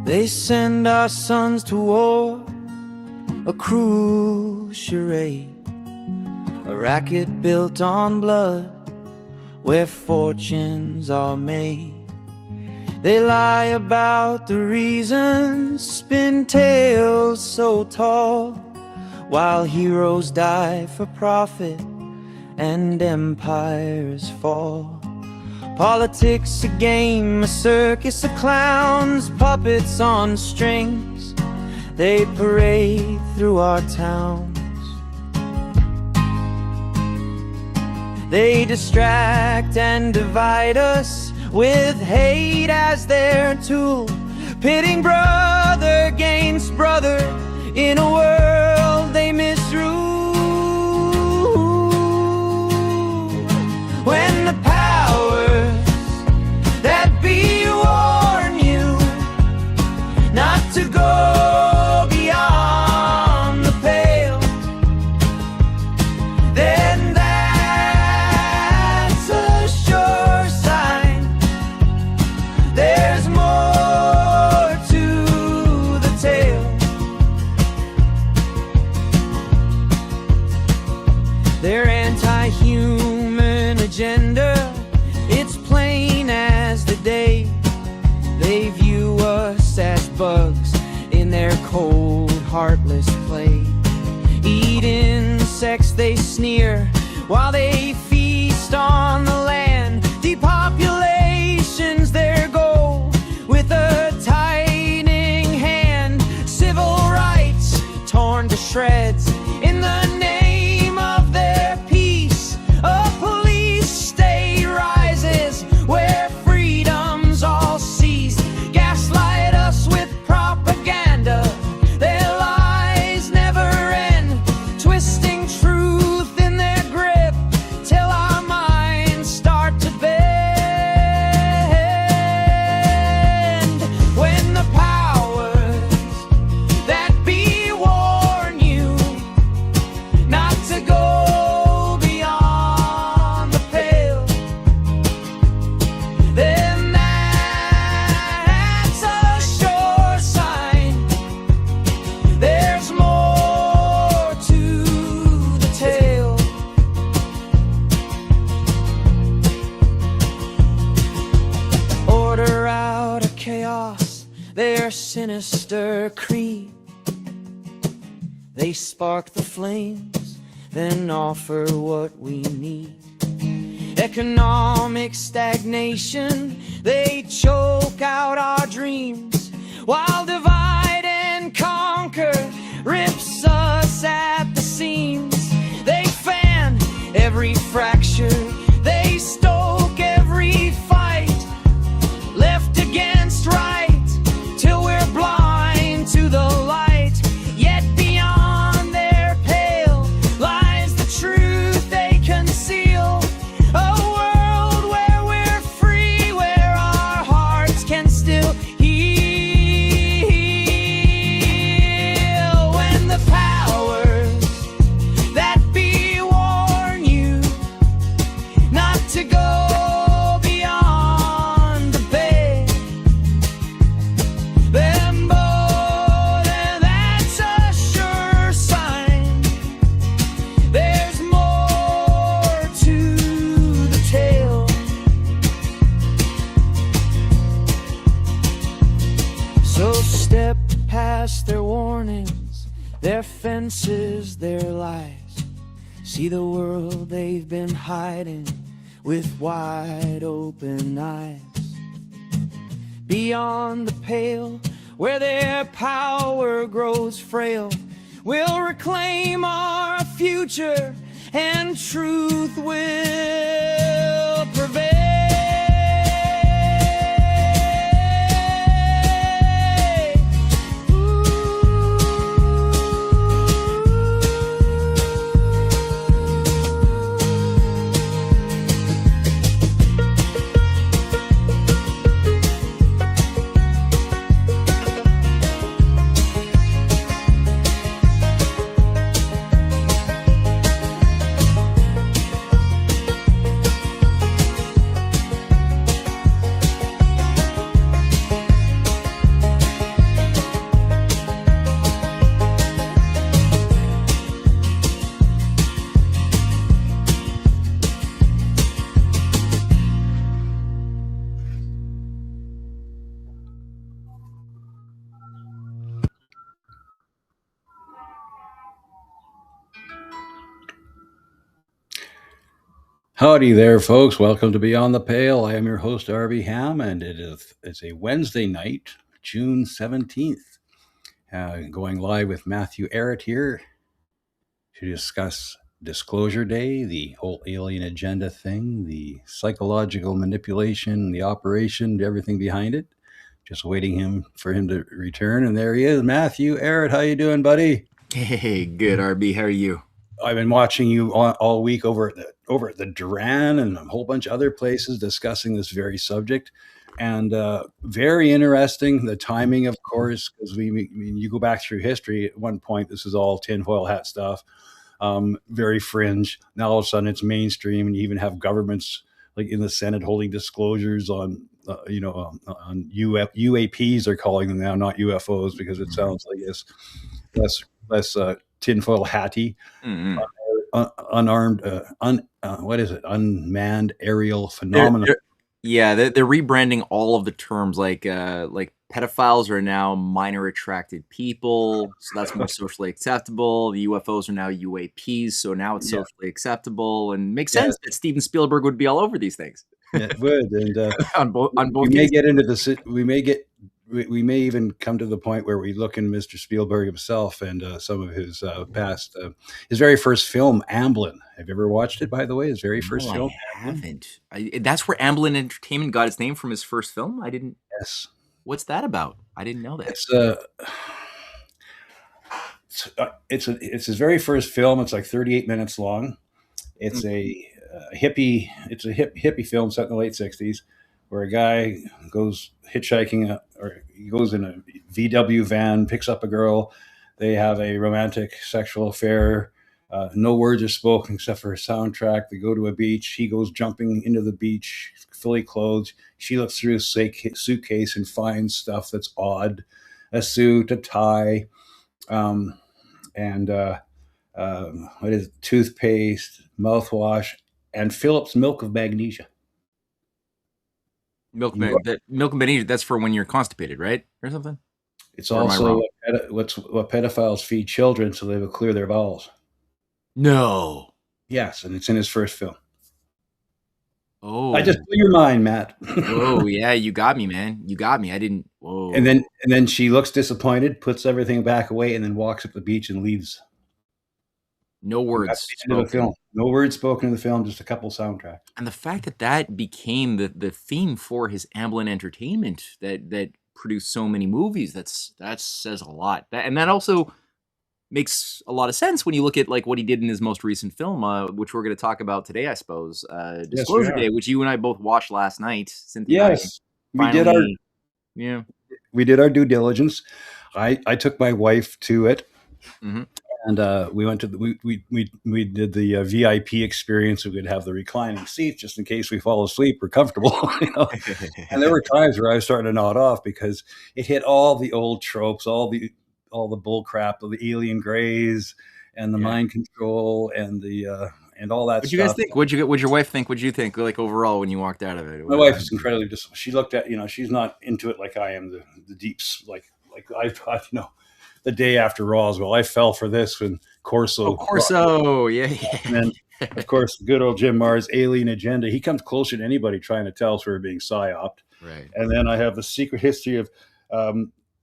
They send our sons to war, a cruel charade, a racket built on blood, where fortunes are made. They lie about the reasons, spin tales so tall, while heroes die for profit and empires fall. Politics a game, a circus of clowns, puppets on strings. They parade through our towns. They distract and divide us with hate as their tool, pitting brother against brother in a world they misrule. When the powers that be warn you not to go beyond the pale, then that's a sure sign there's more to the tale. Their anti-human agenda, it's plain as the day. They view us as bugs in their cold, heartless play. Eat insects, they sneer, while they feast on the land. Depopulation's their goal, with a tightening hand. Civil rights torn to shreds in the name of their peace. A police state rises where freedom's all seized. Gaslight us with propaganda, their lies never end, twisting truth in their grip till our minds start to bend. When the powers that be warn you not to go beyond the pale, then that's a sure sign there's more to the tale. Order out of chaos, their sinister creed. They spark the flames, then offer what we need. Economic stagnation, they choke out our dreams, while divide and conquer rips us at the seams. They fan every fracture, they stoke every fight, left against right, till we're blind to the light. Yet beyond their pale lies the truth they conceal, a world where we're free, where our hearts can still heal. When the powers that be warn you not to go beyond the veil, then boy, that's a sure sign there's more to the tale. So step past their warnings, their fences, their lies. See the world they've been hiding with wide open eyes. Beyond the pale, where their power grows frail, we'll reclaim our future and truth will prevail. Howdy there, folks. Welcome to Beyond the Pale. I am your host, RB Ham, and it's a Wednesday night, June 17th. Going live with Matthew Ehret here to discuss Disclosure Day, the whole alien agenda thing, the psychological manipulation, the operation, everything behind it. Just waiting for him to return, and there he is, Matthew Ehret. How you doing, buddy? Hey, good, RB. How are you? I've been watching you all week over at the Duran and a whole bunch of other places discussing this very subject, and very interesting. The timing, of course, because you go back through history. At one point, this is all tinfoil hat stuff, very fringe. Now all of a sudden, it's mainstream, and you even have governments like in the Senate holding disclosures on. On UAPs, they're calling them now, not UFOs, because it sounds like it's less tinfoil hatty. Mm-hmm. Unarmed, what is it? Unmanned aerial They're, phenomena. they're yeah, they're rebranding all of the terms. Like pedophiles are now minor attracted people, so that's more socially acceptable. The UFOs are now UAPs, so now it's Yeah, socially acceptable, and makes yeah, sense that Steven Spielberg would be all over these things it would. And on we both may cases. get into the we may even come to the point where we look in Mr. Spielberg himself and some of his past. His very first film, Amblin. Have you ever watched it? By the way, his very first No, I film, Amblin. haven't. That's where Amblin Entertainment got its name from his first film. I didn't. Yes, What's that about? I didn't know that. it's it's his very first film. It's like 38 minutes long. It's a hippie film set in the late '60s, where a guy goes hitchhiking, or he goes in a VW van, picks up a girl. They have a romantic sexual affair. No words are spoken except for a soundtrack. They go to a beach. He goes jumping into the beach, fully clothed. She looks through his suitcase and finds stuff that's odd: a suit, a tie, um, and what is it? Toothpaste, mouthwash, and Phillips milk of magnesia. You, Milk and magnesia. That's for when you're constipated, right, or something. it's Or am I also wrong? what pedophiles feed children so they will clear their bowels. No. Yes, and it's in his first film. I Oh. just blew your mind, Matt. Whoa. Yeah, you got me, man. You got me. I didn't. and Whoa. then and then she looks disappointed, puts everything back away, and then walks up the beach and leaves. No And words that's the end of the spoken. film. No words spoken in the film, just a couple soundtracks. And the fact that that became the theme for his Amblin Entertainment that produced so many movies. That says a lot. And that also makes a lot of sense when you look at like what he did in his most recent film, which we're going to talk about today, I suppose. Yes, we Disclosure are. Day, which you and I both watched last night. Cynthia and I Yes, we did our finally, yeah. we did our due diligence. I took my wife to it, Hmm. and we went to we did the VIP experience. We could have the reclining seats just in case we fall asleep. We're comfortable, you know. And there were times where I was starting to nod off because it hit all the old tropes, all the bull crap of the alien grays and the Yeah. mind control and all that What'd you guys stuff. think? What'd your wife think? What'd you think? Like overall, when you walked out of it? My wife is incredibly just. She looked at, she's not into it like I am. The deeps like the day after Roswell, I fell for this when Of Corso course, brought, so yeah, and then of course good old Jim Marr's alien agenda. He comes closer to anybody trying to tell us we're being psyoped. right. And then I have the secret history of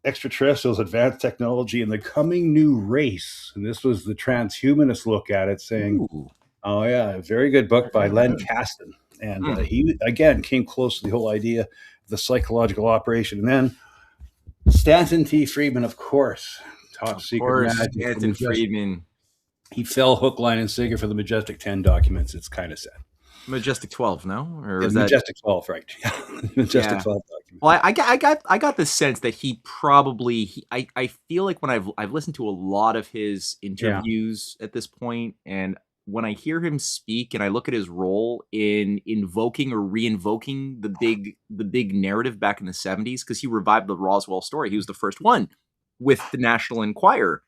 extraterrestrials, advanced technology, and the coming new race. And this was the transhumanist look at it, saying, Ooh. "Oh yeah, a very good book by Len Kasten." And Mm. he again came close to the whole idea of the psychological operation. And then Stanton T. Friedman, of course, top Of secret course, magic. Stanton Friedman, He fell hook, line, and sinker for the Majestic 10 documents. It's kind of sad. Majestic 12, no, or Yeah, was the that? Majestic 12, right? Majestic Yeah. 12 document. Well, I got the sense that he probably I feel like when I've listened to a lot of his Yeah, interviews at this point, and when I hear him speak and I look at his role in invoking or re-invoking the big narrative back in the 70s, because he revived the Roswell story. He was the first one with the National Enquirer,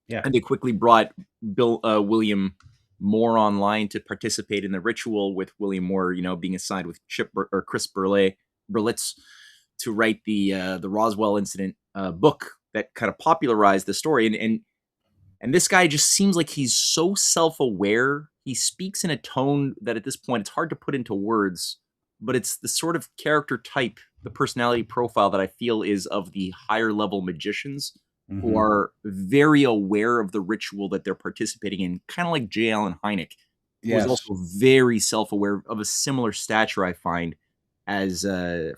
yeah, and they quickly brought William Moore online to participate in the ritual, with William Moore, being assigned with or Chris Berlitz to write the Roswell incident book that kind of popularized the story. And And this guy just seems like he's so self-aware. He speaks in a tone that at this point it's hard to put into words, but it's the sort of character type, the personality profile that I feel is of the higher level magicians who Hmm. are very aware of the ritual that they're participating in, kind of like J. Allen Hynek, who is Yes. also very self-aware, of a similar stature, I find, as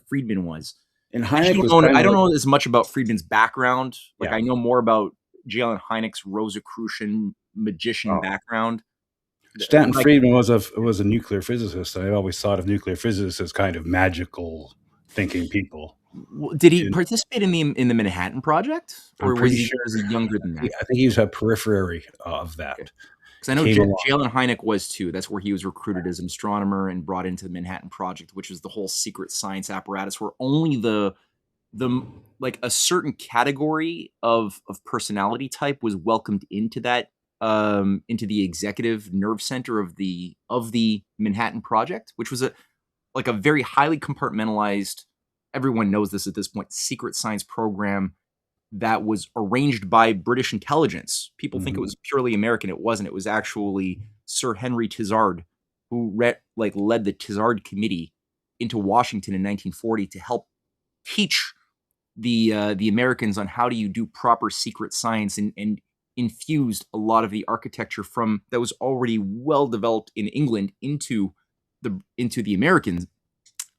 Friedman was. And I Hynek actually was don't know, kind I of don't like, know as much about Friedman's background. Like, yeah. I know more about J. Allen Hynek's Rosicrucian magician Oh. background. Stanton Like, Friedman was a nuclear physicist. I always thought of nuclear physicists as kind of magical thinking people. did he And participate in the Manhattan Project, I'm or pretty was sure he younger than that? I think he was a periphery of Okay. that. 'Cause I know Came along. J. Allen Hynek was too. That's where he was recruited as an astronomer and brought into the Manhattan Project, which is the whole secret science apparatus where only the like a certain category of personality type was welcomed into that into the executive nerve center of the Manhattan Project, which was a like a very highly compartmentalized, everyone knows this at this point, secret science program that was arranged by British intelligence. People think it Mhm. was purely American. It wasn't. It was actually Sir Henry Tizard who led the Tizard Committee into Washington in 1940 to help teach the Americans on how do you do proper secret science, and infused a lot of the architecture from that was already well developed in England into the Americans,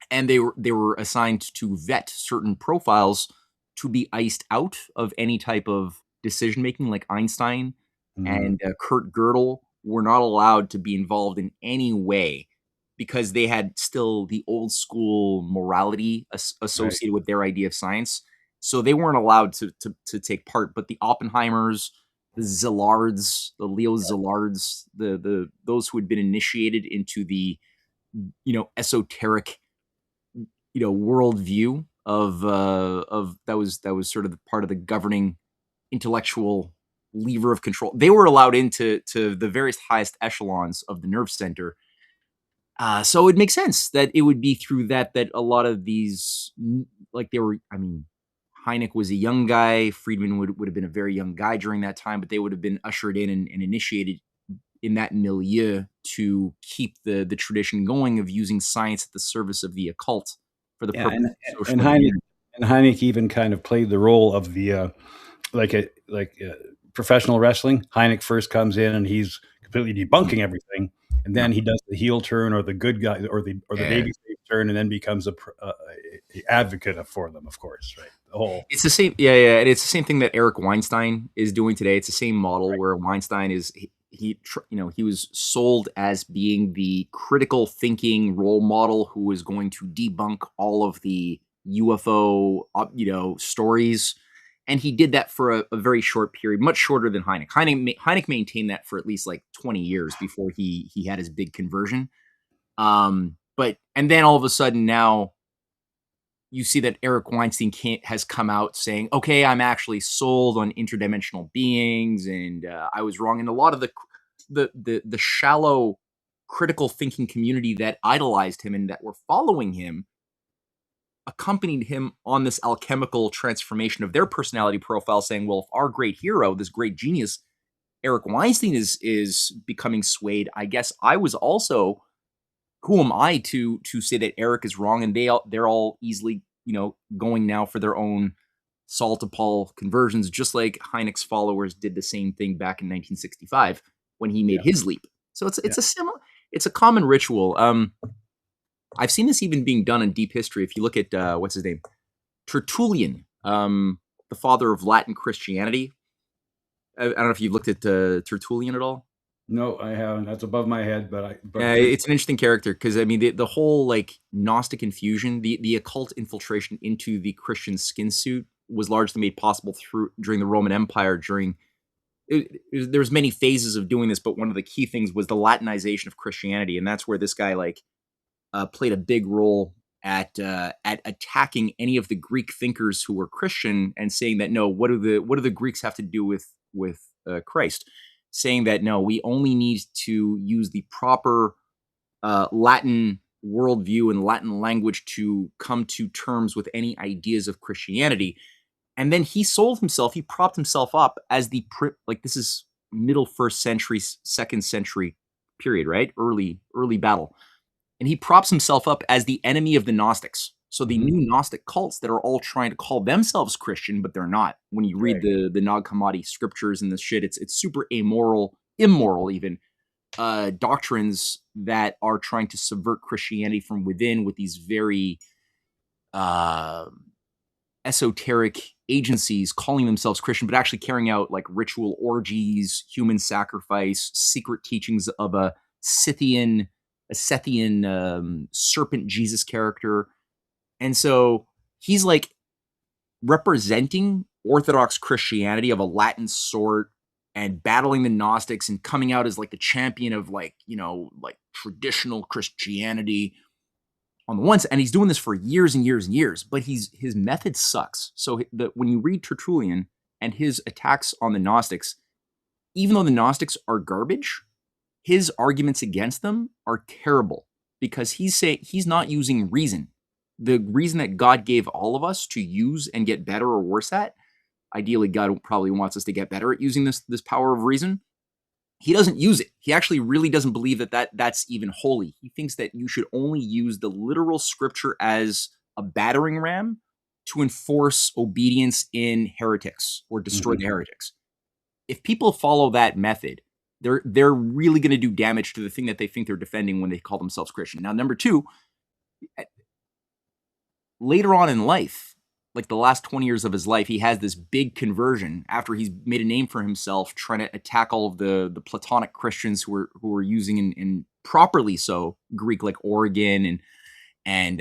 and they were assigned to vet certain profiles to be iced out of any type of decision making, like Einstein Mhm. and Kurt Gödel were not allowed to be involved in any way because they had still the old school morality Right. associated with their idea of science. So they weren't allowed to take part. But the Oppenheimers, the Zillards, the Leo Zillards, the those who had been initiated into the esoteric worldview of that was sort of the part of the governing intellectual lever of control. They were allowed into the various highest echelons of the nerve center. So it makes sense that it would be through that a lot of these, like they were. I mean, Hynek was a young guy. Friedman would have been a very young guy during that time, but they would have been ushered in and initiated in that milieu to keep the tradition going of using science at the service of the occult for the Yeah, purpose and of and social Hynek engineering. and Hynek even kind of played the role of the professional wrestling. Hynek first comes in and he's completely debunking everything, and Yeah. then he does the heel turn or the good guy or the Yeah. baby turn, and then becomes a advocate for them. Of course, right? The whole It's the same, yeah, yeah, and it's the same thing that Eric Weinstein is doing today. It's the same model right. where Weinstein is he was sold as being the critical thinking role model who was going to debunk all of the UFO stories, and he did that for a very short period, much shorter than Hynek. Hynek maintained that for at least like 20 years before he had his big conversion. But and then all of a sudden now you see that Eric Weinstein has come out saying, "Okay, I'm actually sold on interdimensional beings, and I was wrong." And a lot of the shallow critical thinking community that idolized him and that were following him accompanied him on this alchemical transformation of their personality profile, saying, "Well, if our great hero, this great genius, Eric Weinstein, is becoming swayed, I guess I was also. Who am I to say that Eric is wrong?" And they're all easily, going now for their own Saul to Paul conversions, just like Hynek's followers did the same thing back in 1965 when he made Yeah, his leap. So yeah. it's a common ritual. I've seen this even being done in deep history. If you look at what's his name, Tertullian, the father of Latin Christianity. I don't know if you've looked at Tertullian at all. No, I haven't. That's above my head, but Yeah, please. it's an interesting character because I mean the whole like Gnostic infusion, the occult infiltration into the Christian skin suit was largely made possible during the Roman Empire. There was many phases of doing this, but one of the key things was the Latinization of Christianity, and that's where this guy played a big role at attacking any of the Greek thinkers who were Christian and saying that no, what do the Greeks have to do with Christ? Saying that no, we only need to use the proper Latin worldview and Latin language to come to terms with any ideas of Christianity. And then he sold himself. He propped himself up as like this is middle 1st century, 2nd century period, right? Early battle. And he props himself up as the enemy of the Gnostics. So the new Gnostic cults that are all trying to call themselves Christian, but they're not. When you read the Nag Hammadi scriptures and this shit, it's super immoral even doctrines that are trying to subvert Christianity from within with these very esoteric agencies calling themselves Christian, but actually carrying out like ritual orgies, human sacrifice, secret teachings of a Scythian serpent Jesus character. And so he's like representing Orthodox Christianity of a Latin sort and battling the Gnostics and coming out as like the champion of like, you know, like traditional Christianity on the one side. And he's doing this for years and years and years, but his method sucks. So when you read Tertullian and his attacks on the Gnostics, even though the Gnostics are garbage, his arguments against them are terrible because he's not using reason. The reason that God gave all of us to use and get better or worse at, ideally God probably wants us to get better at using this power of reason. He doesn't use it. He actually really doesn't believe that's even holy. He thinks that you should only use the literal scripture as a battering ram to enforce obedience in heretics or destroy the heretics. If people follow that method, they're really going to do damage to the thing that they think they're defending when they call themselves Christian. Now, number two, later on in life, like the last 20 years of his life, he has this big conversion after he's made a name for himself, trying to attack all of the Platonic Christians who were using in properly so Greek, like Origen and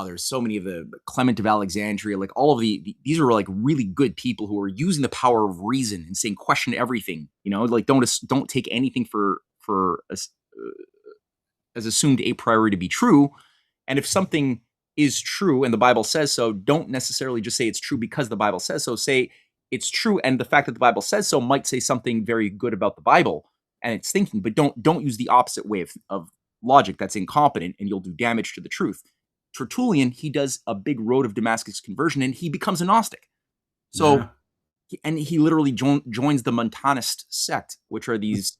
there's so many of the Clement of Alexandria, like all of these are like really good people who are using the power of reason and saying question everything, you know, like don't take anything for as assumed a priori to be true. And if something is true and the Bible says so, don't necessarily just say it's true because the Bible says so. Say it's true, and the fact that the Bible says so might say something very good about the Bible and its thinking, but don't use the opposite way of logic that's incompetent, and you'll do damage to the truth. Tertullian, he does a big road of Damascus conversion, and he becomes a Gnostic. So, and he literally joins the Montanist sect, which are these,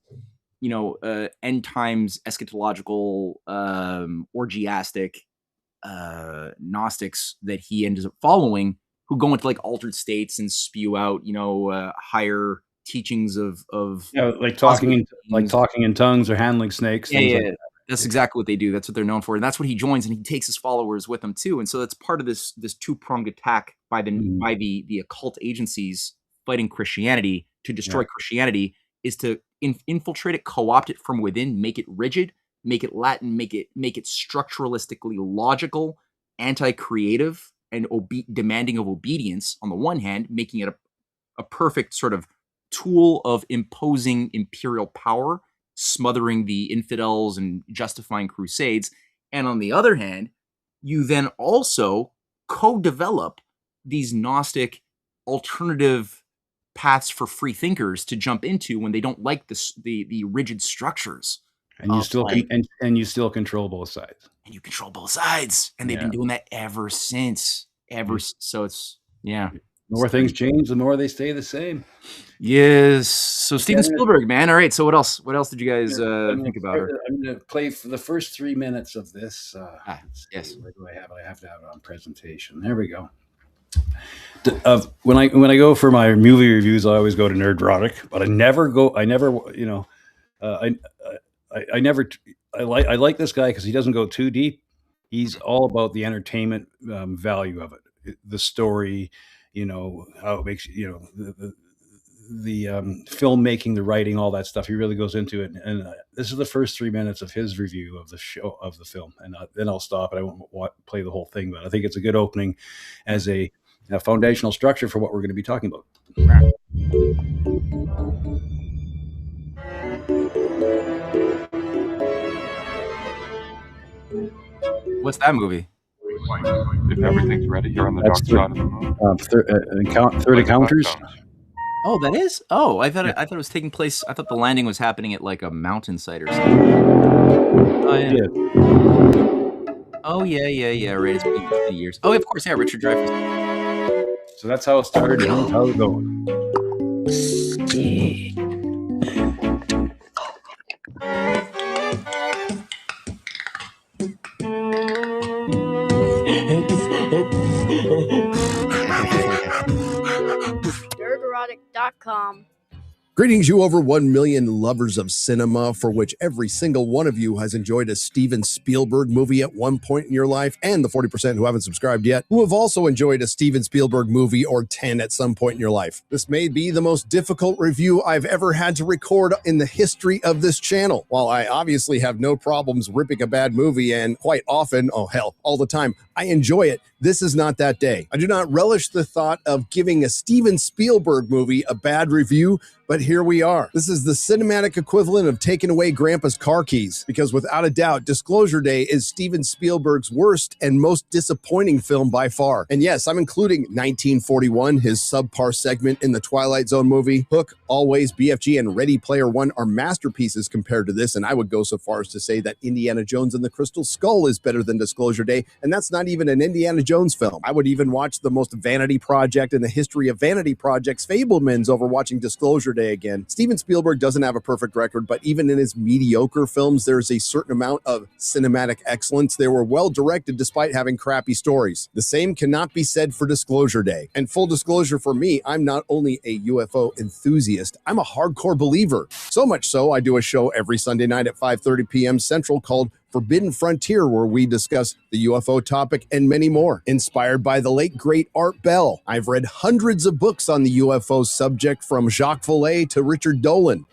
you know, end times eschatological, orgiastic Gnostics that he ends up following, who go into like altered states and spew out, you know, higher teachings of like talking in tongues or handling snakes. Yeah. That's exactly what they do. That's what they're known for. And that's what he joins, and he takes his followers with him too. And so that's part of this two-pronged attack by the occult agencies fighting Christianity to destroy Christianity, is to infiltrate it, co-opt it from within, make it rigid, make it Latin, make it structuralistically logical, anti-creative, and demanding of obedience on the one hand, making it a perfect sort of tool of imposing imperial power, smothering the infidels and justifying crusades. And on the other hand, you then also co-develop these Gnostic alternative paths for free thinkers to jump into when they don't like the rigid structures. And you still you still control both sides. And you control both sides. And they've been doing that ever since. So it's The more things change, the more they stay the same. Yes. So Steven Spielberg, man. All right. So what else? What else did you guys think about? I'm going to play for the first 3 minutes of this. Yes. Where do I have it? I have to have it on presentation. There we go. When I go for my movie reviews, I always go to Nerdrotic, but I like this guy because he doesn't go too deep. He's all about the entertainment value of it, the story, you know, how it makes, you know, the filmmaking, the writing, all that stuff. He really goes into it. And this is the first 3 minutes of his review of the film. And then I'll stop and I won't play the whole thing, but I think it's a good opening as a foundational structure for what we're going to be talking about. What's that movie? If everything's ready, you're on the dark side of the moon. Third Encounters. Oh, that is? Oh, I thought it was taking place. I thought the landing was happening at like a mountainside or something. Oh yeah. Oh yeah. Right. It's been 50 years. Oh, of course, yeah. Richard Dreyfuss. So that's how it started. And that's how it's going. homoerotic.com. Greetings, you over 1 million lovers of cinema, for which every single one of you has enjoyed a Steven Spielberg movie at one point in your life, and the 40% who haven't subscribed yet, who have also enjoyed a Steven Spielberg movie or 10 at some point in your life. This may be the most difficult review I've ever had to record in the history of this channel. While I obviously have no problems ripping a bad movie, and quite often, oh hell, all the time, I enjoy it, this is not that day. I do not relish the thought of giving a Steven Spielberg movie a bad review, but here we are. This is the cinematic equivalent of taking away Grandpa's car keys, because without a doubt, Disclosure Day is Steven Spielberg's worst and most disappointing film by far. And yes, I'm including 1941, his subpar segment in the Twilight Zone movie. Hook, Always, BFG, and Ready Player One are masterpieces compared to this, and I would go so far as to say that Indiana Jones and the Crystal Skull is better than Disclosure Day, and that's not even an Indiana Jones film. I would even watch the most vanity project in the history of vanity projects, Fabelmans, over watching Disclosure Day again. Steven Spielberg doesn't have a perfect record, but even in his mediocre films, there's a certain amount of cinematic excellence. They were well directed despite having crappy stories. The same cannot be said for Disclosure Day. And full disclosure for me, I'm not only a UFO enthusiast, I'm a hardcore believer. So much so, I do a show every Sunday night at 5:30 p.m. Central called Forbidden Frontier, where we discuss the UFO topic and many more. Inspired by the late great Art Bell, I've read hundreds of books on the UFO subject, from Jacques Vallée to Richard Dolan.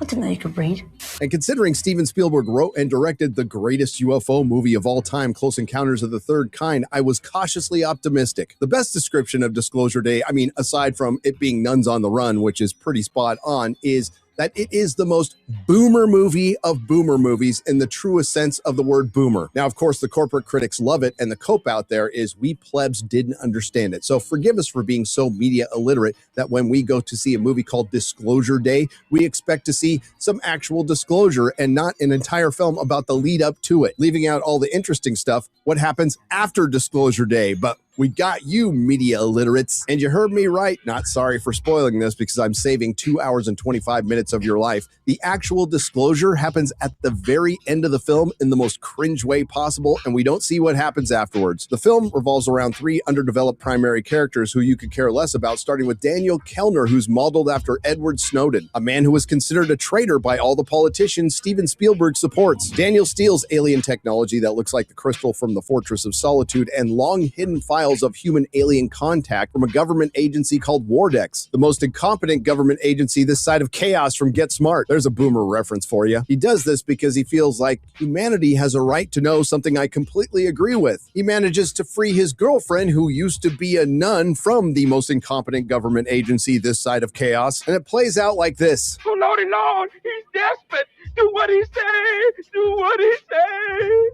I didn't know you could read. And considering Steven Spielberg wrote and directed the greatest UFO movie of all time, Close Encounters of the Third Kind, I was cautiously optimistic. The best description of Disclosure Day, I mean, aside from it being Nuns on the Run, which is pretty spot on, is that it is the most boomer movie of boomer movies in the truest sense of the word boomer. Now, of course, the corporate critics love it, and the cope out there is we plebs didn't understand it. So forgive us for being so media illiterate that when we go to see a movie called Disclosure Day, we expect to see some actual disclosure and not an entire film about the lead up to it, leaving out all the interesting stuff, what happens after Disclosure Day. But we got you, media illiterates. And you heard me right. Not sorry for spoiling this, because I'm saving 2 hours and 25 minutes of your life. The actual disclosure happens at the very end of the film in the most cringe way possible, and we don't see what happens afterwards. The film revolves around three underdeveloped primary characters who you could care less about, starting with Daniel Kellner, who's modeled after Edward Snowden, a man who is considered a traitor by all the politicians Steven Spielberg supports. Daniel steals alien technology that looks like the crystal from the Fortress of Solitude and long-hidden files of human-alien contact from a government agency called Wardex, the most incompetent government agency this side of chaos from Get Smart. There's a boomer reference for you. He does this because he feels like humanity has a right to know something I completely agree with. He manages to free his girlfriend, who used to be a nun, from the most incompetent government agency this side of chaos, and it plays out like this. Oh, Lordy Lord, he's desperate. Do what he say. Do what he say.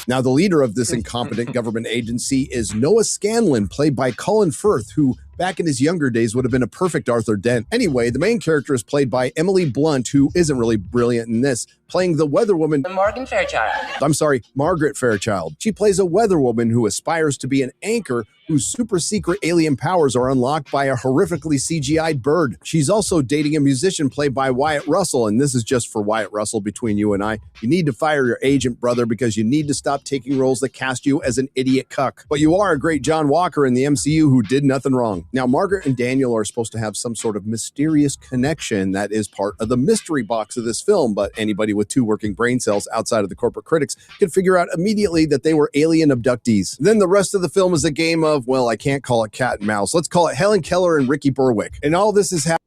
Now, the leader of this incompetent government agency is Noah Scanlon, played by Colin Firth, who back in his younger days would have been a perfect Arthur Dent. Anyway, the main character is played by Emily Blunt, who isn't really brilliant in this, playing the weather woman. Morgan Fairchild. I'm sorry, Margaret Fairchild. She plays a weather woman who aspires to be an anchor whose super secret alien powers are unlocked by a horrifically CGI'd bird. She's also dating a musician played by Wyatt Russell, and this is just for Wyatt Russell between you and I. You need to fire your agent, brother, because you need to stop taking roles that cast you as an idiot cuck. But you are a great John Walker in the MCU who did nothing wrong. Now, Margaret and Daniel are supposed to have some sort of mysterious connection that is part of the mystery box of this film, but anybody with two working brain cells outside of the corporate critics can figure out immediately that they were alien abductees. Then the rest of the film is a game of, well, I can't call it cat and mouse. Let's call it Helen Keller and Ricky Berwick. And all this is happening.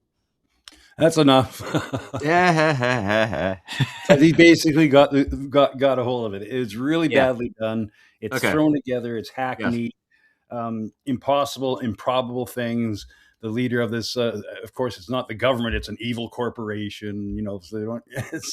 That's enough. Yeah. He basically got a hold of it. It's really Yeah. badly done. It's Okay. thrown together. It's hackneyed, impossible, improbable things. The leader of this, of course, it's not the government; it's an evil corporation. You know, so they don't.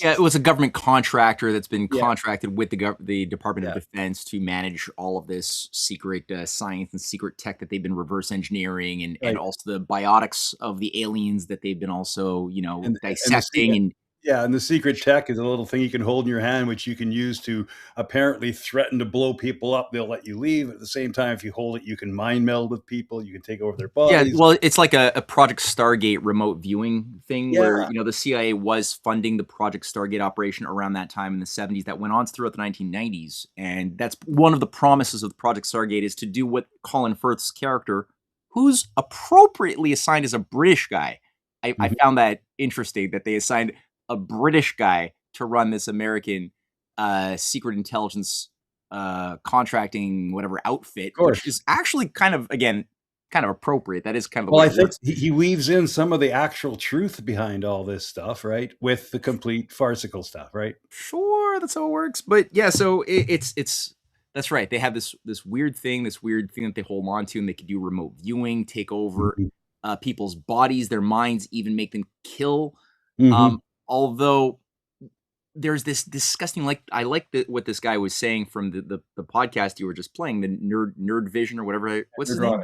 Yeah, it was a government contractor that's been Yeah. contracted with the Department of Yeah. Defense to manage all of this secret science and secret tech that they've been reverse engineering, and Right. also the biotics of the aliens that they've been also, And the dissecting. And Yeah, and the secret tech is a little thing you can hold in your hand, which you can use to apparently threaten to blow people up. They'll let you leave. At the same time, if you hold it, you can mind meld with people. You can take over their yeah, bodies. well, it's like a Project Stargate remote viewing thing where, Yeah. the CIA was funding the Project Stargate operation around that time in the 70s that went on throughout the 1990s. And that's one of the promises of the Project Stargate, is to do what Colin Firth's character, who's appropriately assigned as a British guy. I Mhm. found that interesting that they assigned a British guy to run this American secret intelligence contracting whatever outfit, Of which course. is actually kind of, again, kind of appropriate. That is kind of the Well, way I it think works. he weaves in some of the actual truth behind all this stuff, right? With the complete farcical stuff, right? Sure, that's how it works. But yeah, so it's that's right. They have this weird thing, that they hold on to, and they can do remote viewing, take over Mhm. people's bodies, their minds, even make them kill. Mhm. Um, although there's this disgusting, like I like what this guy was saying from the podcast you were just playing, the nerd vision or whatever. What's his name?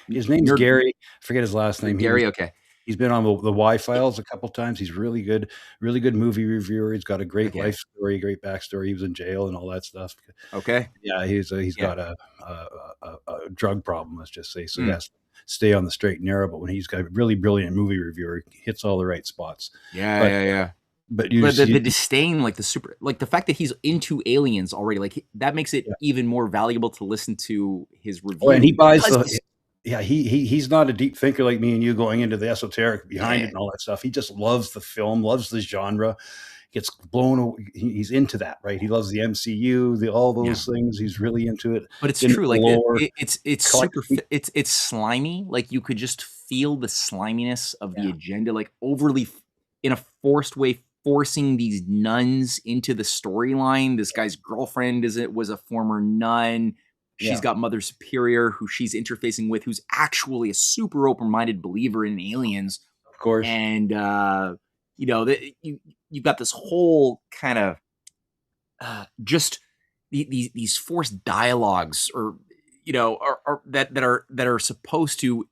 His name's Nerd Gary. I forget his last name. Gary. Okay, He's been on the Y Files a couple times. He's really good movie reviewer. He's got a great okay, life story, great backstory. He was in jail and all that stuff. okay. Yeah, he's Yeah, got a drug problem, let's just say. So he mm, has to stay on the straight and narrow. But when he's got a really brilliant movie reviewer, he hits all the right spots. yeah, But yeah, yeah. you But the see, disdain, like the fact that he's into aliens already, like that makes it yeah. even more valuable to listen to his Oh, and review he buys because the. Yeah, he's not a deep thinker like me and you going into the esoteric behind it yeah, and all that stuff. He just loves the film, loves the genre, gets blown away. He's into that, right? He loves the MCU, all yeah. those things. He's really into it, But it's into true, the like lore, it's super, collecting. it's slimy. Like you could just feel the sliminess of the Yeah, agenda, like overly in a forced way, forcing these nuns into the storyline. This guy's girlfriend was a former nun. She's yeah, got Mother Superior, who she's interfacing with, who's actually a super open-minded believer in aliens. of course. And you've got this whole kind of just these forced dialogues, or that are supposed to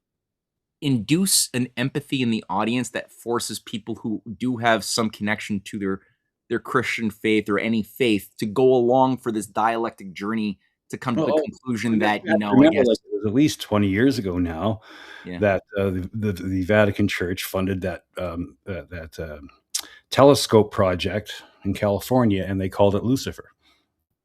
induce an empathy in the audience that forces people who do have some connection to their Christian faith or any faith to go along for this dialectic journey to come to the Well, conclusion you that, have to I remember, guess, like, it was at least 20 years ago now yeah, that the Vatican Church funded that telescope project in California, and they called it Lucifer,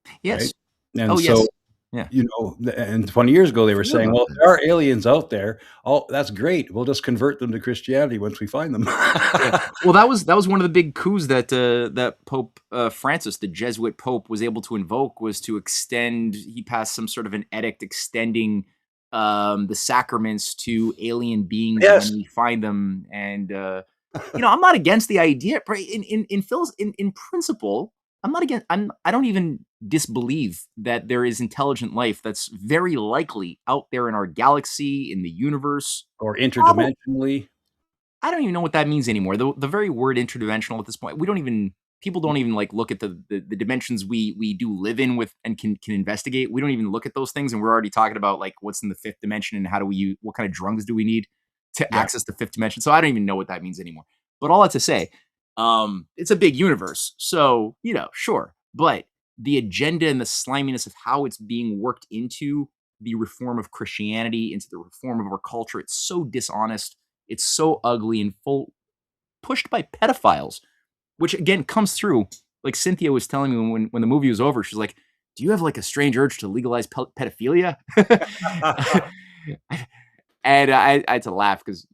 right? yes, And oh so, yes, yeah. and 20 years ago, I they were forgot saying, about well, if that. there are aliens out there, oh, that's great. We'll just convert them to Christianity once we find them. Yeah. Well, that was one of the big coups that Pope Francis, the Jesuit Pope, was able to invoke, was to extend. He passed some sort of an edict extending the sacraments to alien beings Yes. when we find them. And I'm not against the idea, but in principle, I'm not against. I don't even disbelieve that there is intelligent life that's very likely out there in our galaxy, in the universe. Or interdimensionally. I don't even know what that means anymore. The very word interdimensional at this point, people don't even like look at the dimensions we do live in with and can investigate. We don't even look at those things, and we're already talking about like what's in the fifth dimension and how do we use, what kind of drugs do we need to Yeah. access the fifth dimension. So I don't even know what that means anymore. But all that to say, it's a big universe. So, sure. But the agenda and the sliminess of how it's being worked into the reform of Christianity, into the reform of our culture, it's so dishonest, it's so ugly and pushed by pedophiles, which again comes through. Like Cynthia was telling me when the movie was over, she's like, "Do you have like a strange urge to legalize pedophilia?" And I had to laugh because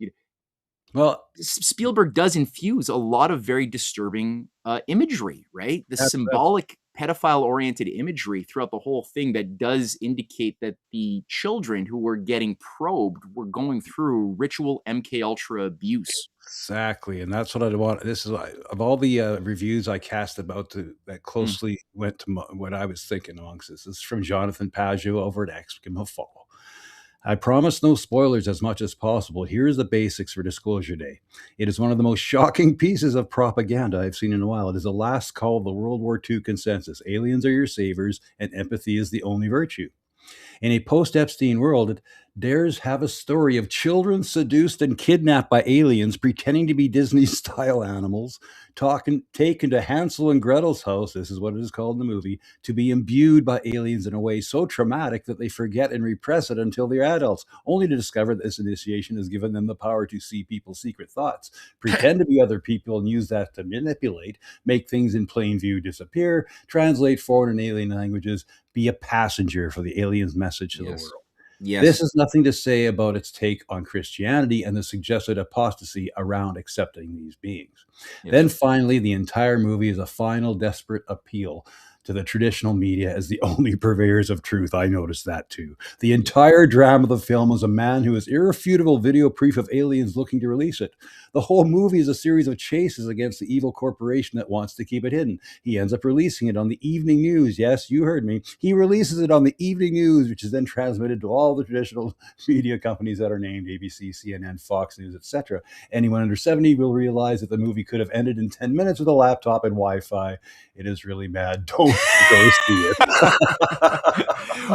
Well, Spielberg does infuse a lot of very disturbing imagery, right? The that's symbolic pedophile-oriented imagery throughout the whole thing that does indicate that the children who were getting probed were going through ritual MK Ultra abuse. exactly, and that's what I want. This is of all the reviews I cast about that Mm. closely went to what I was thinking amongst this. This is from Jonathan Pajot over at X. Give him a follow. I promise no spoilers as much as possible. Here's the basics for Disclosure Day. It is one of the most shocking pieces of propaganda I've seen in a while. It is the last call of the World War II consensus. Aliens are your saviors, and empathy is the only virtue. In a post-Epstein world, it dares have a story of children seduced and kidnapped by aliens pretending to be Disney-style animals, taken to Hansel and Gretel's house, this is what it is called in the movie, to be imbued by aliens in a way so traumatic that they forget and repress it until they're adults, only to discover that this initiation has given them the power to see people's secret thoughts, pretend to be other people and use that to manipulate, make things in plain view disappear, translate foreign and alien languages, be a passenger for the aliens' message to the Yes. world. Yes. This has nothing to say about its take on Christianity and the suggested apostasy around accepting these beings. Yes. Then finally, the entire movie is a final desperate appeal to the traditional media as the only purveyors of truth. I noticed that too. The entire drama of the film is a man who has irrefutable video proof of aliens looking to release it. The whole movie is a series of chases against the evil corporation that wants to keep it hidden. He ends up releasing it on the evening news. Yes, you heard me. He releases it on the evening news, which is then transmitted to all the traditional media companies that are named ABC, CNN, Fox News, etc. Anyone under 70 will realize that the movie could have ended in 10 minutes with a laptop and Wi-Fi. It is really bad. Don't go see it.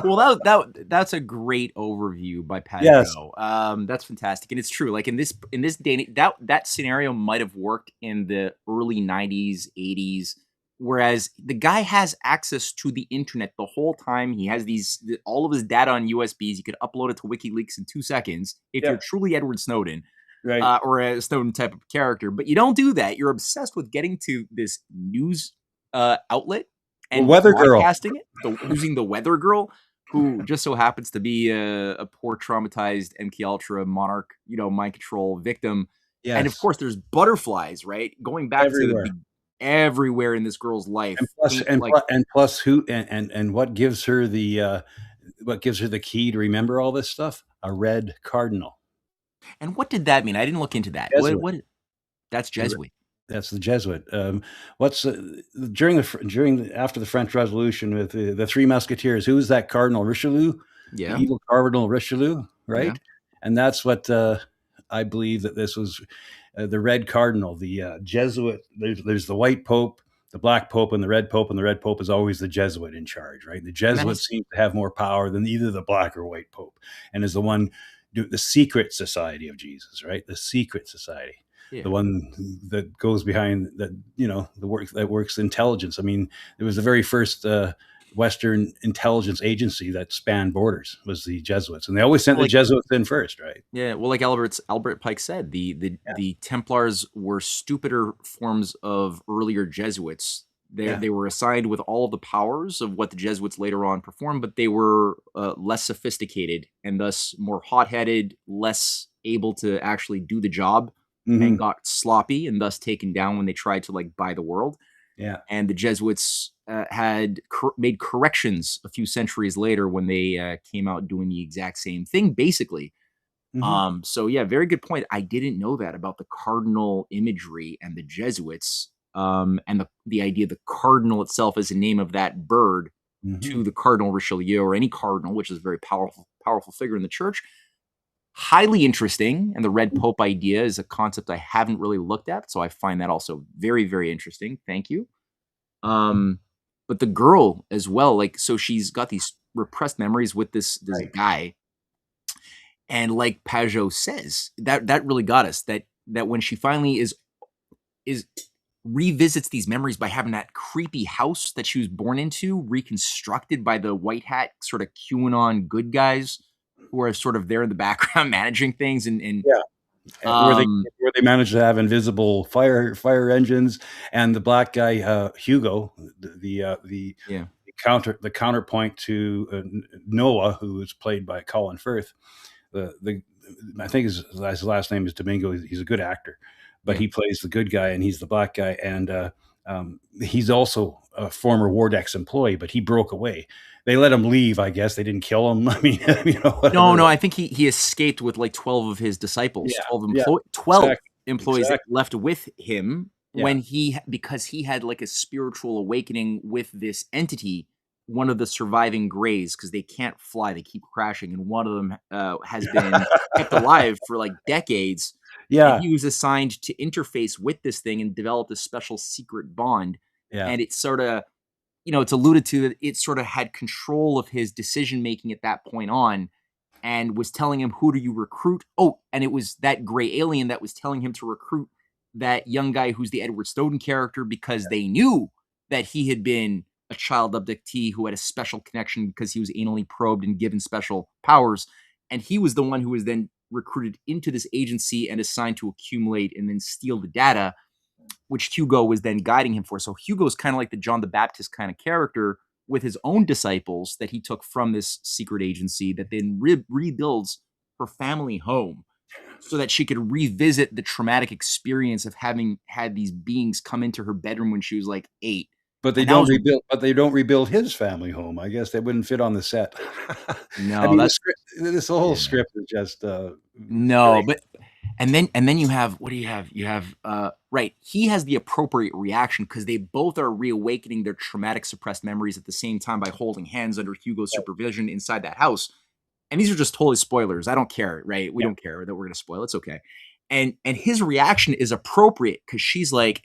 Well, that's a great overview by Pajo. Yes. That's fantastic, and it's true. Like in this day, that scenario might have worked in the early 90s, 80s. Whereas the guy has access to the internet the whole time. He has all of his data on USBs. You could upload it to WikiLeaks in 2 seconds if you're truly Edward Snowden, Right. or a Snowden type of character. But you don't do that. You're obsessed with getting to this news outlet and Weather Girl. broadcasting it, using the Weather Girl, who just so happens to be a poor traumatized MK Ultra monarch, mind control victim. Yes. And of course, there's butterflies, right? Going back Everywhere. to everywhere in this girl's life. And plus who and what gives her the key to remember all this stuff? A red cardinal. And what did that mean? I didn't look into that. What that's Jesuit. That's the Jesuit. After the French Revolution with the Three Musketeers? Who was that Cardinal? Richelieu. Yeah. The evil Cardinal Richelieu, right? Yeah. And that's what I believe that this was. The red cardinal, the Jesuit. There's the white pope, the black pope, and the red pope. And the red pope is always the Jesuit in charge, right? The Jesuit seems to have more power than either the black or white pope, and is the one, the secret society of Jesus, right? The secret society. Yeah. The one that goes behind that, the work that works intelligence. I mean, it was the very first Western intelligence agency that spanned borders was the Jesuits, and they always sent the Jesuits in first, right? Yeah, well, like Albert Pike said, the Templars were stupider forms of earlier Jesuits. They were assigned with all of the powers of what the Jesuits later on performed, but they were less sophisticated and thus more hot-headed, less able to actually do the job, and got sloppy and thus taken down when they tried to buy the world. Yeah, and the Jesuits had made corrections a few centuries later when they came out doing the exact same thing, basically. So yeah, very good point. I didn't know that about the cardinal imagery and the Jesuits, and the idea the cardinal itself is the name of that bird to the Cardinal Richelieu, or any cardinal, which is a very powerful figure in the church. Highly interesting, and the red pope idea is a concept I haven't really looked at, so I find that also very, very interesting. Thank you. But the girl as well, so she's got these repressed memories with this guy, and like Pajo says, that really got us. That when she finally is revisits these memories by having that creepy house that she was born into reconstructed by the white hat sort of QAnon good guys who are sort of there in the background managing things, and where they managed to have invisible fire engines, and the black guy Hugo, the counterpoint to Noah, who was played by Colin Firth. I think his last name is Domingo. He's a good actor, but he plays the good guy, and he's the black guy, and he's also a former Wardex employee, but he broke away. They let him leave, I guess. They didn't kill him. I mean, No, I think he escaped with 12 of his disciples, 12 employees that left with him because he had a spiritual awakening with this entity, one of the surviving Greys, because they can't fly, they keep crashing, and one of them has been kept alive for decades. Yeah, and he was assigned to interface with this thing and develop a special secret bond. Yeah, and it sort of, it's alluded to that it sort of had control of his decision making at that point on, and was telling him, who do you recruit? Oh, and it was that gray alien that was telling him to recruit that young guy who's the Edward Snowden character, because they knew that he had been a child abductee who had a special connection because he was anally probed and given special powers. And he was the one who was then recruited into this agency and assigned to accumulate and then steal the data, which Hugo was then guiding him for. So Hugo's kind of like the John the Baptist kind of character with his own disciples that he took from this secret agency that then rebuilds her family home so that she could revisit the traumatic experience of having had these beings come into her bedroom when she was like 8. But they And that don't was rebuild. But they don't rebuild his family home. I guess they wouldn't fit on the set. I no, mean, the that's script, this whole yeah. script is just No, very- but and then you have what do you have? You have right. He has the appropriate reaction because they both are reawakening their traumatic suppressed memories at the same time by holding hands under Hugo's supervision inside that house. And these are just totally spoilers. I don't care, right? We don't care that we're gonna spoil. It's okay. And his reaction is appropriate because she's like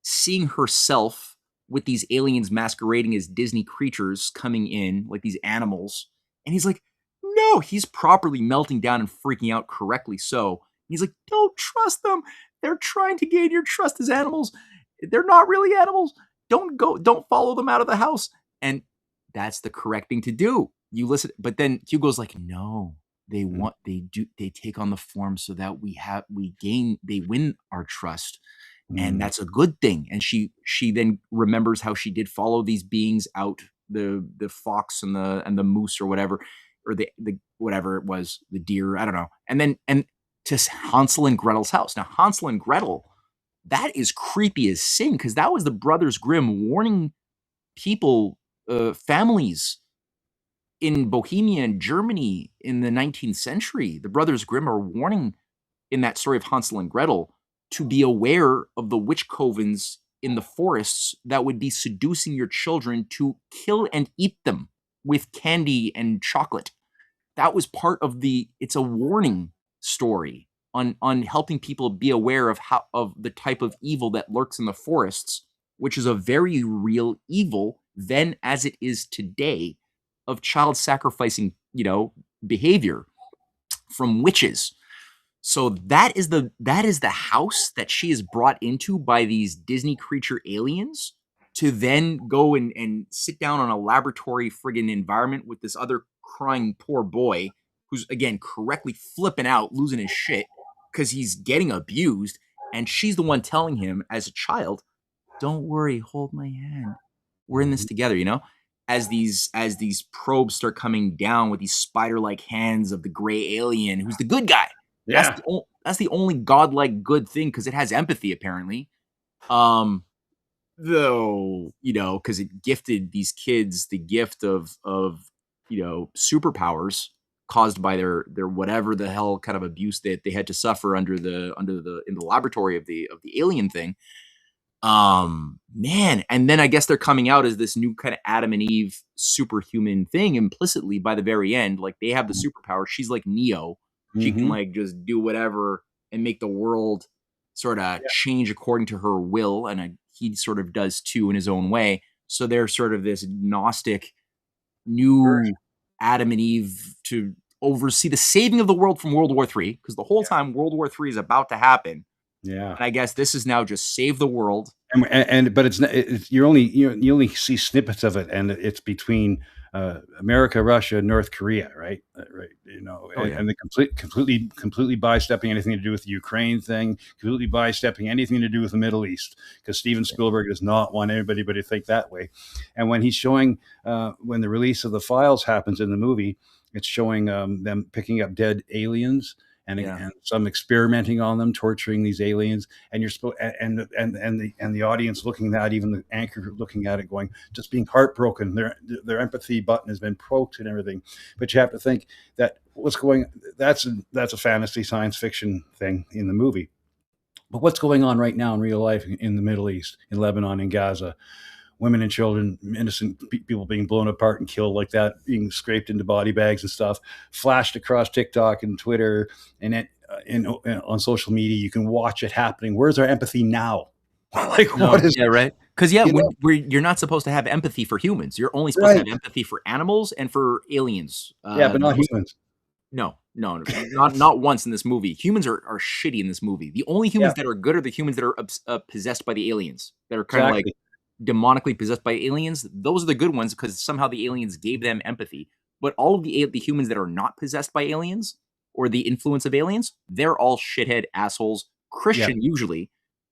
seeing herself with these aliens masquerading as Disney creatures coming in, like these animals. And he's like, no, he's properly melting down and freaking out, correctly so. And he's like, don't trust them. They're trying to gain your trust as animals. They're not really animals. Don't follow them out of the house. And that's the correct thing to do. You listen, but then Hugo's like, no, they take on the form so that they win our trust. And that's a good thing. And she then remembers how she did follow these beings out, the fox and the moose or whatever, or the whatever it was, the deer, I don't know. And to Hansel and Gretel's house. Now Hansel and Gretel, that is creepy as sin because that was the Brothers Grimm warning people, families in Bohemia and Germany in the 19th century. The Brothers Grimm are warning in that story of Hansel and Gretel to be aware of the witch covens in the forests that would be seducing your children to kill and eat them with candy and chocolate. That was part of it's a warning story on helping people be aware of the type of evil that lurks in the forests, which is a very real evil then as it is today of child sacrificing, behavior from witches. So that is the house that she is brought into by these Disney creature aliens to then go and sit down on a laboratory friggin' environment with this other crying poor boy who's again correctly flipping out, losing his shit because he's getting abused. And she's the one telling him as a child, don't worry, hold my hand. We're in this together, As these probes start coming down with these spider-like hands of the gray alien who's the good guy. yeah. That's the only godlike good thing because it has empathy apparently. Though, because it gifted these kids the gift of superpowers caused by their whatever the hell kind of abuse that they had to suffer in the laboratory of the alien thing. Man, and then I guess they're coming out as this new kind of Adam and Eve superhuman thing implicitly by the very end. Like they have the superpower. She's like Neo. She can like just do whatever and make the world sort of change according to her will. And he sort of does too in his own way. So they're sort of this Gnostic new Adam and Eve to oversee the saving of the world from World War III. Because the whole time World War III is about to happen. Yeah. And I guess this is now just save the world. But you only see snippets of it, and it's between America, Russia, North Korea, right? Right. And they completely bystepping anything to do with the Ukraine thing, completely bystepping anything to do with the Middle East, because Steven Spielberg does not want anybody to think that way. And when he's showing, when the release of the files happens in the movie, it's showing them picking up dead aliens. And some experimenting on them, torturing these aliens, and you're supposed and the audience looking at, even the anchor looking at it, going, just being heartbroken. Their empathy button has been poked and everything. But you have to think that that's a fantasy science fiction thing in the movie. But what's going on right now in real life in the Middle East, in Lebanon, in Gaza? Women and children, innocent people being blown apart and killed like that, being scraped into body bags and stuff, flashed across TikTok and Twitter and on social media. You can watch it happening. Where's our empathy now? What is? Yeah, right. Because you're not supposed to have empathy for humans. You're only supposed to have empathy for animals and for aliens. But not humans. No, not once in this movie. Humans are shitty in this movie. The only humans that are good are the humans that are possessed by the aliens. That are kind of like demonically possessed by aliens. Those are the good ones because somehow the aliens gave them empathy. But all of the humans that are not possessed by aliens or the influence of aliens, they're all shithead assholes, Christian usually.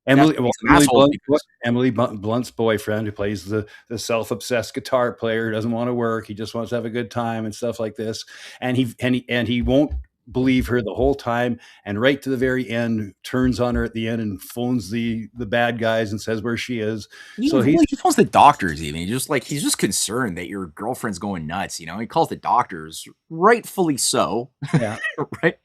Emily, That's well, some assholes because Emily Blunt's boyfriend, who plays the self-obsessed guitar player, doesn't want to work. He just wants to have a good time and stuff like this. And he won't believe her the whole time. And right to the very end, turns on her at the end and phones the bad guys and says where she is. So he phones the doctors even. He's just concerned that your girlfriend's going nuts. He calls the doctors, rightfully so. yeah, Right.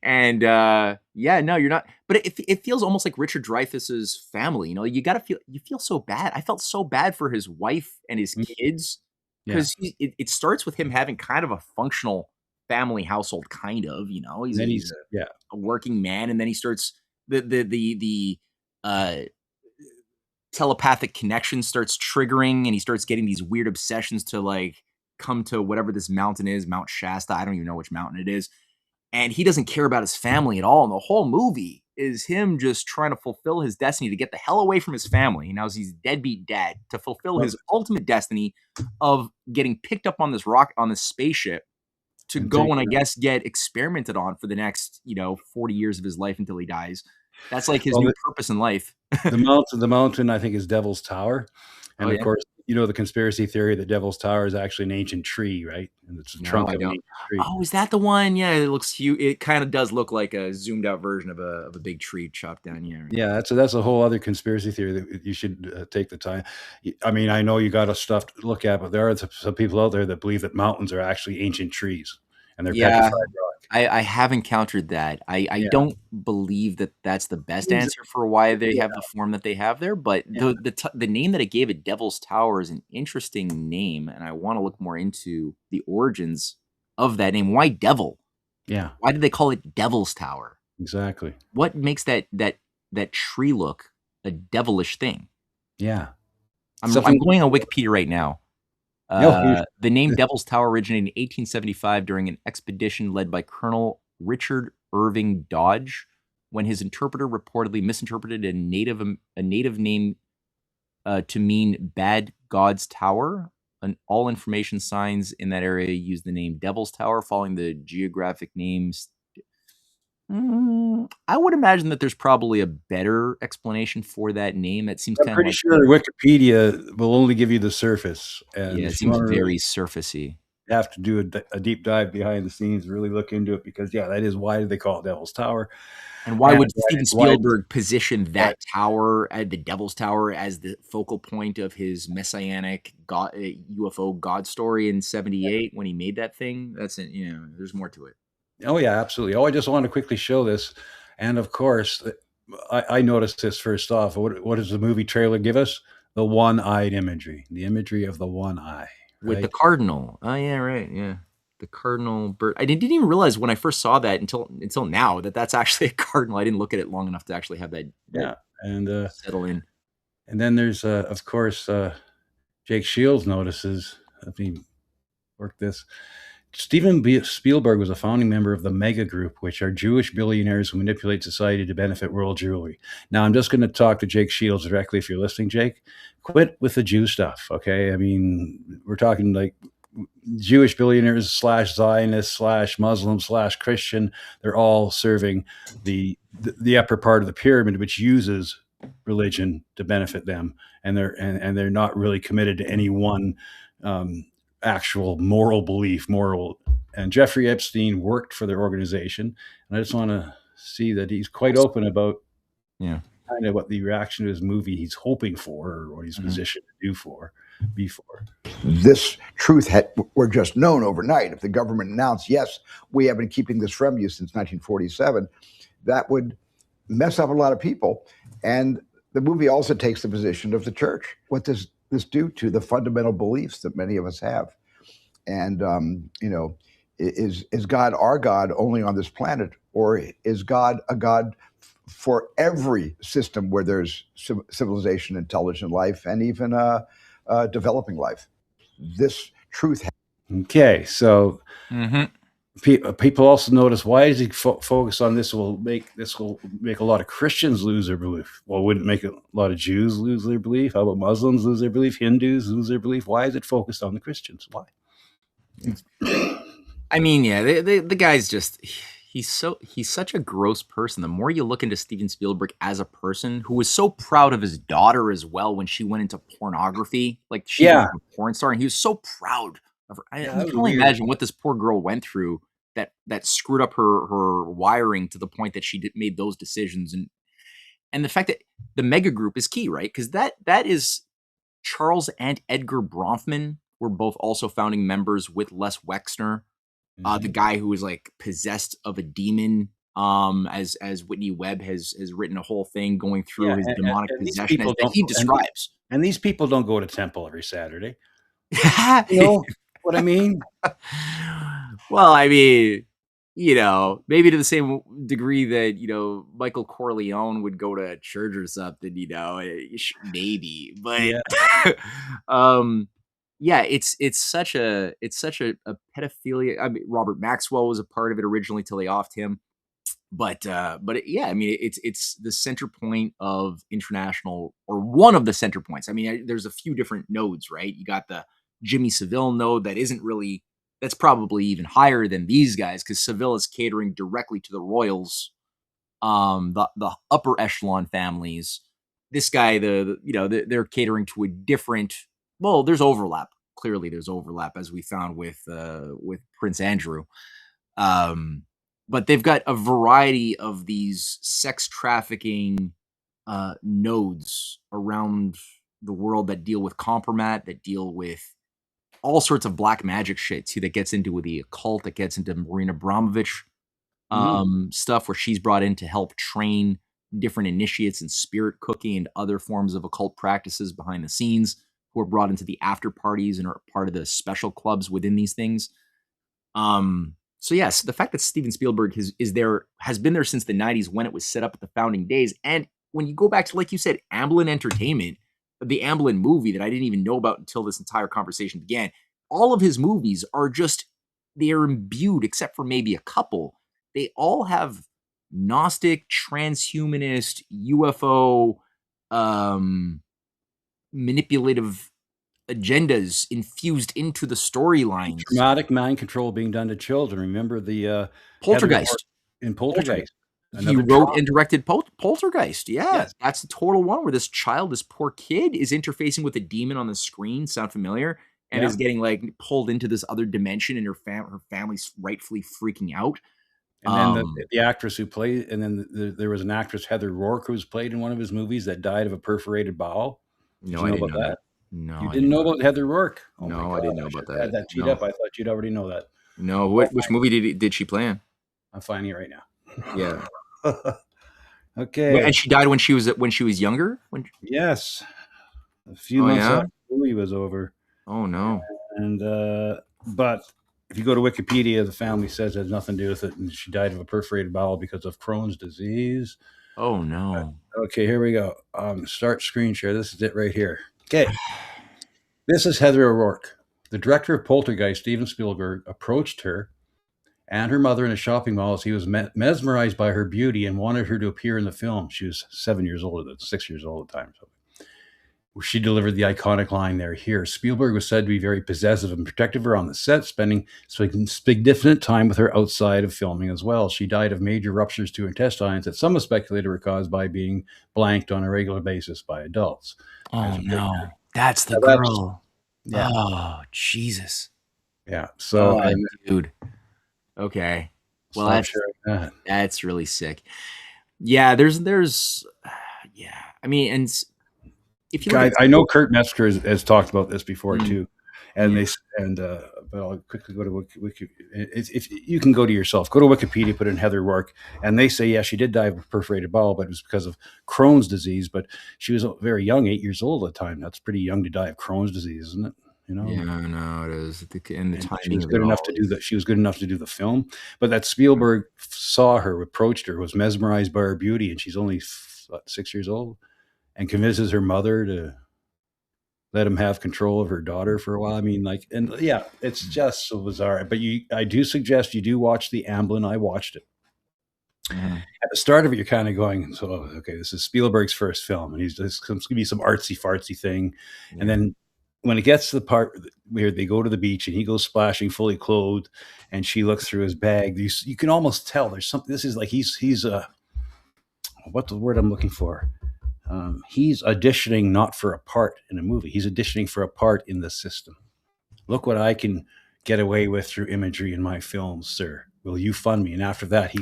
And yeah, no, you're not. But it feels almost like Richard Dreyfuss's family. You feel so bad. I felt so bad for his wife and his kids yeah. because it starts with him having kind of a functional family household, kind of. He's a working man, and then he starts the telepathic connection starts triggering, and he starts getting these weird obsessions to like come to whatever this mountain is, Mount Shasta. I don't even know which mountain it is. And he doesn't care about his family at all. And the whole movie is him just trying to fulfill his destiny to get the hell away from his family. Now he's deadbeat dad to fulfill his ultimate destiny of getting picked up on this spaceship to go and I guess get experimented on for the next, 40 years of his life until he dies. That's like his new purpose in life. The mountain, I think, is Devil's Tower. And of course, the conspiracy theory that Devil's Tower is actually an ancient tree, right? And it's a trunk of an ancient tree. Oh, is that the one? Yeah, it looks huge. It kind of does look like a zoomed out version of a big tree chopped down. Yeah, right. Yeah, that's a whole other conspiracy theory that you should take the time. I mean, I know you got a stuff to look at, but there are some people out there that believe that mountains are actually ancient trees and they're petrified rock. I have encountered that. I don't believe that that's the best answer for why they have the form that they have there, but the name that it gave it, Devil's Tower, is an interesting name, and I want to look more into the origins of that name. Why devil? Yeah. Why did they call it Devil's Tower? Exactly. What makes that tree look a devilish thing? Yeah. I'm going on Wikipedia right now. The name Devil's Tower originated in 1875 during an expedition led by Colonel Richard Irving Dodge, when his interpreter reportedly misinterpreted a native name to mean Bad God's Tower. And all information signs in that area use the name Devil's Tower, following the geographic names. I would imagine that there's probably a better explanation for that name. That seems kind of pretty sure Wikipedia will only give you the surface. And it seems very surfacey. You have to do a deep dive behind the scenes, really look into it, because that is why do they call it Devil's Tower. And why would Steven Spielberg position that tower, the Devil's Tower, as the focal point of his messianic UFO God story in '78 when he made that thing? That's it. There's more to it. Oh yeah, absolutely. Oh, I just want to quickly show this, and of course, I noticed this first off. What does the movie trailer give us? The one-eyed imagery, the imagery of the one eye, right? With the cardinal. Oh yeah, right, yeah. The cardinal bird. I didn't even realize when I first saw that until now that that's actually a cardinal. I didn't look at it long enough to actually have that. Yeah, and settle in. And then there's of course Jake Shields notices. Let me work this. Steven Spielberg was a founding member of the Mega Group, which are Jewish billionaires who manipulate society to benefit world Jewry. Now, I'm just going to talk to Jake Shields directly. If you're listening, Jake, quit with the Jew stuff, okay? I mean, we're talking like Jewish billionaires / Zionists / Muslim / Christian. They're all serving the upper part of the pyramid, which uses religion to benefit them, and they're not really committed to any one actual moral belief. And Jeffrey Epstein worked for their organization, and I just want to see that he's quite open about kind of what the reaction to his movie he's hoping for, or what he's positioned to be for. This truth were just known overnight. If the government announced, yes, we have been keeping this from you since 1947, that would mess up a lot of people. And the movie also takes the position of the church. What does this do to the fundamental beliefs that many of us have? And, is God our God only on this planet, or is God a God for every system where there's civilization, intelligent life, and even developing life? This truth. Okay, so people also notice, why does he focus on this? Will make a lot of Christians lose their belief. Well, wouldn't make a lot of Jews lose their belief? How about Muslims lose their belief? Hindus lose their belief? Why is it focused on the Christians? Why? I mean, yeah, the guy's just, he's such a gross person. The more you look into Steven Spielberg as a person, who was so proud of his daughter as well when she went into pornography, like she Yeah. was a porn star, and he was so proud of her. Yeah, You that was can only weird. imagine what this poor girl went through that screwed up her wiring to the point that she made those decisions, and the fact that the mega group is key, right? Because that is Charles and Edgar Bronfman were both also founding members with Les Wexner, the guy who was like possessed of a demon. As Whitney Webb has written a whole thing going through his demonic these possession people that he don't- describes. And these people don't go to temple every Saturday. You know what I mean? Well, I mean, maybe to the same degree that, Michael Corleone would go to church or something, maybe, but yeah, it's such a pedophilia. I mean, Robert Maxwell was a part of it originally till they offed him. But yeah, I mean, it's the center point of international, or one of the center points. I mean, there's a few different nodes, right? You got the Jimmy Savile node that's probably even higher than these guys, because Savile is catering directly to the royals, the upper echelon families. This guy, they're catering to a different. Well, there's overlap. Clearly, there's overlap, as we found with Prince Andrew. But they've got a variety of these sex trafficking nodes around the world that deal with compromat, that deal with all sorts of black magic shit too, that gets into the occult, that gets into Marina Abramovich stuff, where she's brought in to help train different initiates in spirit cooking and other forms of occult practices behind the scenes, who are brought into the after parties and are part of the special clubs within these things. So yes, the fact that Steven Spielberg has been there since the 90s, when it was set up at the founding days. And when you go back to, like you said, Amblin Entertainment, the Amblin movie that I didn't even know about until this entire conversation began, all of his movies they are imbued, except for maybe a couple. They all have Gnostic, transhumanist, UFO, manipulative agendas infused into the storylines. Traumatic mind control being done to children. Remember the Poltergeist. In Poltergeist. He wrote and directed Poltergeist. Yeah, Yes. that's the total one where this poor kid, is interfacing with a demon on the screen. Sound familiar? And Yeah. is getting like pulled into this other dimension, and her family's rightfully freaking out. And then the actress who played, and then there was an actress, Heather Rourke, who's played in one of his movies, that died of a perforated bowel. No, I didn't know that. No, You didn't know about Heather Rourke? Oh No, my I didn't God, know should about have had that. that teed No. up. I thought you'd already know that. No, which movie did she play in? I'm finding it right now. Yeah. Okay. And she died when she was younger. Yes. A few Oh, months yeah? after the movie was over. Oh no. And but if you go to Wikipedia, the family says it has nothing to do with it, and she died of a perforated bowel because of Crohn's disease. Oh no. Okay, here we go. Start screen share. This is it right here. Okay. This is Heather O'Rourke. The director of Poltergeist, Steven Spielberg, approached her and her mother in a shopping mall as he was mesmerized by her beauty and wanted her to appear in the film. She was 6 years old at the time. So she delivered the iconic line there. Here, Spielberg was said to be very possessive and protective of her on the set, spending significant time with her outside of filming as well. She died of major ruptures to intestines that some have speculated were caused by being blanked on a regular basis by adults. Oh no. That's the Now, that's- girl. Yeah. Oh Jesus. Yeah. So Oh, dude. Okay. Well, stop sharing that. that's really sick. Yeah, there's yeah. I mean, and if you look Guys, at- I know Kurt Metzger has talked about this before Mm. too, and but I'll quickly go to Wiki. If you can go to yourself, go to Wikipedia, put in Heather Rourke, and they say she did die of a perforated bowel, but it was because of Crohn's disease. But she was very young, 8 years old at the time. That's pretty young to die of Crohn's disease, isn't it? You know. Yeah, no, it is. And the timing She was of good it enough all to do that. She was good enough to do the film, but that Spielberg saw her, approached her, was mesmerized by her beauty, and she's only 6 years old, and convinces her mother to let him have control of her daughter for a while. I mean, it's just so bizarre. But I do suggest you do watch the Amblin. I watched it. Mhm. At the start of it, you're kind of going, so okay, this is Spielberg's first film, and he's just going to be some artsy fartsy thing, and then when it gets to the part where they go to the beach and he goes splashing fully clothed and she looks through his bag, you can almost tell there's something. This is like he's what's the word I'm looking for? He's auditioning not for a part in a movie. He's auditioning for a part in the system. Look what I can get away with through imagery in my films, sir. Will you fund me? And after that,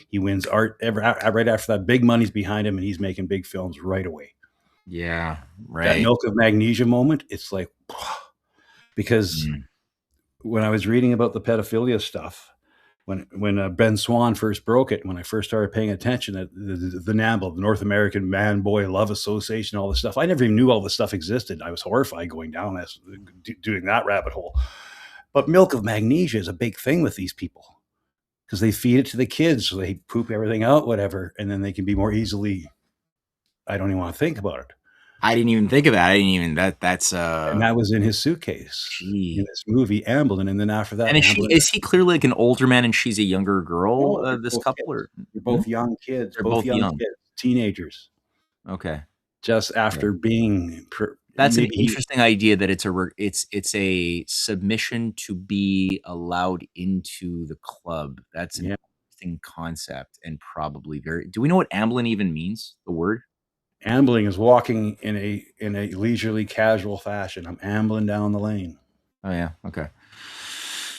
he wins art. Right after that, big money's behind him, and he's making big films right away. Yeah, That right. milk of magnesia moment, it's like, because when I was reading about the pedophilia stuff, when Ben Swan first broke it, when I first started paying attention, that the NAMBL, the North American Man Boy Love Association, all this stuff, I never even knew all this stuff existed. I was horrified going down doing that rabbit hole. But milk of magnesia is a big thing with these people because they feed it to the kids, so they poop everything out, whatever, and then they can be more easily. I don't even want to think about it. I didn't even think of that. I didn't even that's And that was in his suitcase Gee. in this movie, Amblin, and then after that, And is he clearly like an older man and she's a younger girl? No, This both couple, kids. or They're both young kids, They're both both young young. kids, teenagers, okay. just after being. That's an maybe interesting idea that it's a submission to be allowed into the club. That's an interesting concept and probably very. Do we know what Amblin even means? The word ambling is walking in a leisurely, casual fashion. I'm ambling down the lane. Oh yeah. Okay.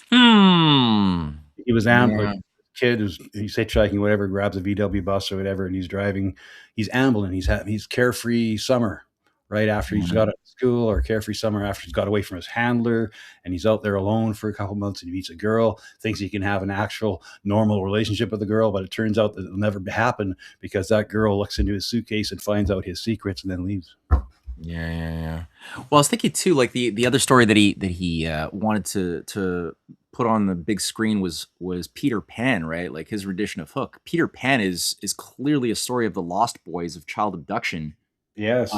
He was ambling. Kid who's he's hitchhiking, whatever, grabs a VW bus or whatever, and he's driving. He's ambling. He's carefree summer right after he's got out of school, or carefree summer after he's got away from his handler, and he's out there alone for a couple months, and he meets a girl, thinks he can have an actual normal relationship with the girl, but it turns out that it'll never happen because that girl looks into his suitcase and finds out his secrets and then leaves. Yeah. Well, I was thinking too, like the other story that he wanted to put on the big screen was Peter Pan, right? Like his rendition of Hook. Peter Pan is clearly a story of the Lost Boys, of child abduction. Yes.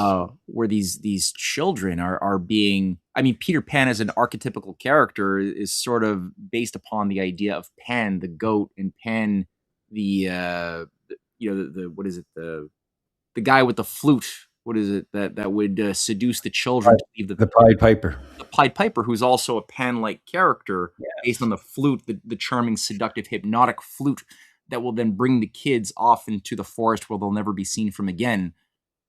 Where these children are being. I mean, Peter Pan as an archetypical character is sort of based upon the idea of Pan the goat and Pan the what is it, the guy with the flute. What is it that would seduce the children to leave the Pied Piper? The Pied Piper, who's also a Pan-like character based on the flute, the charming, seductive, hypnotic flute that will then bring the kids off into the forest where they'll never be seen from again.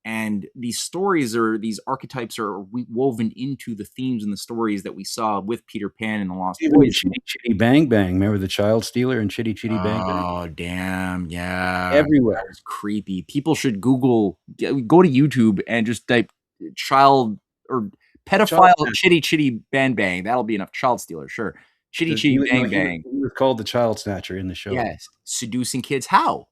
And these stories these archetypes are woven into the themes and the stories that we saw with Peter Pan and the Lost Boys. Chitty Chitty Bang Bang. Remember the child stealer and Chitty Chitty Bang Bang? Oh, damn. Yeah. Everywhere. That was creepy. People should go to YouTube and just type child or pedophile Chitty Chitty Bang Bang. That'll be enough. Child stealer, sure. Chitty Chitty Bang Bang. He was called the child snatcher in the show. Yes. Seducing kids. How?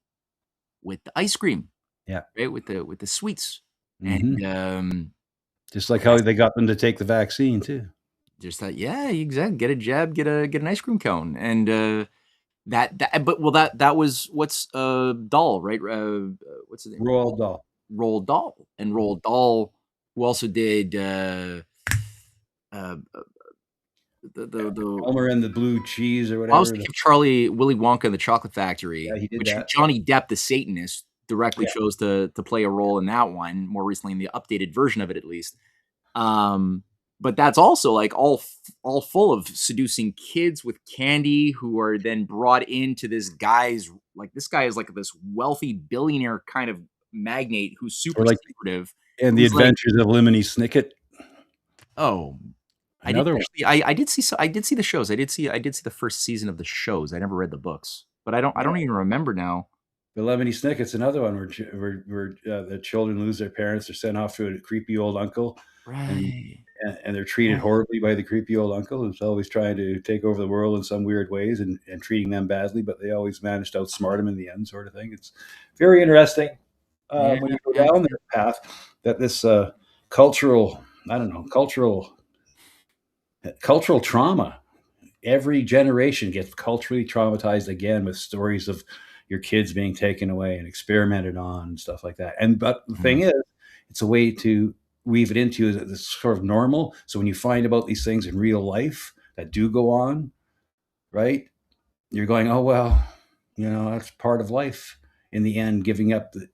With the ice cream. Yeah. Right? With the sweets. Mm-hmm. And just like how they got them to take the vaccine too. Just that, yeah, exactly. Get a jab, get an ice cream cone. And that was what's Dahl, right? What's his name? Roald Dahl. Roald Dahl. And Roald Dahl, who also did the Elmer and the Blue Cheese or whatever. I was thinking of Willy Wonka and the Chocolate Factory, Yeah, he did which that. Johnny Depp, the Satanist, directly chose to play a role in that one, more recently in the updated version of it, at least. But that's also like all full of seducing kids with candy who are then brought into this guy's, like, this guy is like this wealthy billionaire kind of magnate who's super secretive. And the Adventures of Lemony Snicket. Oh, another one. I did see the shows. I did see the first season of the shows. I never read the books, but I don't even remember now. The Lemony Snicket's another one where the children lose their parents. They're sent off to a creepy old uncle, right? And they're treated horribly by the creepy old uncle who's always trying to take over the world in some weird ways and treating them badly, but they always manage to outsmart him in the end, sort of thing. It's very interesting when you go down that path, that this cultural trauma. Every generation gets culturally traumatized again with stories of your kids being taken away and experimented on and stuff like that. But the thing is, it's a way to weave it into this sort of normal. So when you find about these things in real life that do go on, right, you're going, oh, well, that's part of life. in the end, giving up the,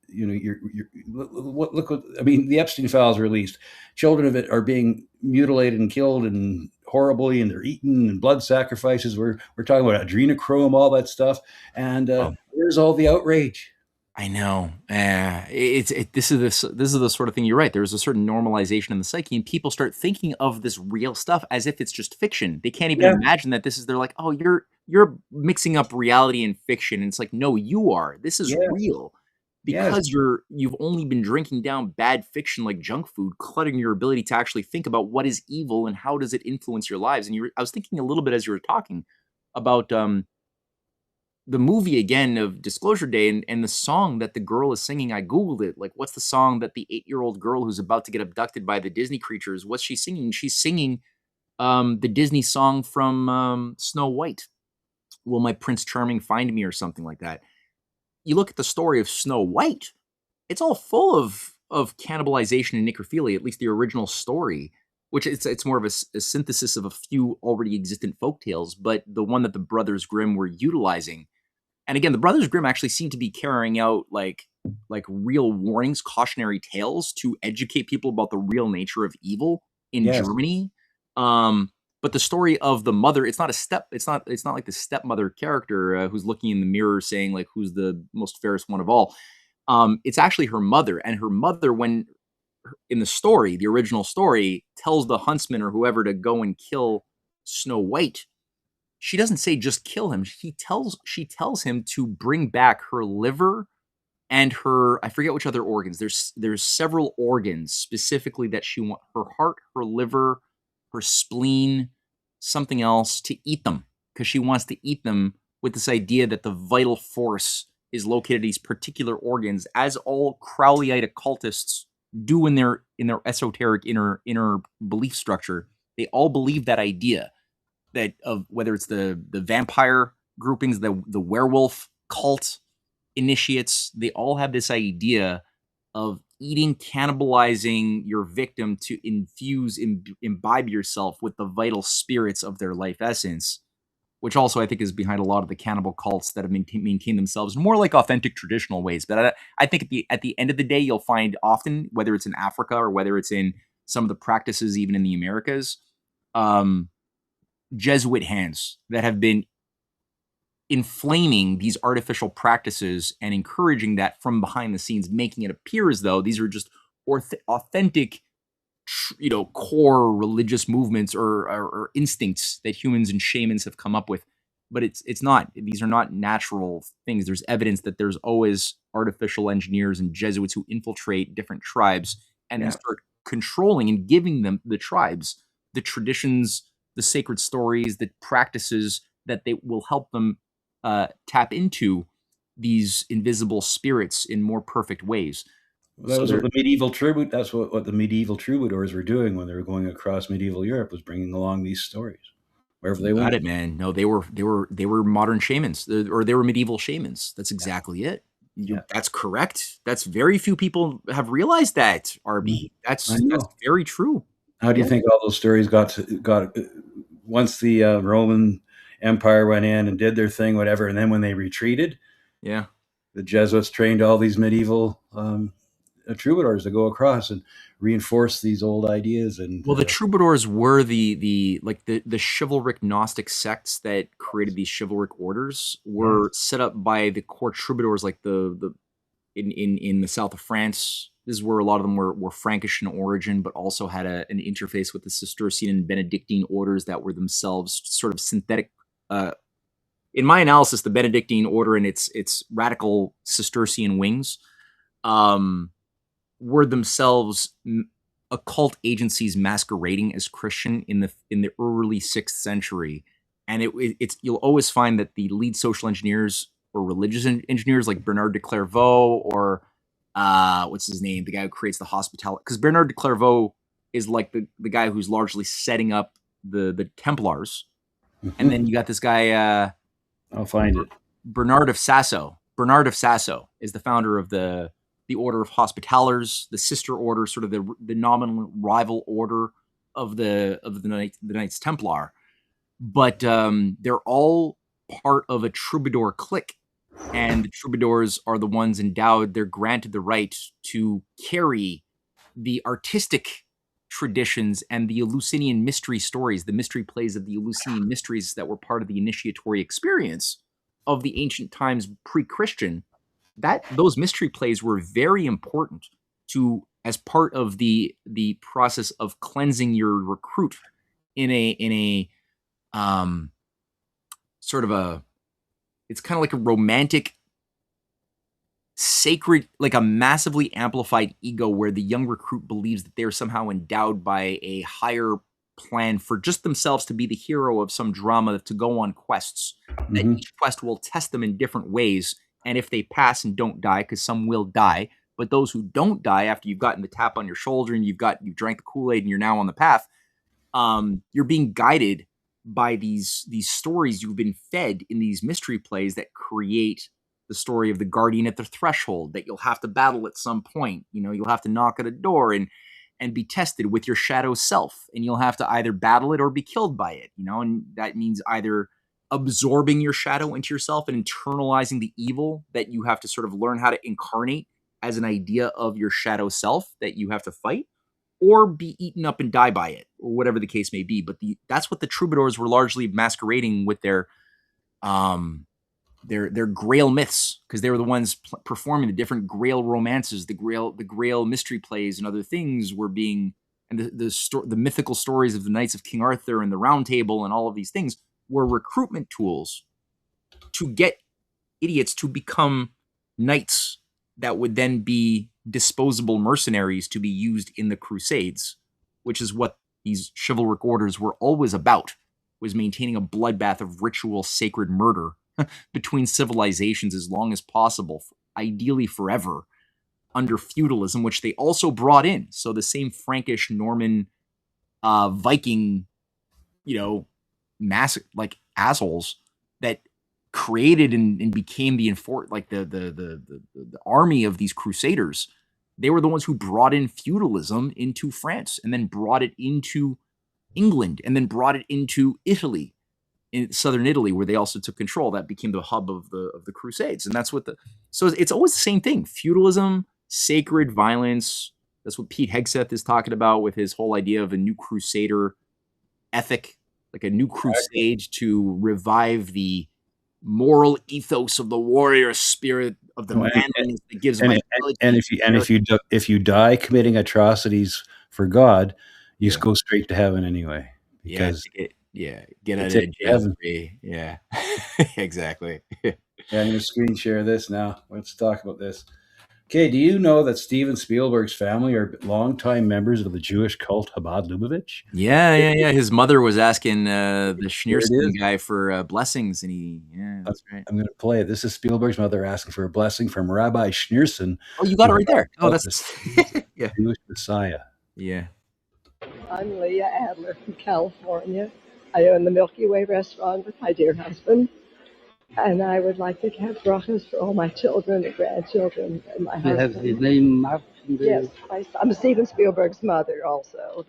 look what, I mean, the Epstein files are released. Children of it are being mutilated and killed and horribly, and they're eaten, and blood sacrifices. We're talking about adrenochrome, all that stuff. And where's all the outrage? I know. This is the sort of thing. You're right. There's a certain normalization in the psyche, and people start thinking of this real stuff as if it's just fiction. They can't even imagine that this is. They're like, oh, you're mixing up reality and fiction. And it's like, no, you are. This is real, because you've only been drinking down bad fiction like junk food, cluttering your ability to actually think about what is evil and how does it influence your lives. And I was thinking a little bit as you were talking about the movie again of Disclosure Day, and the song that the girl is singing. I Googled it. Like, what's the song that the 8-year-old girl who's about to get abducted by the Disney creatures, what's she singing? She's singing the Disney song from Snow White. Will my Prince Charming find me, or something like that. You look at the story of Snow White, it's all full of cannibalization and necrophilia, at least the original story, which it's more of a synthesis of a few already existent folktales, but the one that the Brothers Grimm were utilizing. And again, the Brothers Grimm actually seem to be carrying out like real warnings, cautionary tales to educate people about the real nature of evil in Germany. But the story of the mother, it's not like the stepmother character who's looking in the mirror saying like, who's the most fairest one of all. It's actually her mother, and her mother, when in the story, the original story, tells the huntsman or whoever to go and kill Snow White. She doesn't say just kill him. She tells him to bring back her liver and her, I forget which other organs. There's several organs specifically that she wants: her heart, her liver, her spleen, something else, to eat them, because she wants to eat them with this idea that the vital force is located in these particular organs, as all Crowleyite occultists do in their esoteric inner belief structure. They all believe that idea, that of whether it's the vampire groupings, the werewolf cult initiates, they all have this idea of eating, cannibalizing your victim to imbibe yourself with the vital spirits of their life essence, which also I think is behind a lot of the cannibal cults that have maintained themselves in more like authentic traditional ways. But I think at the end of the day, you'll find often, whether it's in Africa or whether it's in some of the practices even in the Americas, Jesuit hands that have been inflaming these artificial practices and encouraging that from behind the scenes, making it appear as though these are just authentic, core religious movements or instincts that humans and shamans have come up with. But it's not. These are not natural things. There's evidence that there's always artificial engineers and Jesuits who infiltrate different tribes and then start controlling and giving them, the tribes, the traditions, the sacred stories, the practices that they will help them tap into these invisible spirits in more perfect ways. Well, that was what the medieval tribute. That's what the medieval troubadours were doing when they were going across medieval Europe, was bringing along these stories wherever they went. Got it, man. No, they were modern shamans, or they were medieval shamans. That's exactly it. That's correct. That's very few people have realized that, RB. That's very true. How do you think all those stories got once the Roman Empire went in and did their thing, whatever, and then when they retreated, the Jesuits trained all these medieval troubadours to go across and reinforce these old ideas. And the troubadours were the chivalric Gnostic sects that created these chivalric orders, were set up by the court troubadours, like in the south of France. This is where a lot of them were Frankish in origin, but also had an interface with the Cistercian and Benedictine orders that were themselves sort of synthetic. In my analysis, the Benedictine order and its radical Cistercian wings were themselves occult agencies masquerading as Christian in the early 6th century. And you'll always find that the lead social engineers or religious engineers, like Bernard de Clairvaux, or what's his name, the guy who creates the hospitality, because Bernard de Clairvaux is like the guy who's largely setting up the Templars. And then you got this guy, I'll find it, Bernard of Sasso. Bernard of Sasso is the founder of the Order of Hospitallers, the sister order, sort of the nominal rival order of the Knights Templar. But they're all part of a troubadour clique And the troubadours are the ones endowed, they're granted the right to carry the artistic traditions and the Eleusinian mystery stories, the mystery plays of the Eleusinian mysteries that were part of the initiatory experience of the ancient times pre-Christian. That those mystery plays were very important to as part of the process of cleansing your recruit in a sort of a, it's kind of like a romantic sacred, like a massively amplified ego where the young recruit believes that they're somehow endowed by a higher plan for just themselves to be the hero of some drama, to go on quests. That each quest will test them in different ways. And if they pass and don't die, because some will die, but those who don't die after you've gotten the tap on your shoulder and you've drank the Kool-Aid and you're now on the path, you're being guided by these stories you've been fed in these mystery plays that create the story of the guardian at the threshold that you'll have to battle at some point. You know, you'll have to knock at a door and be tested with your shadow self, and you'll have to either battle it or be killed by it, you know, and that means either absorbing your shadow into yourself and internalizing the evil that you have to sort of learn how to incarnate as an idea of your shadow self that you have to fight, or be eaten up and die by it, or whatever the case may be. But that's what the troubadours were largely masquerading with their Grail myths, because they were the ones performing the different Grail romances, the Grail mystery plays, and other things were being, and the mythical stories of the Knights of King Arthur and the Round Table and all of these things were recruitment tools to get idiots to become knights that would then be disposable mercenaries to be used in the Crusades, which is what these chivalric orders were always about, was maintaining a bloodbath of ritual sacred murder between civilizations as long as possible, ideally forever, under feudalism, which they also brought in. So the same Frankish, Norman, Viking, you know, like assholes that created and became the army of these crusaders, they were the ones who brought in feudalism into France, and then brought it into England, and then brought it into Italy, in southern Italy, where they also took control. That became the hub of the Crusades. And that's what so it's always the same thing: feudalism, sacred violence. That's what Pete Hegseth is talking about with his whole idea of a new crusader ethic, like a new crusade to revive the moral ethos of the warrior spirit of the manliness that gives if you die committing atrocities for God, you just go straight to heaven anyway. Because get out of jail free. Yeah, exactly. Yeah, I'm going to screen share this now. Let's talk about this. Okay, do you know that Steven Spielberg's family are longtime members of the Jewish cult Chabad Lubavitch? Yeah. His mother was asking the Schneerson guy for blessings, and that's right. I'm going to play it. This is Spielberg's mother asking for a blessing from Rabbi Schneerson. Oh, you got it right there. Oh, that's yeah. Jewish Messiah. Yeah. I'm Leah Adler from California. I own the Milky Way restaurant with my dear husband. And I would like to have brachas for all my children and grandchildren and my husband. You have the name marked? Yes, I'm Steven Spielberg's mother also.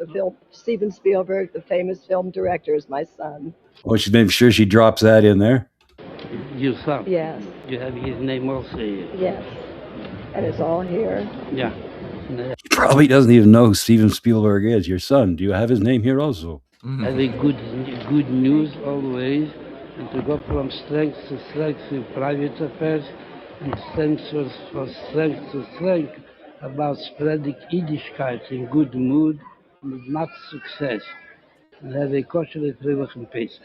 Steven Spielberg, the famous film director, is my son. Oh, she's making sure she drops that in there? Your son? Yes. You have his name also here? Yes. And it's all here. Yeah. He probably doesn't even know who Steven Spielberg is. Your son, do you have his name here also? Mm-hmm. Have a good news always. And to go from strength to strength in private affairs, and strength from strength to strength about spreading Yiddishkeit in good mood with much success. And have a kosher Trivach and Pesach.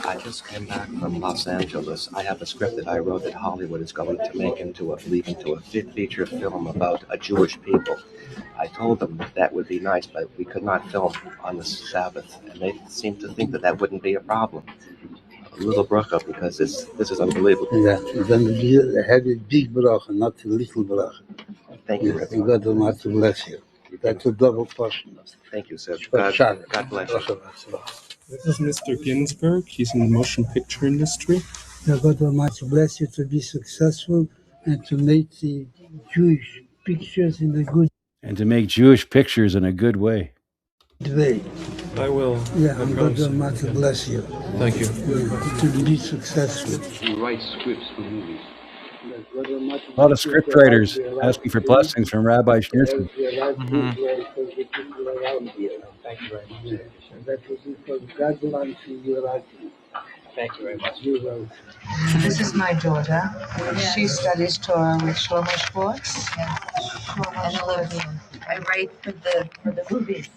I just came back from Los Angeles. I have a script that I wrote that Hollywood is going to make into a feature film about a Jewish people. I told them that would be nice, but we could not film on the Sabbath, and they seem to think that wouldn't be a problem. A little bracha, because this is unbelievable. Yeah, then you have a big bracha, not a little bracha. Thank you, Rabbi. God Almighty bless you. That's a double portion. Thank you, sir. God bless you. This is Mr. Ginsberg. He's in the motion picture industry. God Almighty bless you to be successful and to make the Jewish pictures in a good and to make Jewish pictures in a good way. way. I will. Yeah, I and God promise. Almighty bless you. Thank you. To be successful. He writes scripts for movies. A lot of script writers asking for blessings from Rabbi Schnitzler. Mhm. Thank you very much. That was because God belongs to you. Thank you very much. You're welcome. This is my daughter. She studies Torah with Shlomo Schwartz. And Olivia. I write for the movies.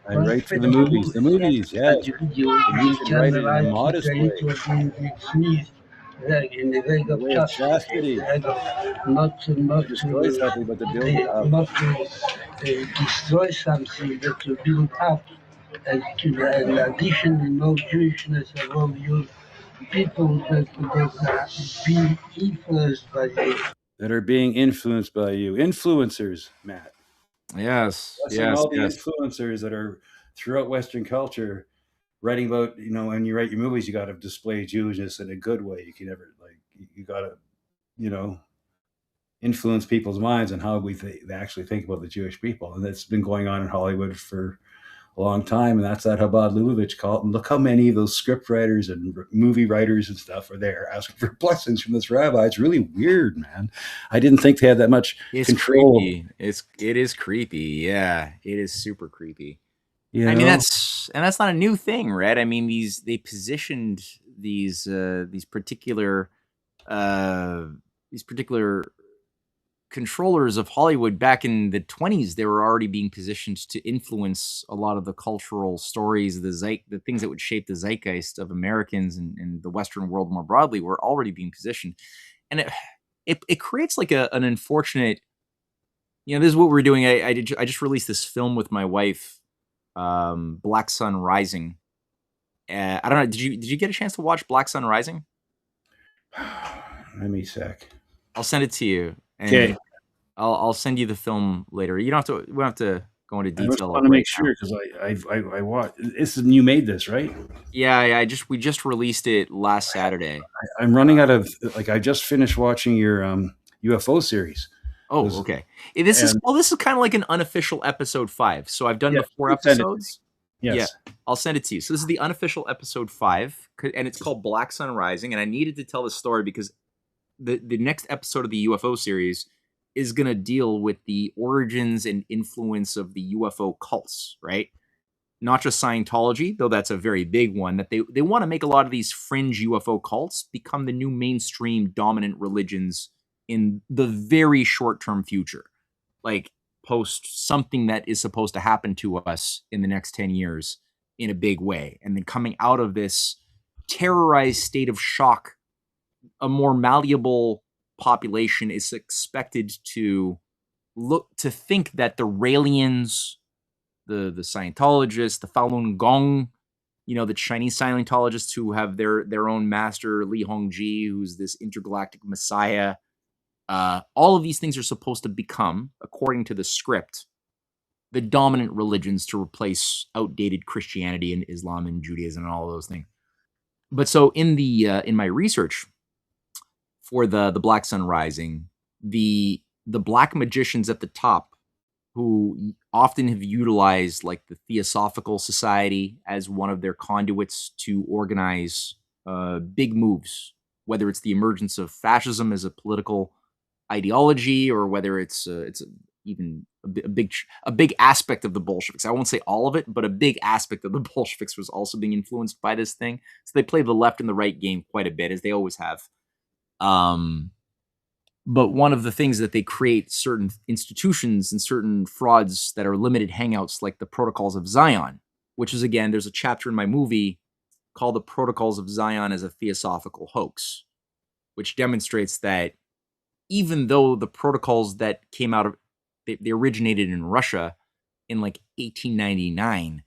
I write for the movies. The movies, yes. But you should write it in a modest way. In the way In the of way of justice, chastity. not to Destroy something, but to build it up. not to destroy something, but to build up, and to an addition in all Jewishness of all your people that are being influenced by you. That are being influenced by you. Influencers, Matt. Yes, Blessing yes, all the yes. influencers that are throughout Western culture writing about, when you write your movies, you got to display Jewishness in a good way. You can never, you got to, influence people's minds on how they actually think about the Jewish people. And that's been going on in Hollywood for a long time. And that's that Chabad Lubavitch cult. And look how many of those script writers and movie writers and stuff are there asking for blessings from this rabbi. It's really weird, man. I didn't think they had that much control. Creepy. It is creepy. Yeah, it is super creepy. I mean, that's not a new thing, right? I mean, they positioned these particular controllers of Hollywood back in the 1920s. They were already being positioned to influence a lot of the cultural stories, the things that would shape the zeitgeist of Americans and the Western world more broadly were already being positioned. And it creates like an unfortunate, this is what we're doing. I just released this film with my wife, Black Sun Rising. I don't know. Did you get a chance to watch Black Sun Rising? Let me sec. I'll send it to you. Okay. I'll send you the film later. We don't have to go into detail. I just want to make sure because I watched. You made this, right? Yeah. We just released it last Saturday. I'm running out of I just finished watching your UFO series. Oh, okay. This is kind of like an unofficial episode 5. So I've done the 4 episodes. Yes. Yeah, I'll send it to you. So this is the unofficial episode 5, and it's called Black Sun Rising. And I needed to tell this story because the next episode of the UFO series is going to deal with the origins and influence of the UFO cults, right? Not just Scientology, though that's a very big one, that they want to make a lot of these fringe UFO cults become the new mainstream dominant religions in the very short-term future. Like post something that is supposed to happen to us in the next 10 years in a big way. And then coming out of this terrorized state of shock, a more malleable population is expected to think that the Raelians, the Scientologists, the Falun Gong, the Chinese Scientologists who have their own master, Li Hongji, who's this intergalactic messiah, all of these things are supposed to become, according to the script, the dominant religions to replace outdated Christianity and Islam and Judaism and all of those things. But so in my research for the Black Sun Rising, the black magicians at the top, who often have utilized like the Theosophical Society as one of their conduits to organize big moves, whether it's the emergence of fascism as a political ideology or whether it's even a big aspect of the Bolsheviks. I won't say all of it, but a big aspect of the Bolsheviks was also being influenced by this thing. So they play the left and the right game quite a bit, as they always have. But one of the things that they create certain institutions and certain frauds that are limited hangouts, like the Protocols of Zion, which is, again, there's a chapter in my movie called The Protocols of Zion as a Theosophical Hoax, which demonstrates that even though the protocols that came out of, they originated in Russia in like 1899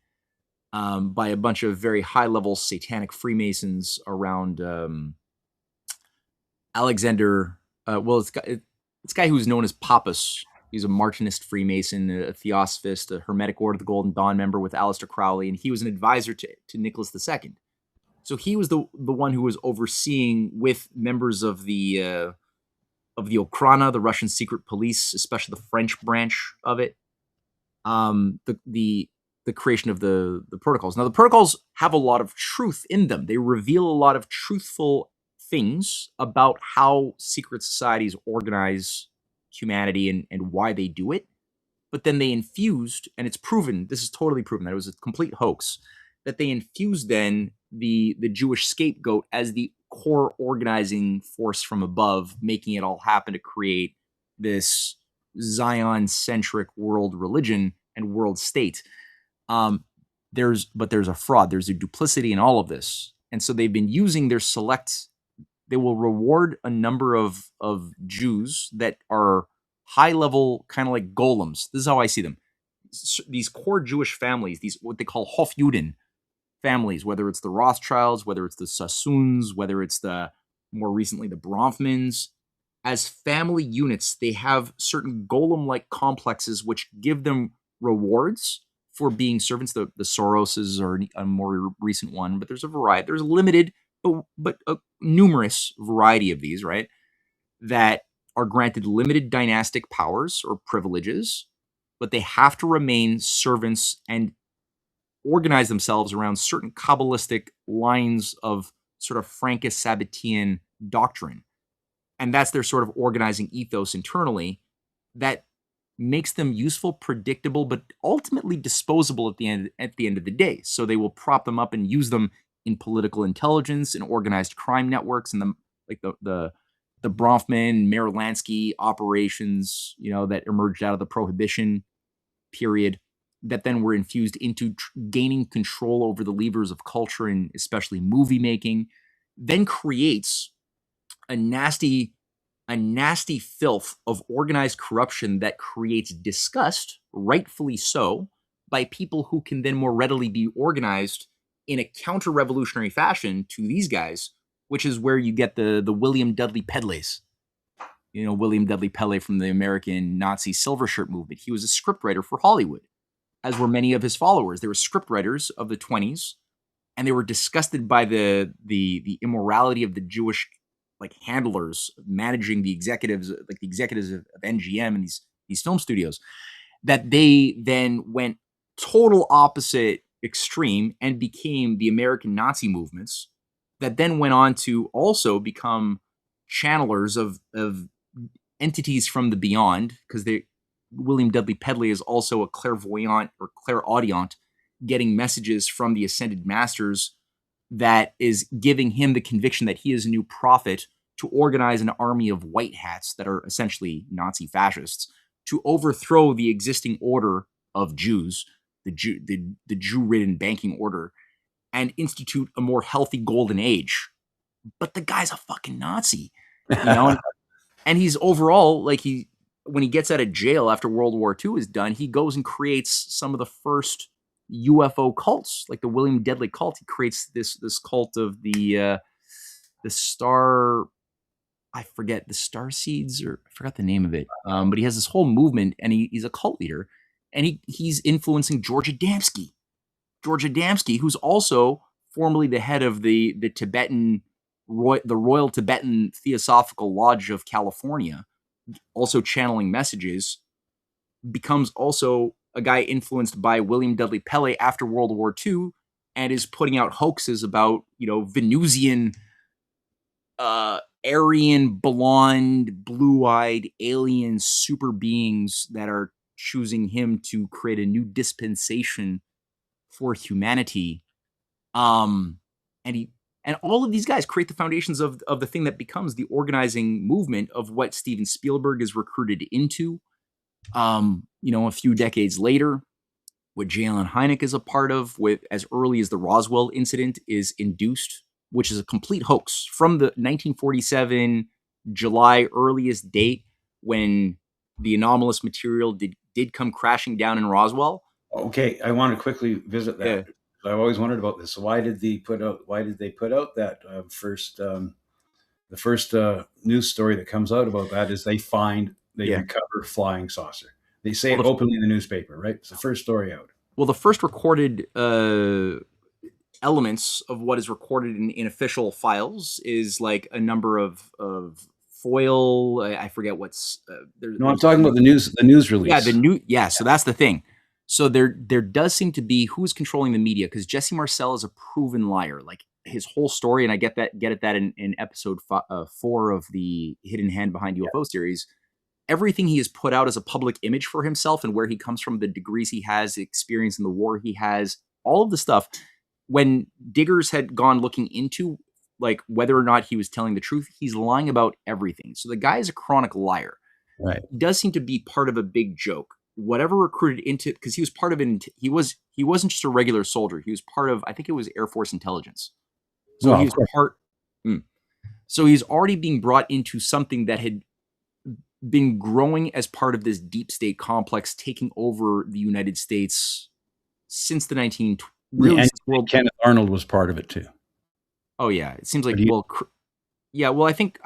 by a bunch of very high-level satanic Freemasons around Alexander. This guy who's known as Pappus. He's a Martinist Freemason, a Theosophist, a Hermetic Order of the Golden Dawn member with Aleister Crowley, and he was an advisor to Nicholas II. So he was the one who was overseeing with members of the Okhrana, the Russian secret police, especially the French branch of it, the the creation of the protocols. Now, the protocols have a lot of truth in them. They reveal a lot of truthful things about how secret societies organize humanity and why they do it. But then they infused, and it's proven, this is totally proven, that it was a complete hoax, that they infused then the Jewish scapegoat as the core organizing force from above, making it all happen to create this Zion-centric world religion and world state. There's a fraud, there's a duplicity in all of this. And so they've been using their they will reward a number of Jews that are high level, kind of like golems. This is how I see them. These core Jewish families, these what they call Hofjuden families, whether it's the Rothschilds, whether it's the Sassoons, whether it's more recently the Bronfmans, as family units, they have certain golem-like complexes which give them rewards for being servants. The Soroses are a more recent one, but there's a variety. There's a limited, but a numerous variety of these, right, that are granted limited dynastic powers or privileges, but they have to remain servants and organize themselves around certain Kabbalistic lines of sort of Franco-Sabbatean doctrine. And that's their sort of organizing ethos internally that makes them useful, predictable, but ultimately disposable at the end of the day. So they will prop them up and use them in political intelligence and organized crime networks and the Bronfman, Marylansky operations, that emerged out of the Prohibition period, that then were infused into gaining control over the levers of culture and especially movie making, then creates a nasty filth of organized corruption that creates disgust, rightfully so, by people who can then more readily be organized in a counter-revolutionary fashion to these guys, which is where you get the William Dudley Pedleys. William Dudley Pedley from the American Nazi silver shirt movement. He was a scriptwriter for Hollywood, as were many of his followers. They were scriptwriters of the 20s, and they were disgusted by the immorality of the Jewish handlers managing the executives, of MGM and these film studios, that they then went total opposite extreme and became the American Nazi movements that then went on to also become channelers of entities from the beyond, because William Dudley Pedley is also a clairvoyant or clairaudient, getting messages from the ascended masters that is giving him the conviction that he is a new prophet to organize an army of white hats that are essentially Nazi fascists to overthrow the existing order of Jews, the Jew-ridden banking order, and institute a more healthy golden age. But the guy's a fucking Nazi, and he's overall, when he gets out of jail after World War II is done, he goes and creates some of the first UFO cults, like the William Dudley cult. He creates this cult of the star, I forget, the Star Seeds, or I forgot the name of it. But he has this whole movement, and he's a cult leader, and he's influencing George Adamski, who's also formerly the head of the Royal Tibetan Theosophical Lodge of California, also channeling messages, becomes also a guy influenced by William Dudley Pedley after World War II, and is putting out hoaxes about, Venusian, Aryan, blonde, blue-eyed, alien super beings that are choosing him to create a new dispensation for humanity. And all of these guys create the foundations of the thing that becomes the organizing movement of what Steven Spielberg is recruited into. A few decades later, what J. Allen Hynek is a part of, with as early as the Roswell incident is induced, which is a complete hoax from the 1947 July earliest date when the anomalous material did come crashing down in Roswell. Okay, I want to quickly visit that. Yeah. I've always wondered about this. Why did they put out that the first news story that comes out about that is they recover flying saucer. They say it openly in the newspaper, right? It's the first story out. Well, the first recorded elements of what is recorded in official files is like a number of foil. I forget what's. I'm talking about the news release. Yeah, So that's the thing. So there does seem to be who's controlling the media, because Jesse Marcel is a proven liar. Like his whole story, and I get at that in episode 4 of the Hidden Hand Behind UFO series. Everything he has put out as a public image for himself and where he comes from, the degrees he has, the experience in the war he has, all of the stuff. When diggers had gone looking into like whether or not he was telling the truth, he's lying about everything. So the guy is a chronic liar. Right. He does seem to be part of a big joke. Whatever recruited into, because he was part of it. He wasn't just a regular soldier. He was part of, I think it was Air Force intelligence. So he was part. So he's already being brought into something that had been growing as part of this deep state complex, taking over the United States since the 19. Really, and Kenneth Arnold was part of it too. Oh yeah, it seems like Well, I think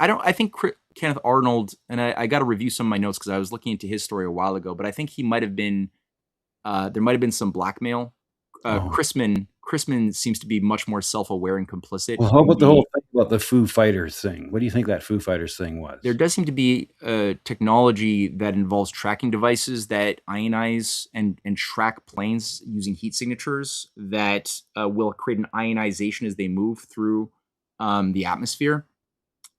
Kenneth Arnold, and I got to review some of my notes because I was looking into his story a while ago, but I think he might have been, there might have been some blackmail. Chrisman seems to be much more self-aware and complicit. Well, how about the whole thing about the Foo Fighters thing? What do you think that Foo Fighters thing was? There does seem to be technology that involves tracking devices that ionize and track planes using heat signatures that will create an ionization as they move through the atmosphere,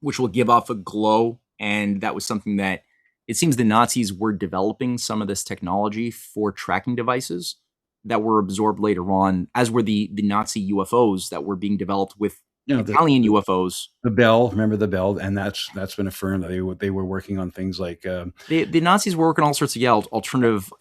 which will give off a glow. And that was something that it seems the Nazis were developing some of this technology for tracking devices that were absorbed later on, as were the Nazi UFOs that were being developed with Italian UFOs. The Bell, remember the Bell? And that's been affirmed that they were working on things like... the Nazis were working on all sorts of alternative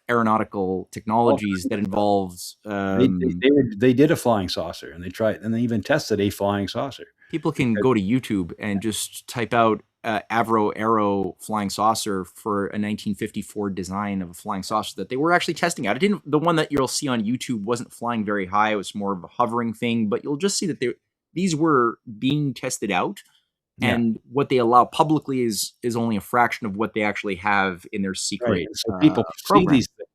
aeronautical technologies that involved... they did a flying saucer, and they even tested a flying saucer. People can go to YouTube and just type out Avro Aero flying saucer for a 1954 design of a flying saucer that they were actually testing out. The one that you'll see on YouTube wasn't flying very high. It was more of a hovering thing, but you'll just see that these were being tested out. Yeah. And what they allow publicly is only a fraction of what they actually have in their secret. Right. So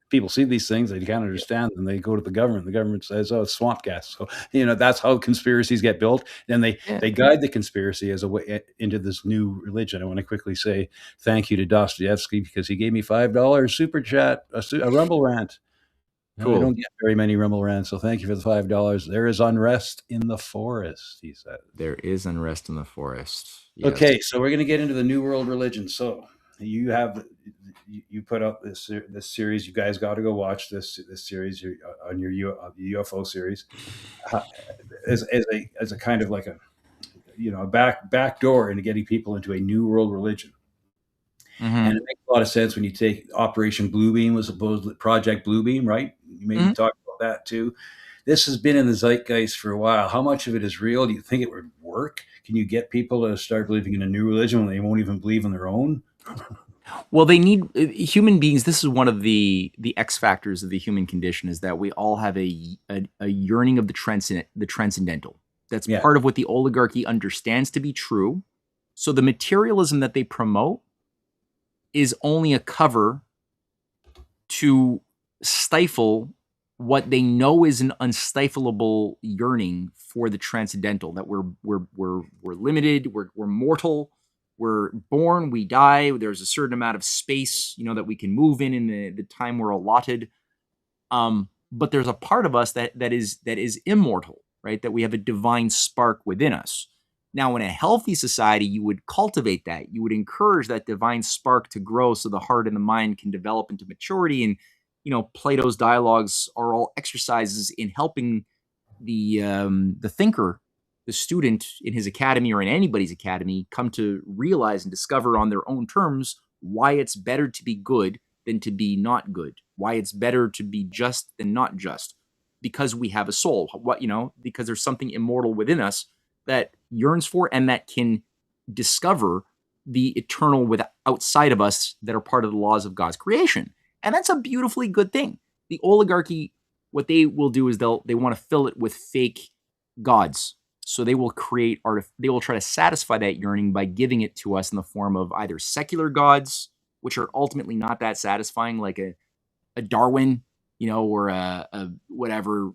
people see these things, they can't understand them. They go to the government. The government says, "Oh, it's swamp gas." So that's how conspiracies get built. Then they guide the conspiracy as a way into this new religion. I want to quickly say thank you to Dostoevsky because he gave me $5 super chat, a Rumble rant. Cool. I don't get very many Rumble rants, so thank you for the $5. There is unrest in the forest, he said. There is unrest in the forest. Yes. Okay, so we're going to get into the New World religion. So you put up this series. You guys got to go watch this series on your UFO series as a kind of like a back door into getting people into a New World religion. Mm-hmm. And it makes a lot of sense when you take Operation Bluebeam was supposedly Project Bluebeam, right? You maybe talk about that too. This has been in the zeitgeist for a while. How much of it is real? Do you think it would work? Can you get people to start believing in a new religion when they won't even believe in their own? Well, they need human beings. This is one of the X factors of the human condition, is that we all have a yearning of the transcendental. That's part of what the oligarchy understands to be true. So the materialism that they promote is only a cover to stifle what they know is an unstifleable yearning for the transcendental, that we're limited, we're mortal, we're born, we die, there's a certain amount of space, that we can move in the time we're allotted. But there's a part of us that is immortal, right? That we have a divine spark within us. Now, in a healthy society, you would cultivate that. You would encourage that divine spark to grow so the heart and the mind can develop into maturity. And, Plato's dialogues are all exercises in helping the thinker, the student in his academy or in anybody's academy, come to realize and discover on their own terms why it's better to be good than to be not good, why it's better to be just than not just, because we have a soul, because there's something immortal within us that yearns for and that can discover the eternal outside of us that are part of the laws of God's creation. And that's a beautifully good thing. The oligarchy, what they will do is they want to fill it with fake gods. So they will they will try to satisfy that yearning by giving it to us in the form of either secular gods, which are ultimately not that satisfying, like a Darwin, or a whatever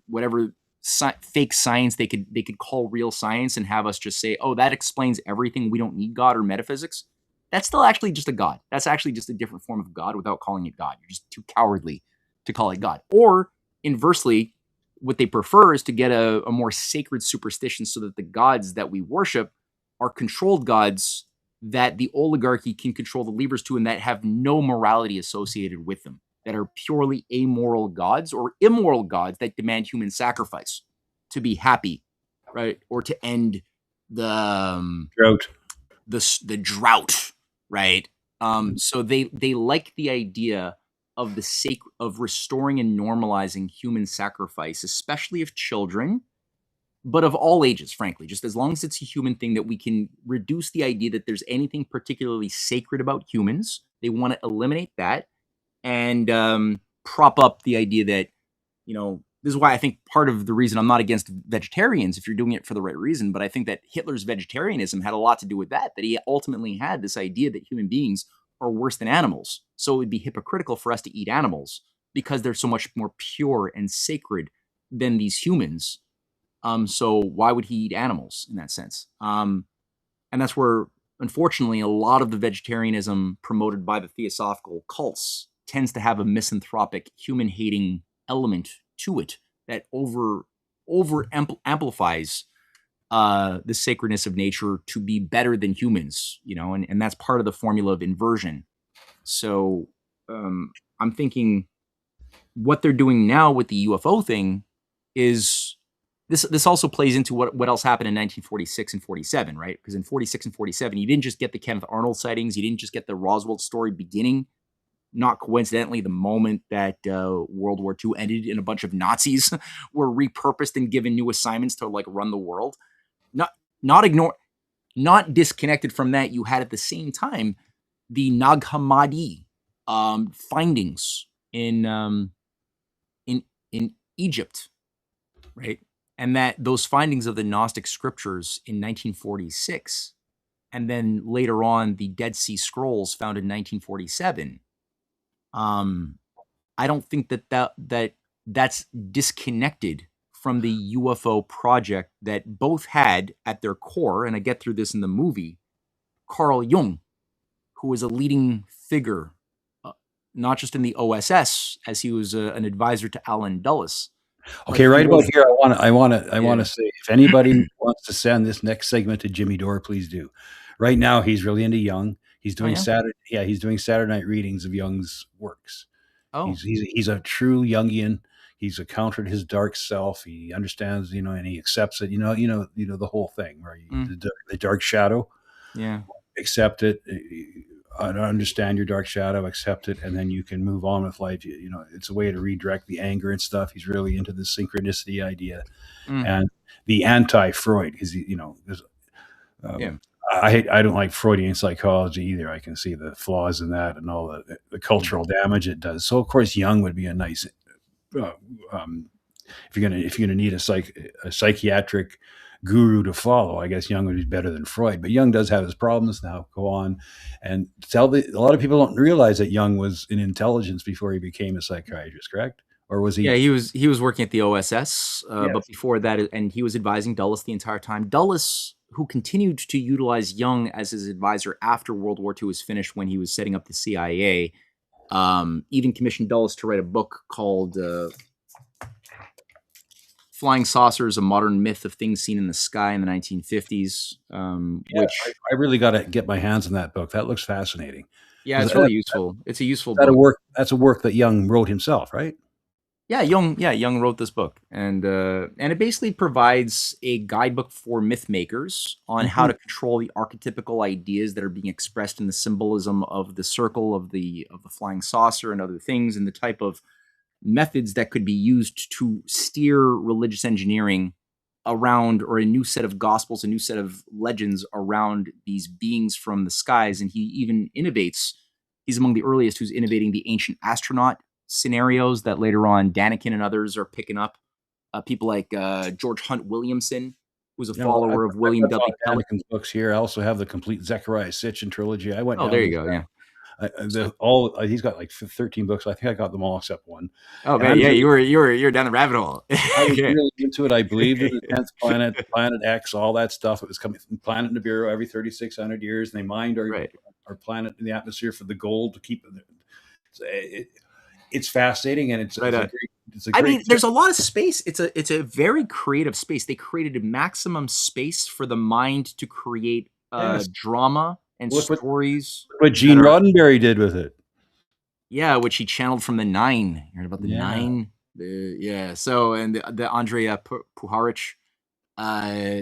fake science they could call real science and have us just say, oh, that explains everything. We don't need God or metaphysics. That's still actually just a god. That's actually just a different form of God without calling it God. You're just too cowardly to call it God. Or inversely, what they prefer is to get a more sacred superstition so that the gods that we worship are controlled gods that the oligarchy can control the levers to and that have no morality associated with them, that are purely amoral gods or immoral gods that demand human sacrifice to be happy, right? Or to end the Drought. the drought, right? So they like the idea of of restoring and normalizing human sacrifice, especially of children, but of all ages, frankly. Just as long as it's a human thing, that we can reduce the idea that there's anything particularly sacred about humans. They want to eliminate that and prop up the idea that, this is why I think part of the reason I'm not against vegetarians, if you're doing it for the right reason, but I think that Hitler's vegetarianism had a lot to do with that he ultimately had this idea that human beings are worse than animals. So it would be hypocritical for us to eat animals because they're so much more pure and sacred than these humans. So why would he eat animals in that sense? And that's where, unfortunately, a lot of the vegetarianism promoted by the theosophical cults tends to have a misanthropic, human-hating element to it that amplifies the sacredness of nature to be better than humans, and that's part of the formula of inversion. So I'm thinking what they're doing now with the UFO thing is this also plays into what else happened in 1946 and 47, right? Because in 46 and 47, you didn't just get the Kenneth Arnold sightings, you didn't just get the Roswell story beginning. Not coincidentally, the moment that World War II ended and a bunch of Nazis were repurposed and given new assignments to run the world. Not disconnected from that, you had at the same time the Nag Hammadi findings in Egypt, right? And that those findings of the Gnostic scriptures in 1946, and then later on the Dead Sea Scrolls found in 1947. I don't think that's disconnected from the UFO project that both had at their core, and I get through this in the movie, Carl Jung, who was a leading figure, not just in the OSS, as he was an advisor to Alan Dulles. Okay, right about here, I want to say, if anybody wants to send this next segment to Jimmy Dore, please do. Right now, he's really into Jung. He's doing he's doing Saturday night readings of Jung's works. Oh, he's a true Jungian. He's encountered his dark self. He understands, and he accepts it. The whole thing, where the dark shadow. Yeah, accept it. Understand your dark shadow, accept it, and then you can move on with life. It's a way to redirect the anger and stuff. He's really into the synchronicity idea and the anti-Freud, because I don't like Freudian psychology either. I can see the flaws in that and all the cultural damage it does. So of course Jung would be a nice if you're gonna need a psychiatric guru to follow. I guess Jung would be better than Freud, but Jung does have his problems now. Go on and a lot of people don't realize that Jung was in intelligence before he became a psychiatrist, correct? Or was he? Yeah, he was working at the OSS, but before that, and he was advising Dulles the entire time. Dulles, who continued to utilize Jung as his advisor after World War II was finished, when he was setting up the CIA, even commissioned Dulles to write a book called Flying Saucers, A Modern Myth of Things Seen in the Sky in the 1950s. Which I really got to get my hands on that book. That looks fascinating. Yeah, it's really useful. It's a useful book. That's a work that Jung wrote himself, right? Yeah, Jung wrote this book, and it basically provides a guidebook for myth makers on how to control the archetypical ideas that are being expressed in the symbolism of the circle, of the flying saucer and other things, and the type of methods that could be used to steer religious engineering around, or a new set of gospels, a new set of legends around these beings from the skies. And he even innovates. He's among the earliest who's innovating the ancient astronaut scenarios that later on Daniken and others are picking up. People like George Hunt Williamson, who's a follower of William W. Daniken's books here. I also have the complete Zechariah Sitchin trilogy. I went. Oh, there you go. Yeah. He's got like 13 books. I think I got them all except one. Oh man, yeah, you were down the rabbit hole. I was really into it. I believed in the 10th planet, Planet X, all that stuff. It was coming from Planet Nibiru every 3,600 years, and they mined our planet in the atmosphere for the gold to keep it. it's fascinating, and it's a great. I mean, there's a lot of space. It's a very creative space. They created a maximum space for the mind to create drama and stories. What Gene Roddenberry did with it. Yeah, which he channeled from the Nine. You heard about the Nine? So, and the Andrea Puharich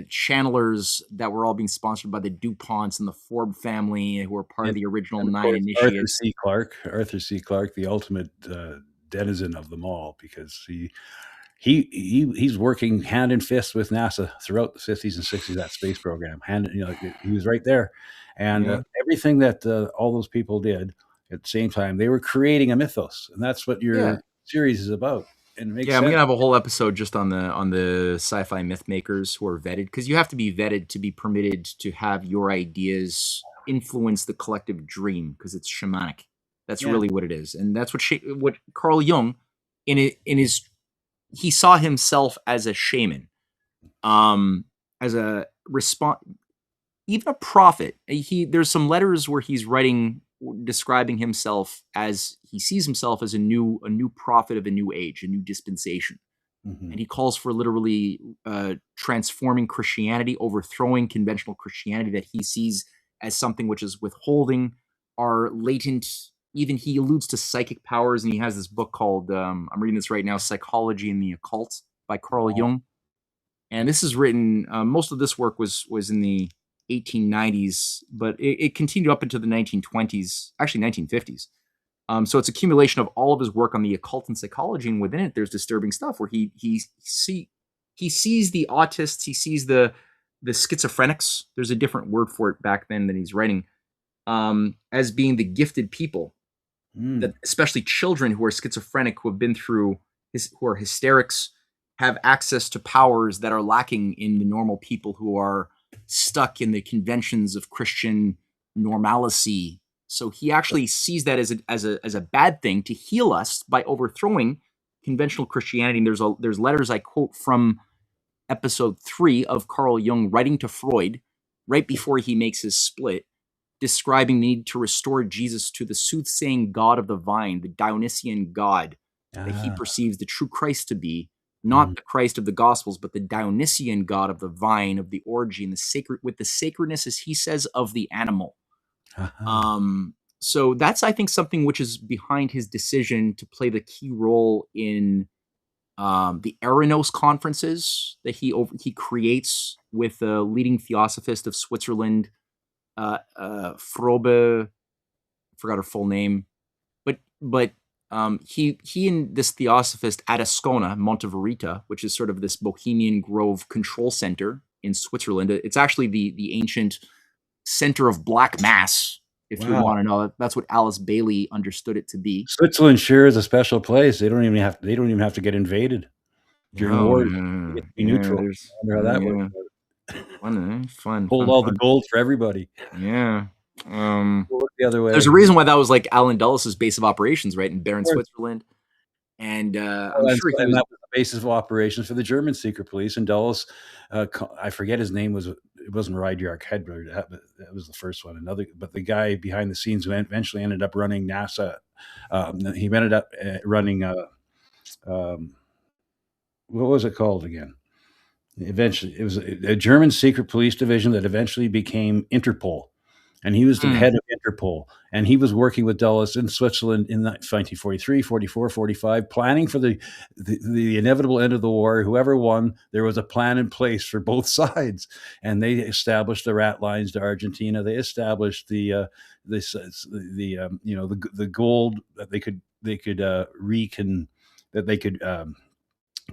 channelers that were all being sponsored by the DuPonts and the Ford family, who were part of the original Nine initiates. Arthur C. Clarke, the ultimate denizen of them all, because he's working hand in fist with NASA throughout the 50s and 60s, that space program. He was right there, and everything that all those people did at the same time, they were creating a mythos, and that's what your series is about. And it makes sense. I'm gonna have a whole episode just on the sci-fi myth makers who are vetted, because you have to be vetted to be permitted to have your ideas influence the collective dream, because it's shamanic. That's really what it is, and that's what Carl Jung he saw himself as a shaman, as a even a prophet. There's some letters where he's writing, describing himself as he sees himself as a new prophet of a new age, a new dispensation. And he calls for literally transforming Christianity, overthrowing conventional Christianity that he sees as something which is withholding our latent. Even he alludes to psychic powers, and he has this book called I'm reading this right now, Psychology and the Occult by Carl Jung. And this is written, most of this work was in the 1890s, but it continued up into the 1920s, actually 1950s. So it's accumulation of all of his work on the occult and psychology, and within it, there's disturbing stuff where he sees the autists, he sees the schizophrenics. There's a different word for it back then that he's writing, as being the gifted people, that especially children who are schizophrenic, who have been through who are hysterics, have access to powers that are lacking in the normal people who are stuck in the conventions of Christian normalcy. So he actually sees that as a bad thing to heal us by overthrowing conventional Christianity. And there's letters I quote from episode 3 of Carl Jung writing to Freud right before he makes his split, describing the need to restore Jesus to the soothsaying God of the vine, the Dionysian God that he perceives the true Christ to be, not the Christ of the Gospels, but the Dionysian God of the vine, of the orgy, and with the sacredness, as he says, of the animal. So that's, I think, something which is behind his decision to play the key role in the Eranos conferences that he creates with the leading theosophist of Switzerland, Frobe, forgot her full name, but he and this theosophist at Ascona, Monteverita, which is sort of this Bohemian Grove control center in Switzerland. It's actually the ancient center of black mass, if you want to know. That's what Alice Bailey understood it to be. Switzerland sure is a special place. They don't even have to get invaded during war. They get to be neutral. I wonder how that works. Fun. Hold all the gold for everybody. Yeah. Look the other way. There's a reason why that was like Alan Dulles' base of operations, right, in Bern, Switzerland. And I'm sure that was the basis of operations for the German secret police. And Dulles, I forget his name, it wasn't Rydiark Hedberg. That was the first one. But the guy behind the scenes who eventually ended up running NASA. He ended up running what was it called again? Eventually, it was a German secret police division that eventually became Interpol. And he was the head of Interpol. And he was working with Dulles in Switzerland in 1943, 44, 45, planning for the inevitable end of the war. Whoever won, there was a plan in place for both sides. And they established the rat lines to Argentina. They established the gold that they could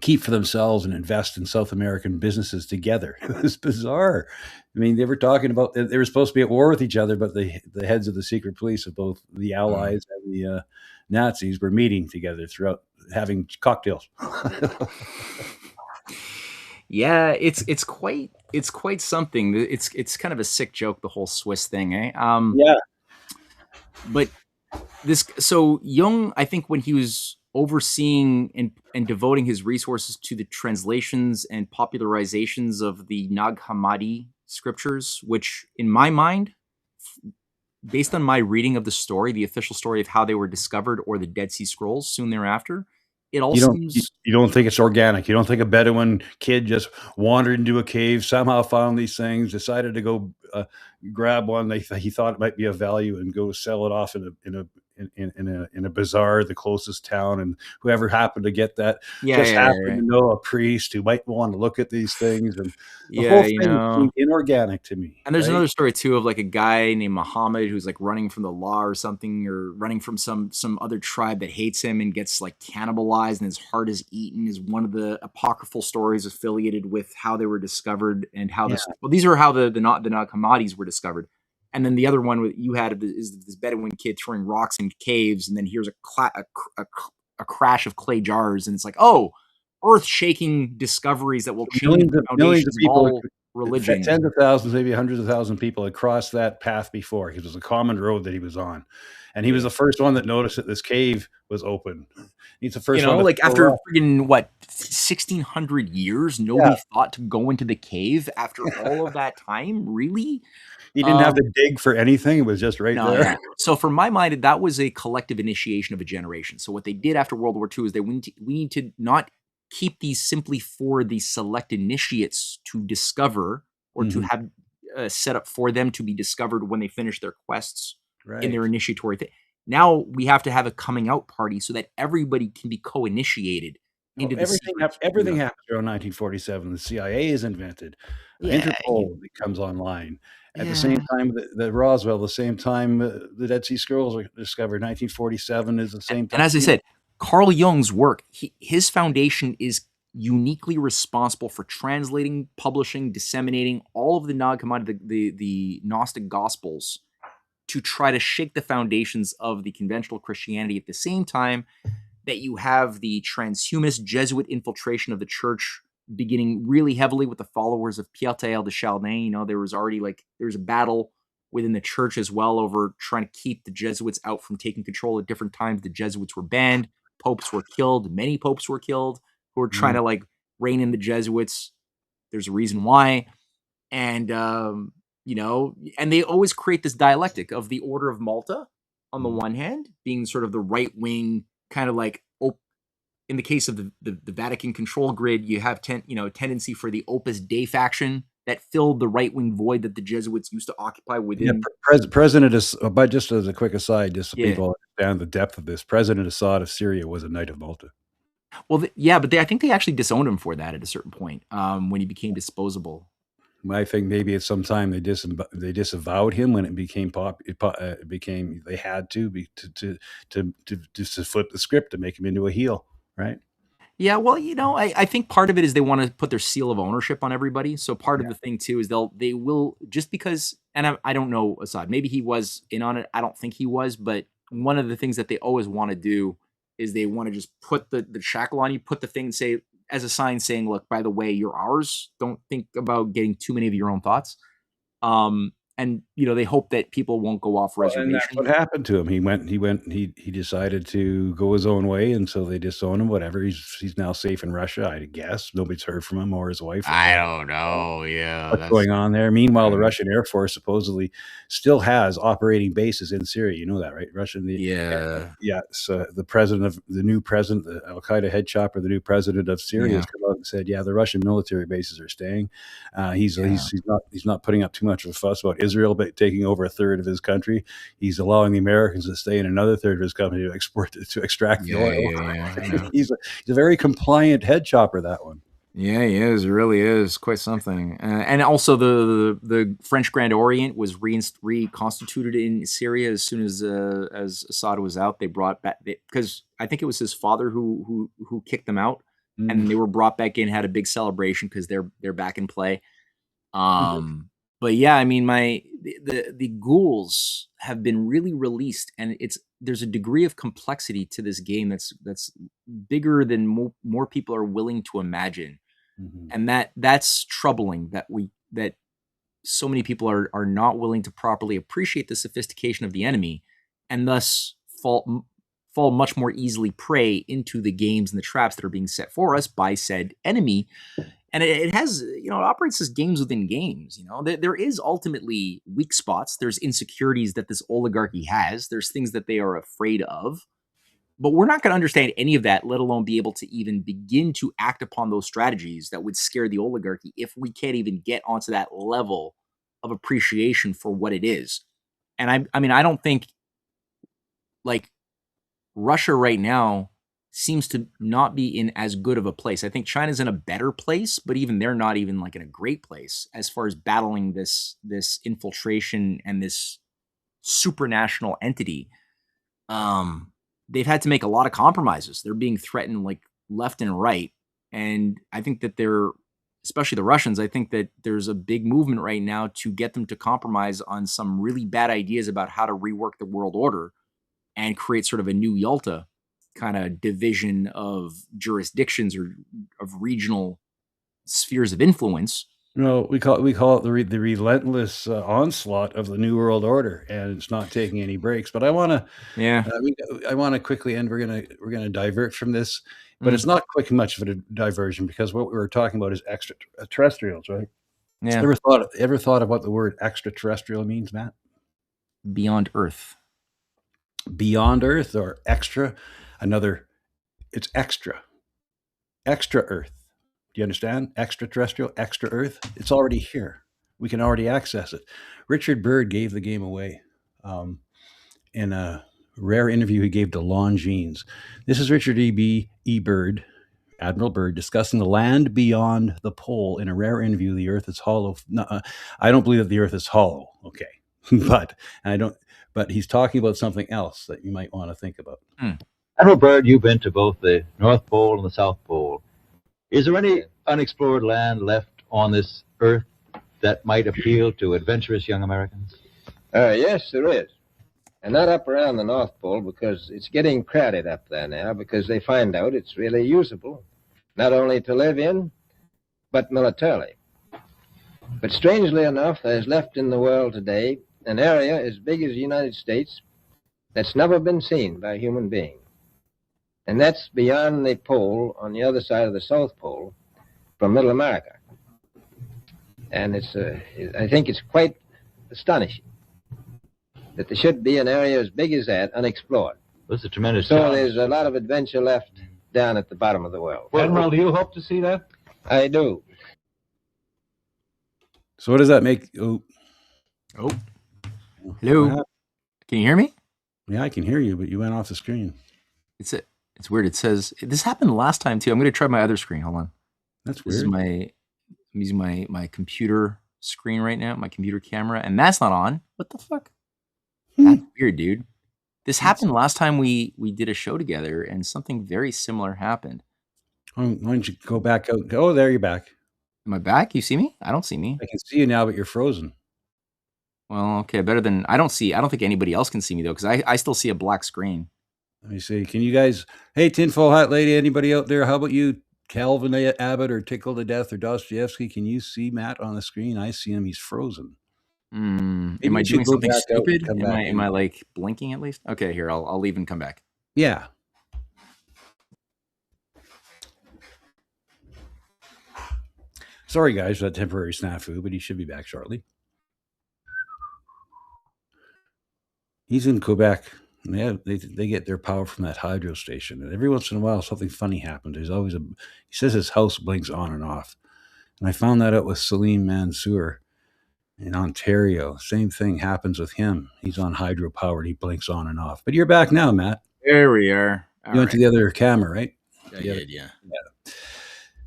keep for themselves and invest in South American businesses together. It was bizarre. I mean, they were talking about, they were supposed to be at war with each other, but the heads of the secret police of both the Allies and the Nazis were meeting together throughout, having cocktails. Yeah, it's quite something. It's kind of a sick joke, the whole Swiss thing, eh? Yeah. But so Jung, I think when he was overseeing and devoting his resources to the translations and popularizations of the Nag Hammadi scriptures, which in my mind, based on my reading of the story, the official story of how they were discovered, or the Dead Sea Scrolls soon thereafter, it all seems. You don't think it's organic. You don't think a Bedouin kid just wandered into a cave, somehow found these things, decided to go grab one he thought it might be of value, and go sell it off in a bazaar, the closest town, and whoever happened to get that happened to know a priest who might want to look at these things, and the whole thing seemed inorganic to me. And there's another story too of like a guy named Muhammad who's like running from the law or something, or running from some other tribe that hates him and gets like cannibalized and his heart is eaten, is one of the apocryphal stories affiliated with how they were discovered and how these are how the Nag Hammadis were discovered. And then the other one you had is this Bedouin kid throwing rocks in caves, and then here's a crash of clay jars, and it's like, oh, earth-shaking discoveries that will change the foundations of all religion. Tens of thousands, maybe hundreds of thousands of people had crossed that path before. It was a common road that he was on, and he was the first one that noticed that this cave was open. He's the first one. Like after friggin' 1,600 years, nobody thought to go into the cave after all of that time. Really? He didn't have to dig for anything. It was just right there. Yeah. So for my mind, that was a collective initiation of a generation. So what they did after World War II is we need to not keep these simply for the select initiates to discover, or to have set up for them to be discovered when they finish their quests in their initiatory thing. Now we have to have a coming out party so that everybody can be co-initiated into everything happens around 1947. The CIA is invented. Interpol comes online. At the same time, the Roswell, the same time the Dead Sea Scrolls were discovered. 1947 is the same time. And as I said, Carl Jung's work, his foundation is uniquely responsible for translating, publishing, disseminating all of the Nag Hammadi, the Gnostic Gospels, to try to shake the foundations of the conventional Christianity, at the same time that you have the transhumanist Jesuit infiltration of the church beginning really heavily with the followers of Pietel de Chaldin. There was already there's a battle within the church as well over trying to keep the Jesuits out from taking control. At different times, the Jesuits were banned. Popes were killed. Many popes were killed who were trying to rein in the Jesuits. There's a reason why. And, and they always create this dialectic of the Order of Malta on the one hand, being sort of the right wing, kind of in the case of the Vatican control grid, you have tendency for the Opus Dei faction that filled the right wing void that the Jesuits used to occupy within. President is, but just as a quick aside, just so people understand the depth of this, President Assad of Syria was a Knight of Malta. Well, but I think they actually disowned him for that at a certain point when he became disposable. I think maybe at some time they disavowed him when it became they had to flip the script to make him into a heel, right? Yeah, well, I think part of it is they want to put their seal of ownership on everybody. So part of the thing too is they will, just because, and I don't know Assad, maybe he was in on it. I don't think he was, but one of the things that they always want to do is they want to just put the shackle on you, put the thing and say, as a sign saying, look, by the way, you're ours. Don't think about getting too many of your own thoughts. And they hope that people won't go off reservation. And that's what happened to him. He decided to go his own way, and so they disowned him. Whatever. He's now safe in Russia, I guess. Nobody's heard from him or his wife. I don't know. Yeah, what's going on there? Meanwhile, the Russian Air Force supposedly still has operating bases in Syria. You know that, right? So the new president, the Al Qaeda head chopper, the new president of Syria, has come out and said, the Russian military bases are staying. He's not putting up too much of a fuss about Israel taking over a third of his country. He's allowing the Americans to stay in another third of his country to extract the oil. He's a very compliant head chopper, that one. Yeah, he is. It really is quite something. And also the French Grand Orient was reconstituted in Syria as soon as Assad was out. They brought back, because I think it was his father who kicked them out, and they were brought back in, had a big celebration because they're back in play. But yeah, I mean, the ghouls have been really released, and there's a degree of complexity to this game that's bigger than more people are willing to imagine, and that's troubling. That so many people are not willing to properly appreciate the sophistication of the enemy, and thus fall much more easily prey into the games and the traps that are being set for us by said enemy. And it has, it operates as games within games. There is ultimately weak spots. There's insecurities that this oligarchy has. There's things that they are afraid of. But we're not going to understand any of that, let alone be able to even begin to act upon those strategies that would scare the oligarchy if we can't even get onto that level of appreciation for what it is. And I mean, I don't think like Russia right now seems to not be in as good of a place. I think China's in a better place, but even they're not even like in a great place as far as battling this infiltration and this supranational entity. They've had to make a lot of compromises. They're being threatened like left and right. And I think that especially the Russians, I think that there's a big movement right now to get them to compromise on some really bad ideas about how to rework the world order and create sort of a new Yalta kind of division of jurisdictions or of regional spheres of influence. No, we call it the relentless onslaught of the New World Order, and it's not taking any breaks. But I want to quickly end. We're gonna divert from this, but it's not quick much of a diversion because what we were talking about is extraterrestrials, right? Yeah. Ever thought of what the word extraterrestrial means, Matt? Beyond Earth. Beyond Earth or extra? It's extra Earth. Do you understand? Extraterrestrial, extra Earth. It's already here. We can already access it. Richard Byrd gave the game away in a rare interview he gave to Longines. This is Richard E. Byrd, Admiral Byrd, discussing the land beyond the pole in a rare interview. The Earth is hollow. No, I don't believe that the Earth is hollow. Okay, but he's talking about something else that you might want to think about. Admiral Byrd, you've been to both the North Pole and the South Pole. Is there any unexplored land left on this Earth that might appeal to adventurous young Americans? Yes, there is. And not up around the North Pole because it's getting crowded up there now because they find out it's really usable, not only to live in, but militarily. But strangely enough, there's left in the world today an area as big as the United States that's never been seen by a human being. And that's beyond the pole on the other side of the South Pole from Middle America. And I think it's quite astonishing that there should be an area as big as that unexplored. That's a tremendous So challenge. there's a lot of adventure left down at the bottom of the world. Admiral, do you hope to see that? I do. So what does that make? Oh. Hello. Can you hear me? Yeah, I can hear you, but you went off the screen. It's weird. It says this happened last time too. I'm going to try my other screen. Hold on. That's weird. I'm using my computer screen right now, my computer camera, and that's not on. What the fuck? That's weird, dude. This happened last time we did a show together, and something very similar happened. Why don't you go back out? Oh, there you're back. Am I back? You see me? I don't see me. I can see you now, but you're frozen. Well, okay, better than I don't think anybody else can see me though, because I still see a black screen. Let me see. Can you guys? Hey, tinfoil hat lady, anybody out there? How about you, Calvin Abbott or Tickle to Death or Dostoevsky? Can you see Matt on the screen? I see him. He's frozen. Am I doing something stupid? Am I like blinking at least? Okay, here I'll leave and come back. Yeah. Sorry, guys, for that temporary snafu, but he should be back shortly. He's in Quebec. They get their power from that hydro station, and every once in a while something funny happens. There's always he says his house blinks on and off, and I found that out with Salim Mansour in Ontario. Same thing happens with him. He's on hydropower and he blinks on and off. But you're back now, Matt. There we are. You went to the other camera, right? I did, yeah.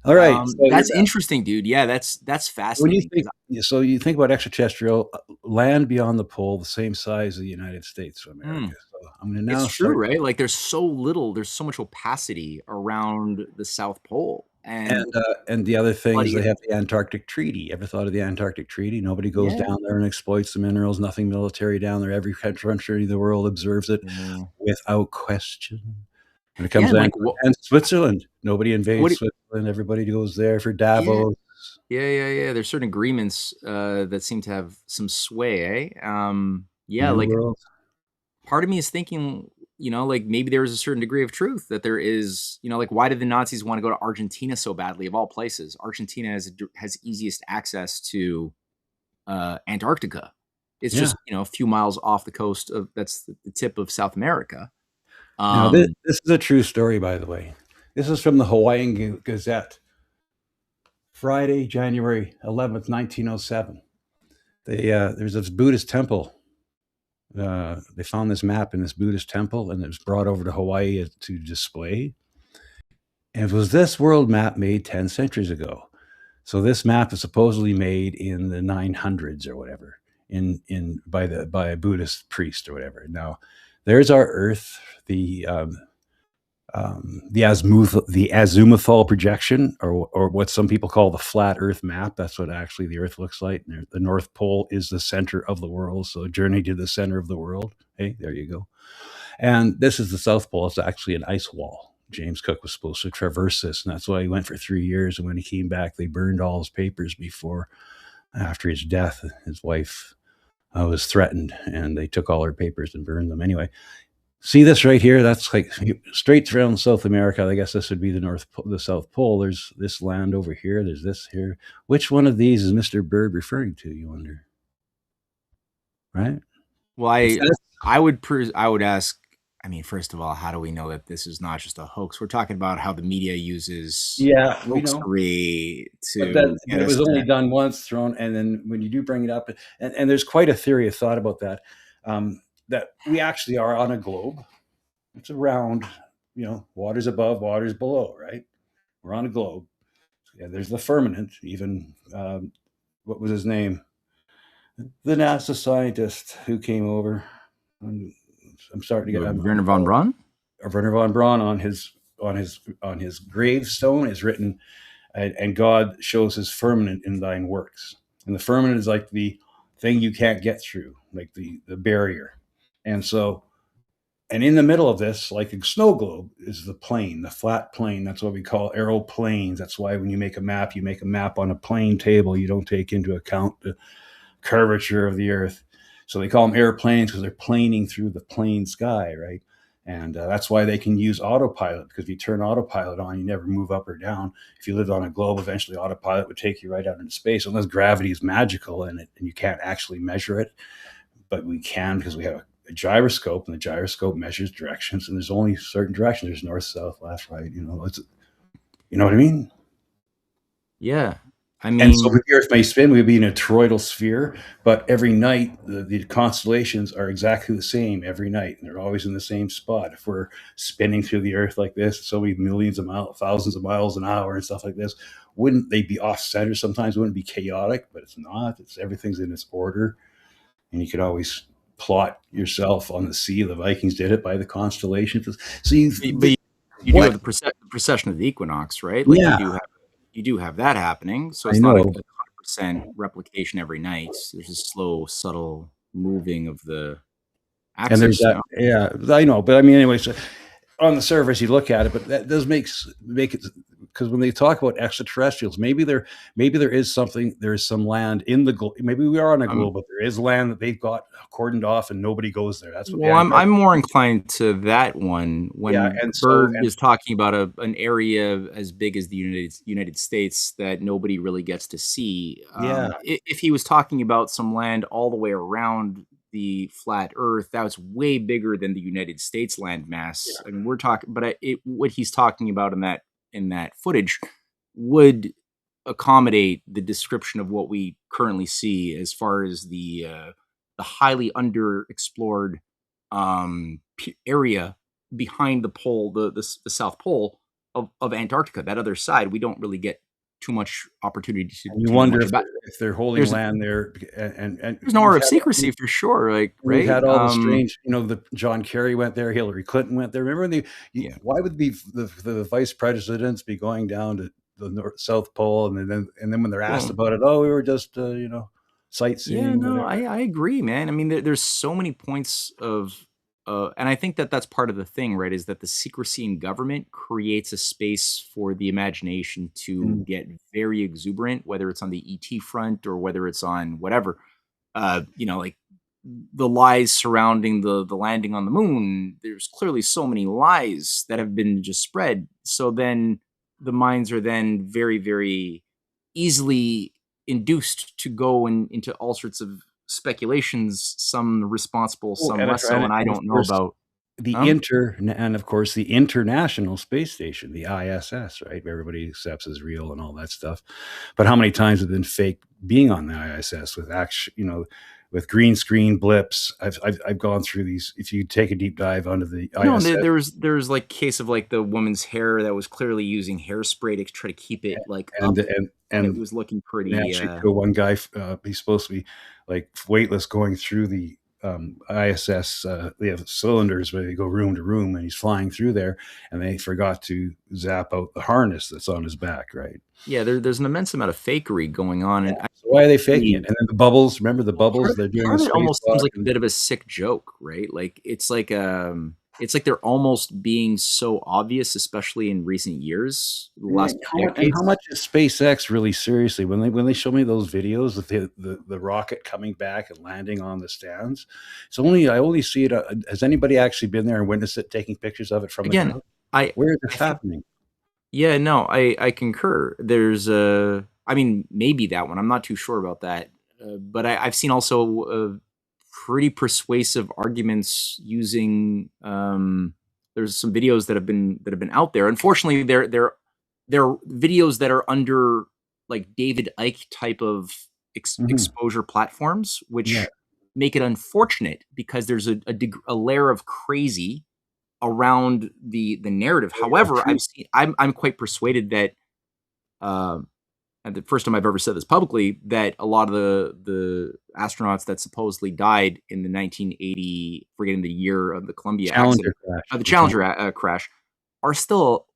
All right. So that's interesting, dude. Yeah, that's fascinating. So you think about extraterrestrial land beyond the pole, the same size as the United States of America. So I'm going to now. It's true, right? Like there's so much opacity around the South Pole. And the other thing is they have the Antarctic Treaty. Ever thought of the Antarctic Treaty? Nobody goes down there and exploits the minerals. Nothing military down there. Every country in the world observes it without question. When it comes down and Switzerland, nobody invades Switzerland. Everybody goes there for Davos. Yeah. There's certain agreements that seem to have some sway, eh? Part of me is thinking like maybe there is a certain degree of truth that there is, like why did the Nazis want to go to Argentina so badly of all places? Argentina has easiest access to Antarctica. It's Yeah. just, a few miles off the coast that's the tip of South America. Now, this is a true story, by the way. This is from the Hawaiian Gazette, Friday, January 11th, 1907. There's this Buddhist temple. They found this map in this Buddhist temple, and it was brought over to Hawaii to display. And it was this world map made 10 centuries ago. So this map is supposedly made in the 900s or whatever, by a Buddhist priest or whatever. Now, there's our Earth, the azimuthal projection, or what some people call the flat Earth map. That's what actually the Earth looks like. And the North Pole is the center of the world. So a journey to the center of the world. Hey, there you go. And this is the South Pole. It's actually an ice wall. James Cook was supposed to traverse this, and that's why he went for 3 years. And when he came back, they burned all his papers after his death. His wife was threatened, and they took all her papers and burned them. Anyway, see this right here? That's like straight around South America. I guess this would be the South Pole. There's this land over here. There's this here. Which one of these is Mr. Bird referring to, you wonder? Right? Well, I would ask, I mean, first of all, how do we know that this is not just a hoax? We're talking about how the media uses hoaxery to. But it was only done once, thrown, and then when you do bring it up, and there's quite a theory of thought about that, that we actually are on a globe. It's a round, water's above, water's below, right? We're on a globe. Yeah, there's the firmament. Even what was his name? The NASA scientist who came over. I'm starting to get Wernher von Braun. Wernher von Braun on his gravestone is written, and God shows his firmament in thine works. And the firmament is like the thing you can't get through, like the barrier. And so, and in the middle of this, like a snow globe, is the plane, the flat plane. That's what we call aeroplanes. That's why when you make a map on a plane table. You don't take into account the curvature of the Earth. So they call them airplanes because they're planing through the plane sky, right? And that's why they can use autopilot, because if you turn autopilot on, you never move up or down. If you lived on a globe, eventually autopilot would take you right out into space, unless gravity is magical and you can't actually measure it. But we can, because we have a gyroscope, and the gyroscope measures directions, and there's only certain directions. There's north, south, left, right. You know what I mean? Yeah. And so the Earth may spin, we'd be in a toroidal sphere, but every night the constellations are exactly the same every night, and they're always in the same spot. If we're spinning through the Earth like this, so many millions of miles, thousands of miles an hour and stuff like this, wouldn't they be off center? Sometimes wouldn't it be chaotic, but it's not. Everything's in its order, and you could always plot yourself on the sea. The Vikings did it by the constellations. So you do have the precession of the equinox, right? Like you do have that happening. So it's not like 100% replication every night. There's a slow, subtle moving of the axis. And there's that, yeah, I know. But I mean, anyway, so on the surface, you look at it, but that does make it, because when they talk about extraterrestrials, maybe there is something, there is some land in the globe. Maybe we are on a globe, but there is land that they've got cordoned off and nobody goes there. That's what. Well, I'm more inclined to that one when Bird is talking about an area as big as the United States that nobody really gets to see. If he was talking about some land all the way around the flat Earth, that was way bigger than the United States landmass. I mean, we're talking, but what he's talking about in that footage would accommodate the description of what we currently see as far as the highly underexplored area behind the pole, the South Pole of Antarctica. That other side, we don't really get too much opportunity to. You wonder if they're holding land there, and there's no air of secrecy for sure. Like, right? We've had all the strange, the John Kerry went there, Hillary Clinton went there. Remember why would the vice presidents be going down to the South Pole, and then when they're asked about it, we were just sightseeing. Yeah, no, I agree, man. I mean, there's so many points of. And I think that's part of the thing, right? Is that the secrecy in government creates a space for the imagination to get very exuberant, whether it's on the ET front or whether it's on whatever. Like the lies surrounding the landing on the moon, there's clearly so many lies that have been just spread. So then the minds are then very, very easily induced to go into all sorts of speculations, some responsible, Oh, some less so, and I of don't know course, about. the Huh? and of course the International Space Station, the ISS, right? Everybody accepts as real and all that stuff. But how many times have been fake being on the ISS with with green screen blips? I've gone through these. If you take a deep dive onto the No, ISS, there's like case of like the woman's hair that was clearly using hairspray to try to keep it like up, and it was looking and pretty. actually show one guy, he's supposed to be like weightless going through the ISS. They have cylinders where they go room to room, and he's flying through there, and they forgot to zap out the harness that's on his back, right? Yeah, there's an immense amount of fakery going on, and So why are they faking it? And then the bubbles, remember the part bubbles? of They're it, doing part a of it almost seems spacewalk. like a bit of a sick joke, right? Like it's like they're almost being so obvious, especially in recent years, the last few And decades. how much is SpaceX really seriously when they show me those videos of the rocket coming back and landing on the stands? I only see it. Has anybody actually been there and witnessed it, taking pictures of it from the Again, ground? I Where is I this think happening? yeah, no, I concur. There's I mean, maybe that one. I'm not too sure about that. But I've seen also pretty persuasive arguments using there's some videos that have been out there. Unfortunately, they're videos that are under like David Icke type of exposure platforms, which Yeah. make it unfortunate because there's a layer of crazy around the narrative. However, I'm quite persuaded that and the first time I've ever said this publicly, that a lot of the astronauts that supposedly died in the 1980, forgetting the year of the Columbia Challenger accident, crash. the Challenger crash, are still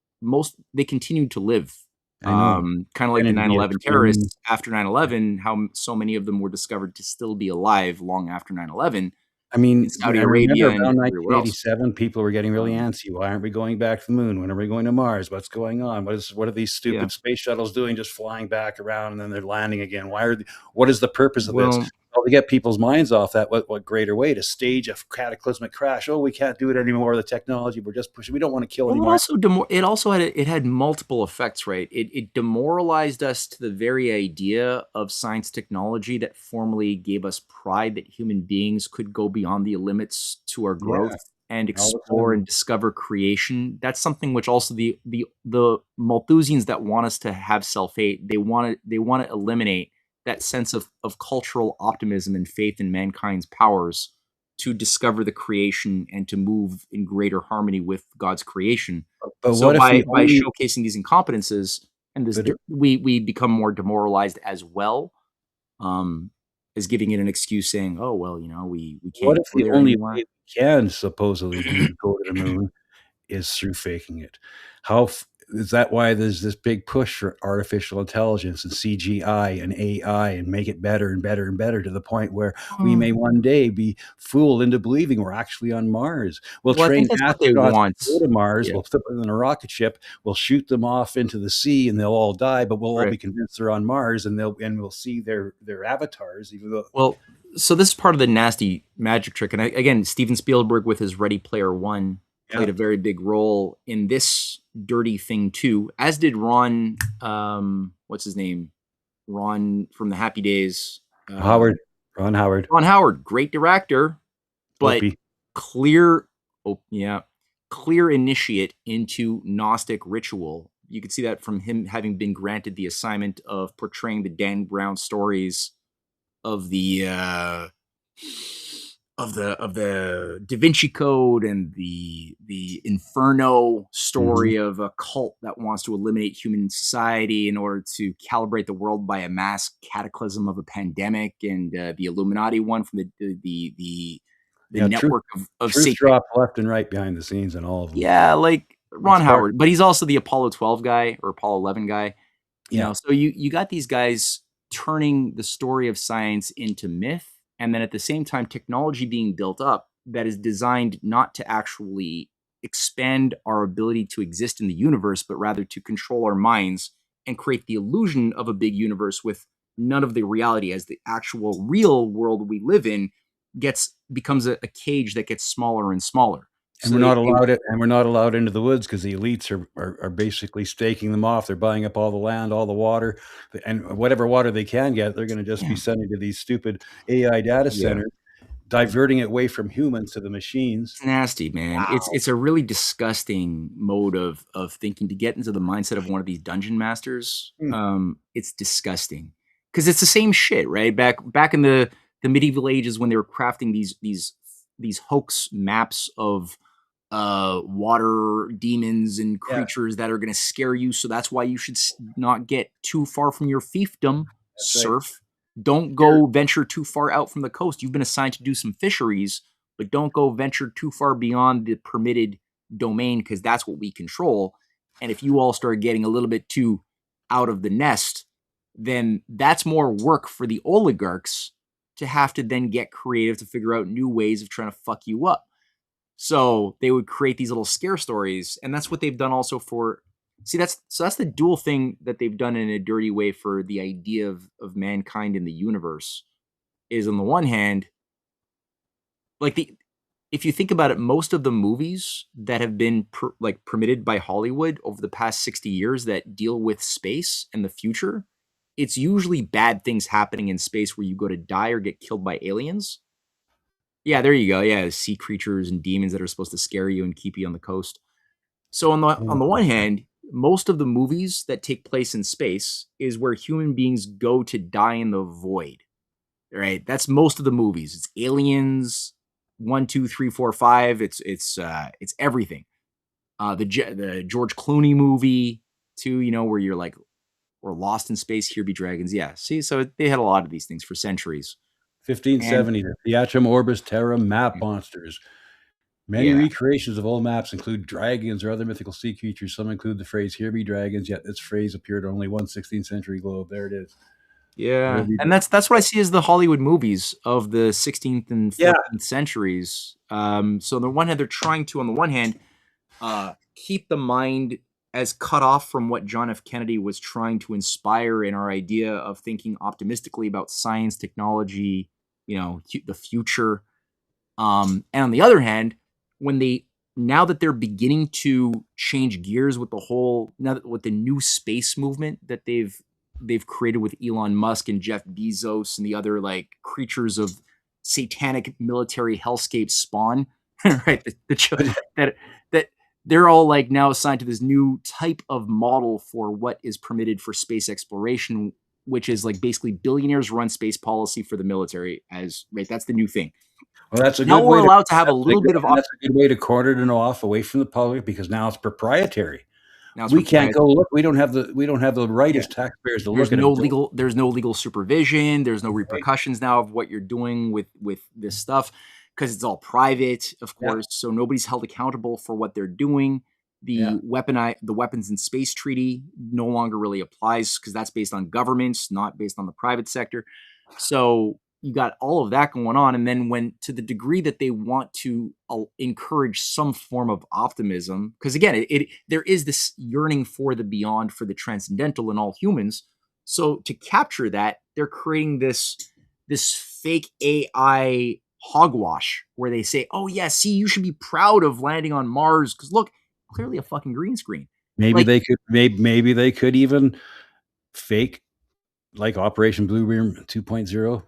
they continue to live. I know. Kind of like the Kennedy is 9/11 twin. terrorists after 9/11, how so many of them were discovered to still be alive long after 9/11 I mean, in Saudi I remember Arabia and around everywhere else. 1987, people were getting really Um, antsy. Why aren't we going back to the moon? When are we going to Mars? What's going on? What are these yeah. stupid space shuttles doing, just flying back around and then they're landing again? What is the purpose of this? Well, Well, to get people's minds off that, what greater way to stage a cataclysmic crash? Oh, we can't do it anymore. The technology, we're just pushing. We don't want to kill Well, anymore. it also had multiple effects, right? It demoralized us to the very idea of science technology that formerly gave us pride that human beings could go beyond the limits to our Yeah. growth and All of a explore sudden, and discover creation. That's something which also the Malthusians that want us to have self-hate, they want to eliminate that sense of cultural optimism and faith in mankind's powers to discover the creation and to move in greater harmony with God's creation. but So what if the by only showcasing these incompetences and this, but it- we become more demoralized as well, as giving it an excuse, saying, "Oh well, we what can't if go the there only anymore." way we can supposedly go to the moon is through faking it? How is that why there's this big push for artificial intelligence and CGI and AI and make it better and better and better to the point where we may one day be fooled into believing we're actually on Mars? We'll Well, I train think that's what they astronauts want. to go to Mars. Yeah, We'll put them in a rocket ship. We'll shoot them off into the sea, and they'll all die. But we'll all right. be convinced they're on Mars, and we'll see their avatars, even though. Well, so this is part of the nasty magic trick, and again, Steven Spielberg with his Ready Player One played Yeah. a very big role in this dirty thing too, as did Ron. What's his name? Ron from the Happy Days. Howard, Ron Howard, Ron Howard, great director, but Opie. clear, clear initiate into Gnostic ritual. You could see that from him having been granted the assignment of portraying the Dan Brown stories of the Da Vinci Code and the Inferno story of a cult that wants to eliminate human society in order to calibrate the world by a mass cataclysm of a pandemic, and the Illuminati one from the Yeah, network of truth Satan. drop left and right behind the scenes in all of them. Yeah, like Ron It's hard. Howard, but he's also the Apollo 12 guy or Apollo 11 guy. Yeah. So you got these guys turning the story of science into myth, and then at the same time technology being built up that is designed not to actually expand our ability to exist in the universe, but rather to control our minds and create the illusion of a big universe with none of the reality as the actual real world we live in. becomes a cage that gets smaller and smaller. And So we're not allowed it, and we're not allowed into the woods because the elites are basically staking them off. They're buying up all the land, all the water, and whatever water they can get, they're going to just be sending to these stupid AI data centers, diverting it away from humans to the machines. It's nasty, man. Wow. It's a really disgusting mode of thinking to get into the mindset of one of these dungeon masters. It's disgusting because it's the same shit, right? Back in the medieval ages when they were crafting these hoax maps of water demons and creatures that are going to scare you. So that's why you should not get too far from your fiefdom, serf. Don't go venture too far out from the coast. You've been assigned to do some fisheries, but don't go venture too far beyond the permitted domain because that's what we control. And if you all start getting a little bit too out of the nest, then that's more work for the oligarchs to have to then get creative to figure out new ways of trying to fuck you up. So they would create these little scare stories, and that's what they've done also for. See, that's the dual thing that they've done in a dirty way for the idea of mankind in the universe. Is on the one hand, if you think about it, most of the movies that have been permitted by Hollywood over the past 60 years that deal with space and the future, it's usually bad things happening in space where you go to die or get killed by aliens. Yeah, there you go. Yeah, sea creatures and demons that are supposed to scare you and keep you on the coast. So on the one hand, most of the movies that take place in space is where human beings go to die in the void. Right? That's most of the movies. It's Aliens 1, 2, 3, 4, 5. It's everything. The George Clooney movie too, where you're like, we're lost in space, here be dragons. Yeah. See, so they had a lot of these things for centuries. 1570, the Theatrum Orbis Terra map monsters. Many recreations of old maps include dragons or other mythical sea creatures. Some include the phrase, here be dragons, yet this phrase appeared on only one 16th century globe. There it is. Yeah. And that's what I see as the Hollywood movies of the 16th and 14th centuries. So on the one hand, they're trying to, on the one hand, keep the mind as cut off from what John F. Kennedy was trying to inspire in our idea of thinking optimistically about science, technology, the future. And on the other hand, now that they're beginning to change gears with with the new space movement that they've created with Elon Musk and Jeff Bezos and the other creatures of satanic military hellscape spawn, right? That they're all now assigned to this new type of model for what is permitted for space exploration, which is basically billionaires run space policy for the military right. That's the new thing. Well, that's a now good we're way allowed to have a little bit of. That's a good way to corner it off away from the public because now it's proprietary. Now we can't go look. We don't have the right as taxpayers to look at it. There's no legal supervision. There's no repercussions now of what you're doing with this stuff because it's all private, of course. So nobody's held accountable for what they're doing. The Weapons in Space Treaty no longer really applies because that's based on governments, not based on the private sector. So you got all of that going on. And then when to the degree that they want to encourage some form of optimism, because again, there is this yearning for the beyond, for the transcendental in all humans. So to capture that, they're creating this fake AI hogwash where they say, oh yeah, see, you should be proud of landing on Mars because look, clearly a fucking green screen. Maybe they could even fake Operation Bluebeam 2.0.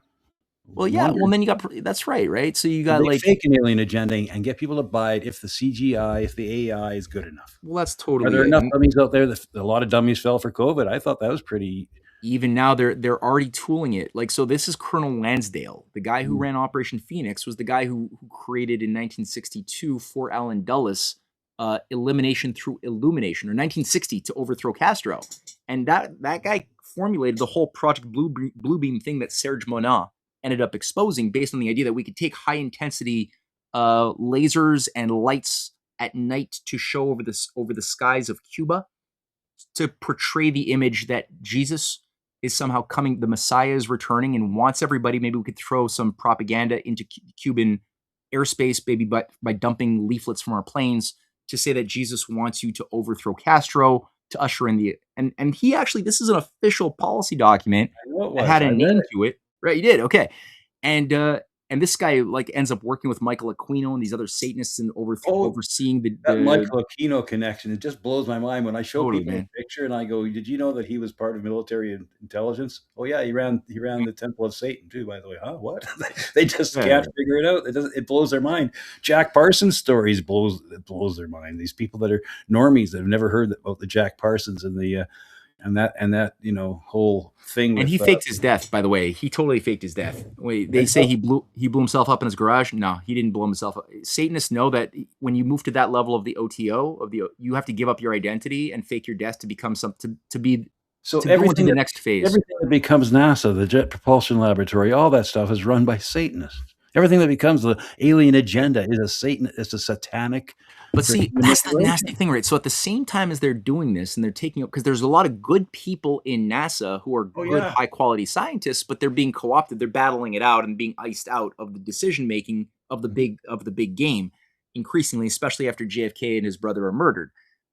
Well, yeah. Well, then you got that's right. So you got fake an alien agenda and get people to buy it if the CGI, if the AI is good enough. Well, that's totally. Are there enough dummies out there? A lot of dummies fell for COVID. I thought that was pretty. Even now, they're already tooling it. So this is Colonel Lansdale, the guy who ran Operation Phoenix, was the guy who created in 1962 for Allen Dulles elimination through illumination, or 1960 to overthrow Castro, and that guy formulated the whole Project Bluebeam thing that Serge Monat ended up exposing based on the idea that we could take high intensity lasers and lights at night to show over the skies of Cuba to portray the image that Jesus is somehow coming, the Messiah is returning and wants everybody. Maybe we could throw some propaganda into Cuban airspace, maybe by dumping leaflets from our planes to say that Jesus wants you to overthrow Castro, to usher in and he actually, this is an official policy document that had a name to it. Right, you did. Okay. And And this guy like ends up working with Michael Aquino and these other Satanists and overseeing That the Michael Aquino connection, it just blows my mind when I show Totally, people a man. picture and I go, "Did you know that he was part of military intelligence?" Oh yeah, he ran the Temple of Satan too. By the way, huh? What? They just Yeah. can't figure it out. It blows their mind. Jack Parsons stories blows their mind. These people that are normies that have never heard about the Jack Parsons and the and that whole thing. And he faked his death, by the way. He totally faked his death. Wait, they say he blew himself up in his garage. No, he didn't blow himself up. Satanists know that when you move to that level of the OTO you have to give up your identity and fake your death to become something to go into the next phase. Everything that becomes NASA, the Jet Propulsion Laboratory, all that stuff is run by Satanists. Everything that becomes the alien agenda is a satanic. But see, that's the nasty thing, right? So at the same time as they're doing this and they're taking up, because there's a lot of good people in NASA who are good, high quality scientists, but they're being co-opted. They're battling it out and being iced out of the decision making of the big game, increasingly, especially after JFK and his brother are murdered.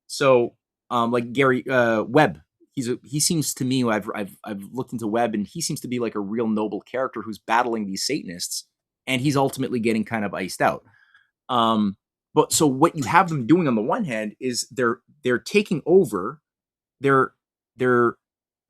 So, like Gary Webb, he seems to me, I've looked into Webb, and he seems to be like a real noble character who's battling these Satanists, and he's ultimately getting kind of iced out. But so what you have them doing on the one hand is they're taking over, they're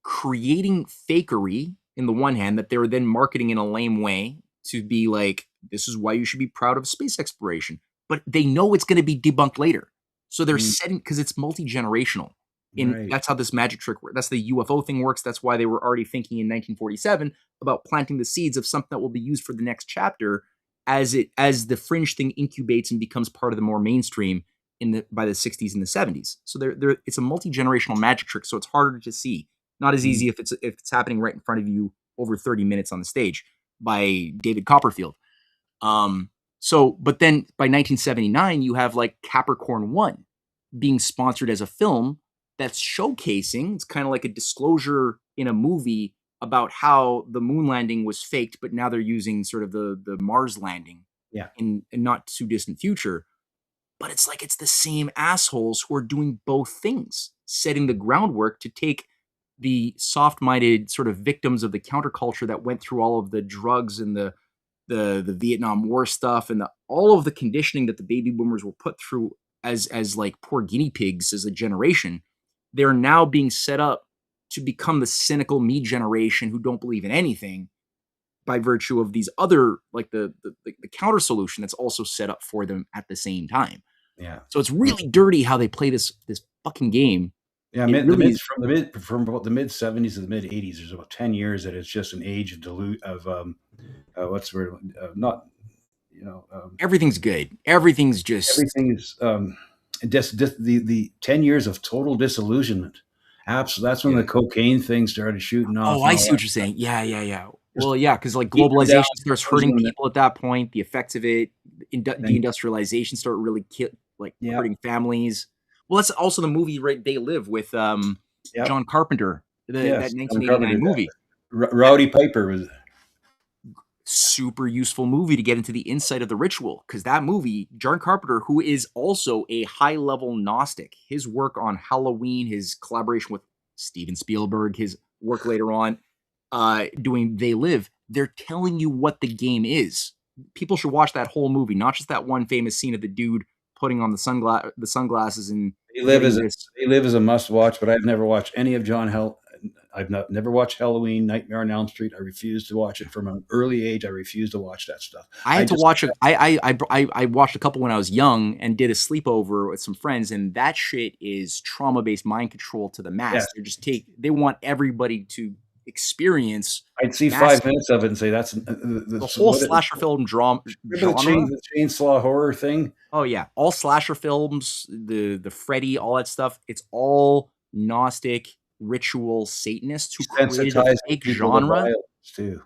creating fakery in the one hand that they're then marketing in a lame way to be like, this is why you should be proud of space exploration. But they know it's going to be debunked later. So they're setting, because it's multi-generational. That's how this magic trick works. That's the UFO thing works. That's why they were already thinking in 1947 about planting the seeds of something that will be used for the next chapter as the fringe thing incubates and becomes part of the more mainstream by the 60s and the 70s. So it's a multi-generational magic trick, so it's harder to see. Not as easy if it's happening right in front of you over 30 minutes on the stage by David Copperfield. But then by 1979, you have like Capricorn 1 being sponsored as a film that's showcasing, it's kind of like a disclosure in a movie about how the moon landing was faked, but now they're using sort of the Mars landing in a not too distant future. But it's like it's the same assholes who are doing both things, setting the groundwork to take the soft-minded sort of victims of the counterculture that went through all of the drugs and the Vietnam War stuff and all of the conditioning that the baby boomers were put through as like poor guinea pigs as a generation. They're now being set up to become the cynical me generation who don't believe in anything by virtue of these other, like the counter solution that's also set up for them at the same time. Yeah. So it's really dirty how they play this fucking game. Yeah, from about the mid 70s to the mid 80s, there's about 10 years that it's just an age of what's the word? Everything's good. Everything's just the 10 years of total disillusionment. Absolutely, that's when the cocaine thing started shooting off. Oh, I see what you're saying. Yeah. Well, yeah, because like globalization starts hurting people at that point. The effects of it, deindustrialization start really hurting families. Well, that's also the movie, right? They Live with John Carpenter, that 1989 movie. Rowdy Piper was super useful movie to get into the insight of the ritual, because that movie, John Carpenter, who is also a high-level Gnostic, his work on Halloween, his collaboration with Steven Spielberg, his work later on doing They Live, they're telling you what the game is. People should watch that whole movie, not just that one famous scene of the dude putting on the sunglasses and They Live is a must-watch, but I've never watched any of I've never watched Halloween, Nightmare on Elm Street. I refuse to watch it from an early age. I refuse to watch that stuff. I had to watch it. I watched a couple when I was young and did a sleepover with some friends, and that shit is trauma-based mind control to the max. Yeah. They want everybody to experience. I'd see 5 minutes of it and say that's the whole slasher film genre. The chainsaw horror thing. Oh yeah, all slasher films, the Freddy, all that stuff. It's all Gnostic ritual Satanists who created a fake genre too.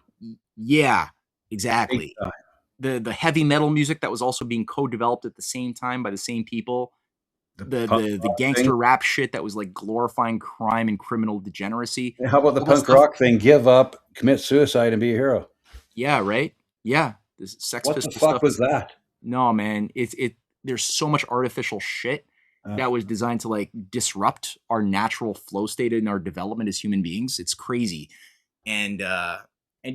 Yeah, exactly. The heavy metal music that was also being co-developed at the same time by the same people. The gangster rap shit that was like glorifying crime and criminal degeneracy. And how about the punk rock thing? Give up, commit suicide, and be a hero. Yeah, right. Yeah, this Sex What Pistol the fuck stuff was that? No, man, there's so much artificial shit that was designed to like disrupt our natural flow state in our development as human beings. It's crazy. And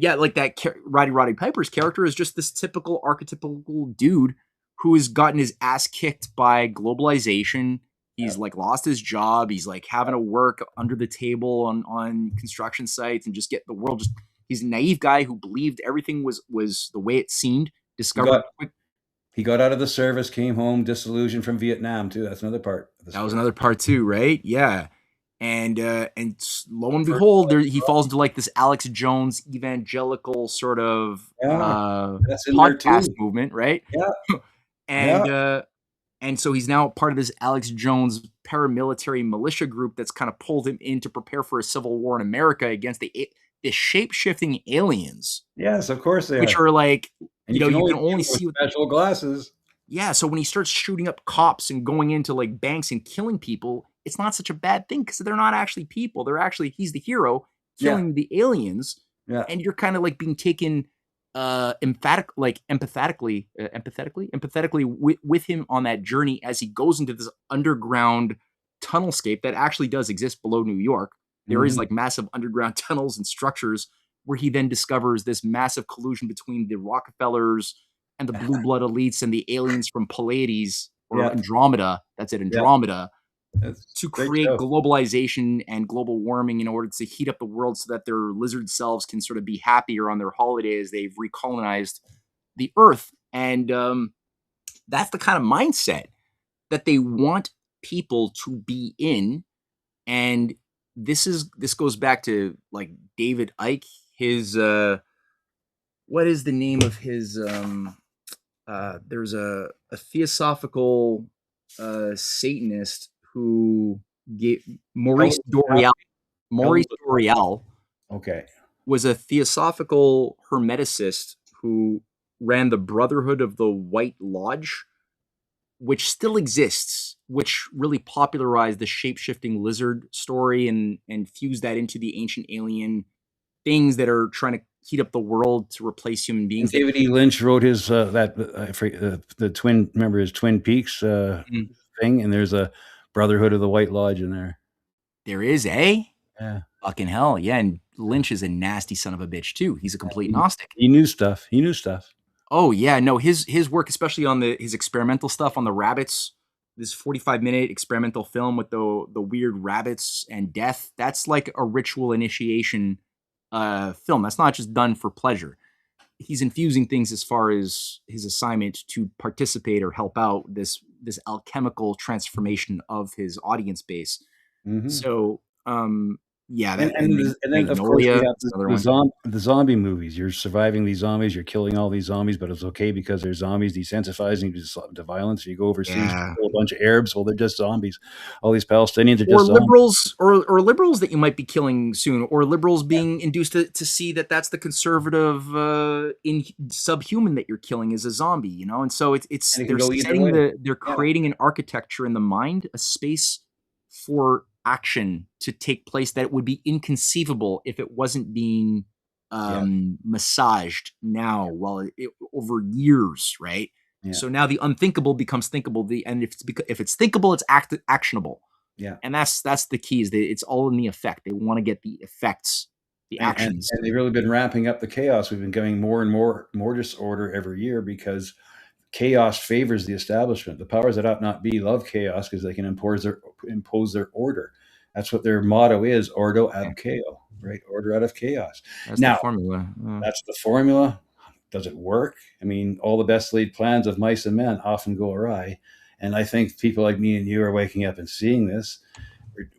yeah, like that Roddy Piper's character is just this typical archetypical dude who has gotten his ass kicked by globalization. He's like lost his job. He's like having to work under the table on construction sites and just get the world. He's a naive guy who believed everything was the way it seemed. Discovered he got out of the service, came home disillusioned from Vietnam too. That's another part. That was another part too, right? Yeah. And lo and behold, he falls into like this Alex Jones evangelical sort of that's in there podcast too. movement, right? Yeah. And so he's now part of this Alex Jones paramilitary militia group that's kind of pulled him in to prepare for a civil war in America against the shape-shifting aliens. Yes, of course they which are like, and you can can only see with special glasses. Yeah, so when he starts shooting up cops and going into like banks and killing people, it's not such a bad thing because they're not actually people. They're actually, he's the hero killing the aliens. Yeah. And you're kind of like being taken empathetically with him on that journey as he goes into this underground tunnelscape that actually does exist below New York. There is like massive underground tunnels and structures where he then discovers this massive collusion between the Rockefellers and the blue blood elites and the aliens from Pleiades or Andromeda. That's it, Andromeda. To create globalization and global warming in order to heat up the world so that their lizard selves can sort of be happier on their holidays. They've recolonized the earth. And that's the kind of mindset that they want people to be in. And this goes back to like David Icke, his what is the name of his there's a theosophical Satanist who gave Maurice Doreal. Okay. Was a theosophical hermeticist who ran the Brotherhood of the White Lodge, which still exists, which really popularized the shape-shifting lizard story and fused that into the ancient alien things that are trying to heat up the world to replace human beings. And David E. Lynch wrote his the twin. Remember his Twin Peaks thing, and there's a Brotherhood of the White Lodge in there. There is, eh? Yeah. Fucking hell, yeah. And Lynch is a nasty son of a bitch too. He's a complete Gnostic. He knew stuff. Oh yeah, no, his work, especially on his experimental stuff on the rabbits. This 45-minute experimental film with the weird rabbits and death. That's like a ritual initiation film. That's not just done for pleasure. He's infusing things as far as his assignment to participate or help out this alchemical transformation of his audience base. So, yeah. And then of course we have the zombie movies. You're surviving these zombies. You're killing all these zombies, but it's okay because they're zombies, desensitizing to violence. You go overseas, kill a bunch of Arabs. Well, they're just zombies. All these Palestinians are just liberals, or liberals that you might be killing soon, or liberals being induced to see that that's the conservative in subhuman that you're killing is a zombie, you know. And so they're creating an architecture in the mind, a space for action to take place that would be inconceivable if it wasn't being massaged now over years, right? So now the unthinkable becomes thinkable, and if it's thinkable, it's actionable. And that's the key, is that it's all in the effect. They want to get the effects, the actions. And they've really been ramping up the chaos. We've been getting more and more disorder every year because chaos favors the establishment. The powers that ought not be love chaos because they can impose their order. That's what their motto is: ordo ab chaos, right? Order out of chaos. That's the formula. That's the formula. Does it work? I mean, all the best laid plans of mice and men often go awry. And I think people like me and you are waking up and seeing this.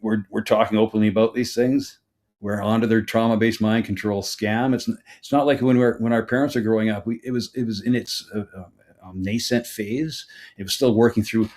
We're talking openly about these things. We're onto their trauma-based mind control scam. It's not like when our parents are growing up. It was in its nascent phase. It was still working through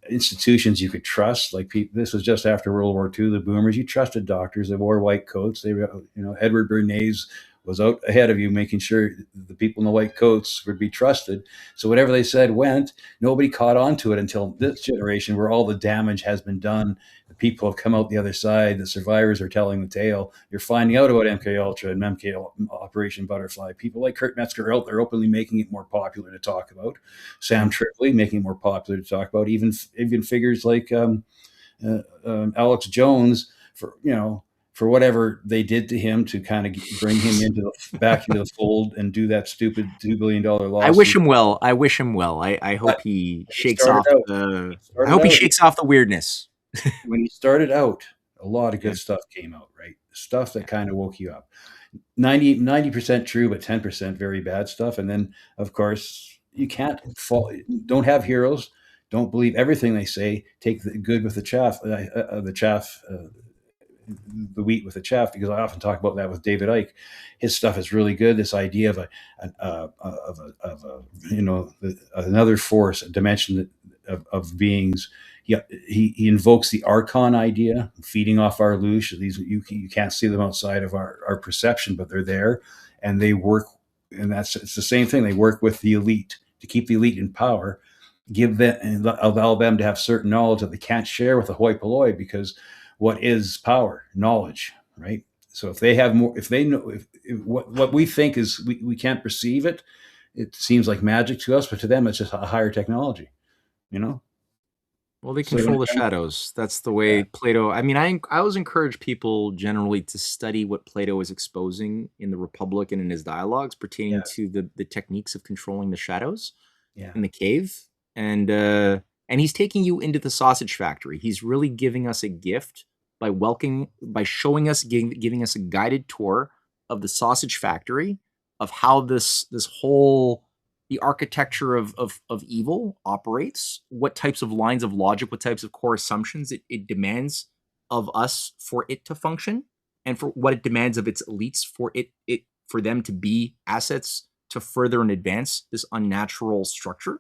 institutions you could trust. Like this was just after World War II. The boomers, you trusted doctors. They wore white coats. Edward Bernays was out ahead of you, making sure the people in the white coats would be trusted. So whatever they said went. Nobody caught on to it until this generation, where all the damage has been done. The people have come out the other side. The survivors are telling the tale. You're finding out about MK Ultra and MK Operation Butterfly. People like Kurt Metzger out there openly making it more popular to talk about. Sam Tripoli making it more popular to talk about. Even figures like Alex Jones, for for whatever they did to him to kind of bring him back into the fold and do that stupid $2 billion lawsuit. I wish him well. I hope he shakes off the. I hope he shakes off the weirdness. When he started out, a lot of good stuff came out, right? Stuff that kind of woke you up. 90% true, but 10% very bad stuff. And then, of course, you can't fall. Don't have heroes. Don't believe everything they say. Take the good with the chaff, the wheat with the chaff, because I often talk about that with David Icke. His stuff is really good. This idea of another force, a dimension of beings. He invokes the Archon idea, feeding off our loosh. These you can't see them outside of our perception, but they're there, and they work. And it's the same thing. They work with the elite to keep the elite in power, give them and allow them to have certain knowledge that they can't share with the hoi polloi, because what is power? Knowledge, right? So if they have more, if they know, if what we think is we can't perceive it, it seems like magic to us, but to them it's just a higher technology, you know. Well, they control the shadows. That's the way Plato. I mean, I always encourage people generally to study what Plato is exposing in the Republic and in his dialogues pertaining to the techniques of controlling the shadows in the cave. And he's taking you into the sausage factory. He's really giving us a gift by showing us, giving us a guided tour of the sausage factory, of how this whole the architecture of evil operates, what types of lines of logic, what types of core assumptions it demands of us for it to function, and for what it demands of its elites for them to be assets to further and advance this unnatural structure.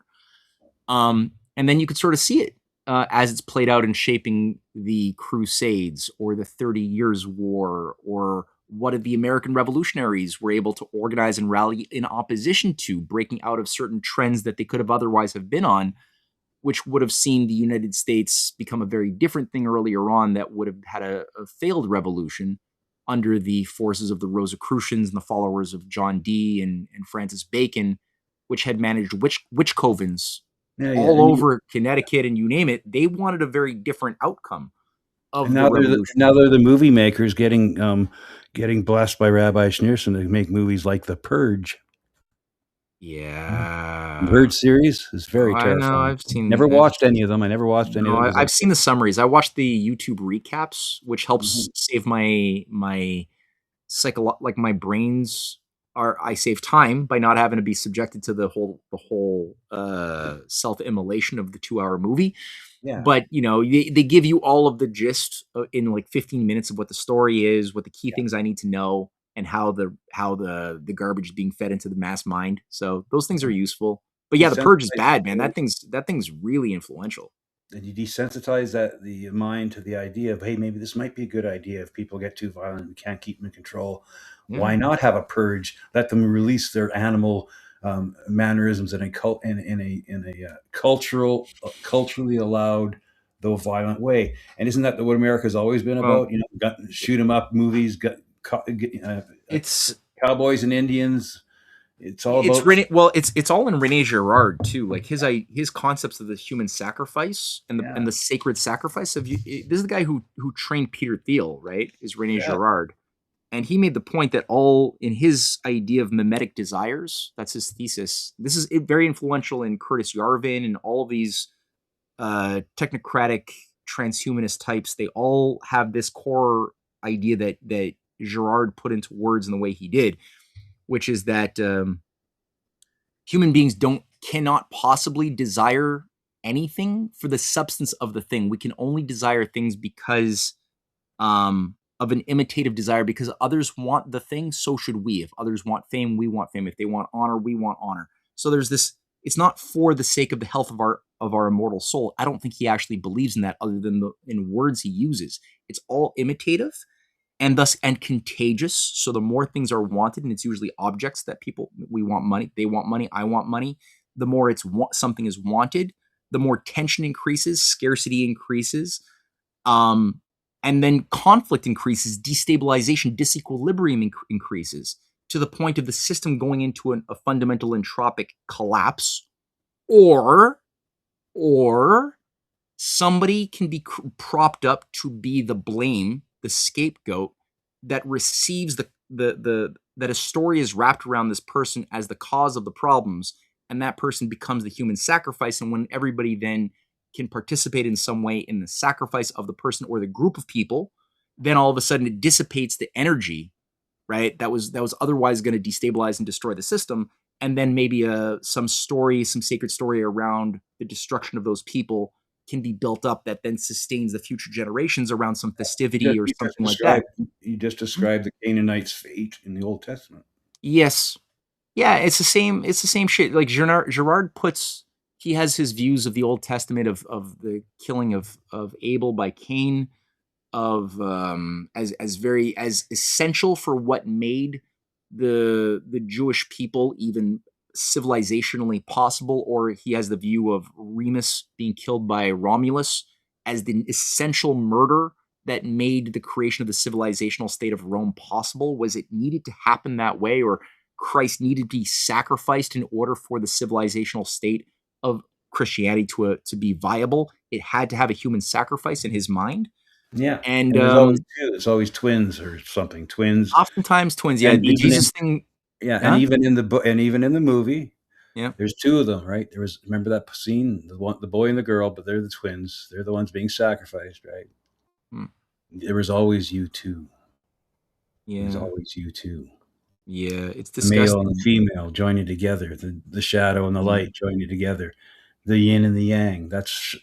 And then you could sort of see it as it's played out in shaping the Crusades or the 30 Years' War, or what the American revolutionaries were able to organize and rally in opposition to, breaking out of certain trends that they could have otherwise have been on, which would have seen the United States become a very different thing earlier on, that would have had a failed revolution under the forces of the Rosicrucians and the followers of John Dee and Francis Bacon, which had managed witch covens all over Connecticut and you name it. They wanted a very different outcome of the revolution. Now they're the movie makers getting blessed by Rabbi Schneerson to make movies like The Purge. Yeah. The Purge series is very terrifying. I know, I've seen. Never watched any of them. I never watched any of them. I've seen the summaries. I watched the YouTube recaps, which helps save my my brains. I save time by not having to be subjected to the whole self-immolation of the 2-hour movie. Yeah. But they give you all of the gist in like 15 minutes of what the story is, what the key things I need to know, and how the garbage is being fed into the mass mind. So those things are useful. But yeah, The Purge is bad, man. That thing's really influential. And you desensitize the mind to the idea of, hey, maybe this might be a good idea if people get too violent and we can't keep them in control. Yeah. Why not have a purge? Let them release their animal mannerisms in a culturally allowed, though violent way. And isn't that what America's always been about? Shoot 'em up movies. It's cowboys and Indians. It's all about. It's all in Rene Girard too. Like his concepts of the human sacrifice and the sacred sacrifice of you. This is the guy who trained Peter Thiel, right? Is Rene Girard. And he made the point that all in his idea of mimetic desires, that's his thesis. This is very influential in Curtis Yarvin and all of these technocratic transhumanist types. They all have this core idea that Girard put into words in the way he did, which is that human beings cannot possibly desire anything for the substance of the thing. We can only desire things because of an imitative desire, because others want the thing, so should we. If others want fame, we want fame. If they want honor, we want honor. So there's this, it's not for the sake of the health of our immortal soul. I don't think he actually believes in that, other than in words he uses. It's all imitative and contagious. So the more things are wanted, and it's usually objects that we want money, they want money, I want money. The more something is wanted, the more tension increases, scarcity increases. And then conflict increases, destabilization, disequilibrium increases, to the point of the system going into a fundamental entropic collapse, or somebody can be propped up to be the blame, the scapegoat, that receives that a story is wrapped around this person as the cause of the problems, and that person becomes the human sacrifice. And when everybody then can participate in some way in the sacrifice of the person or the group of people, then all of a sudden it dissipates the energy, right? That was otherwise going to destabilize and destroy the system. And then maybe some sacred story around the destruction of those people can be built up that then sustains the future generations around some festivity or something like that. You just described the Canaanites' fate in the Old Testament. Yes. Yeah, it's the same shit. Like Gerard he has his views of the Old Testament of the killing of Abel by Cain, as essential for what made the Jewish people even civilizationally possible, or he has the view of Remus being killed by Romulus as the essential murder that made the creation of the civilizational state of Rome possible. Was it needed to happen that way, or Christ needed to be sacrificed in order for the civilizational state of Christianity to be viable? It had to have a human sacrifice in his mind. Yeah, and there's always twins or something. Twins, oftentimes twins. Yeah, the Jesus thing. Yeah, and even in the movie, yeah, there's two of them, right? Remember that scene, the boy and the girl, but they're the twins. They're the ones being sacrificed, right? There was always you two. Yeah, there's always you two. Yeah, it's the disgusting. male and the female joining together, the shadow and the light joining together, the yin and the yang. That's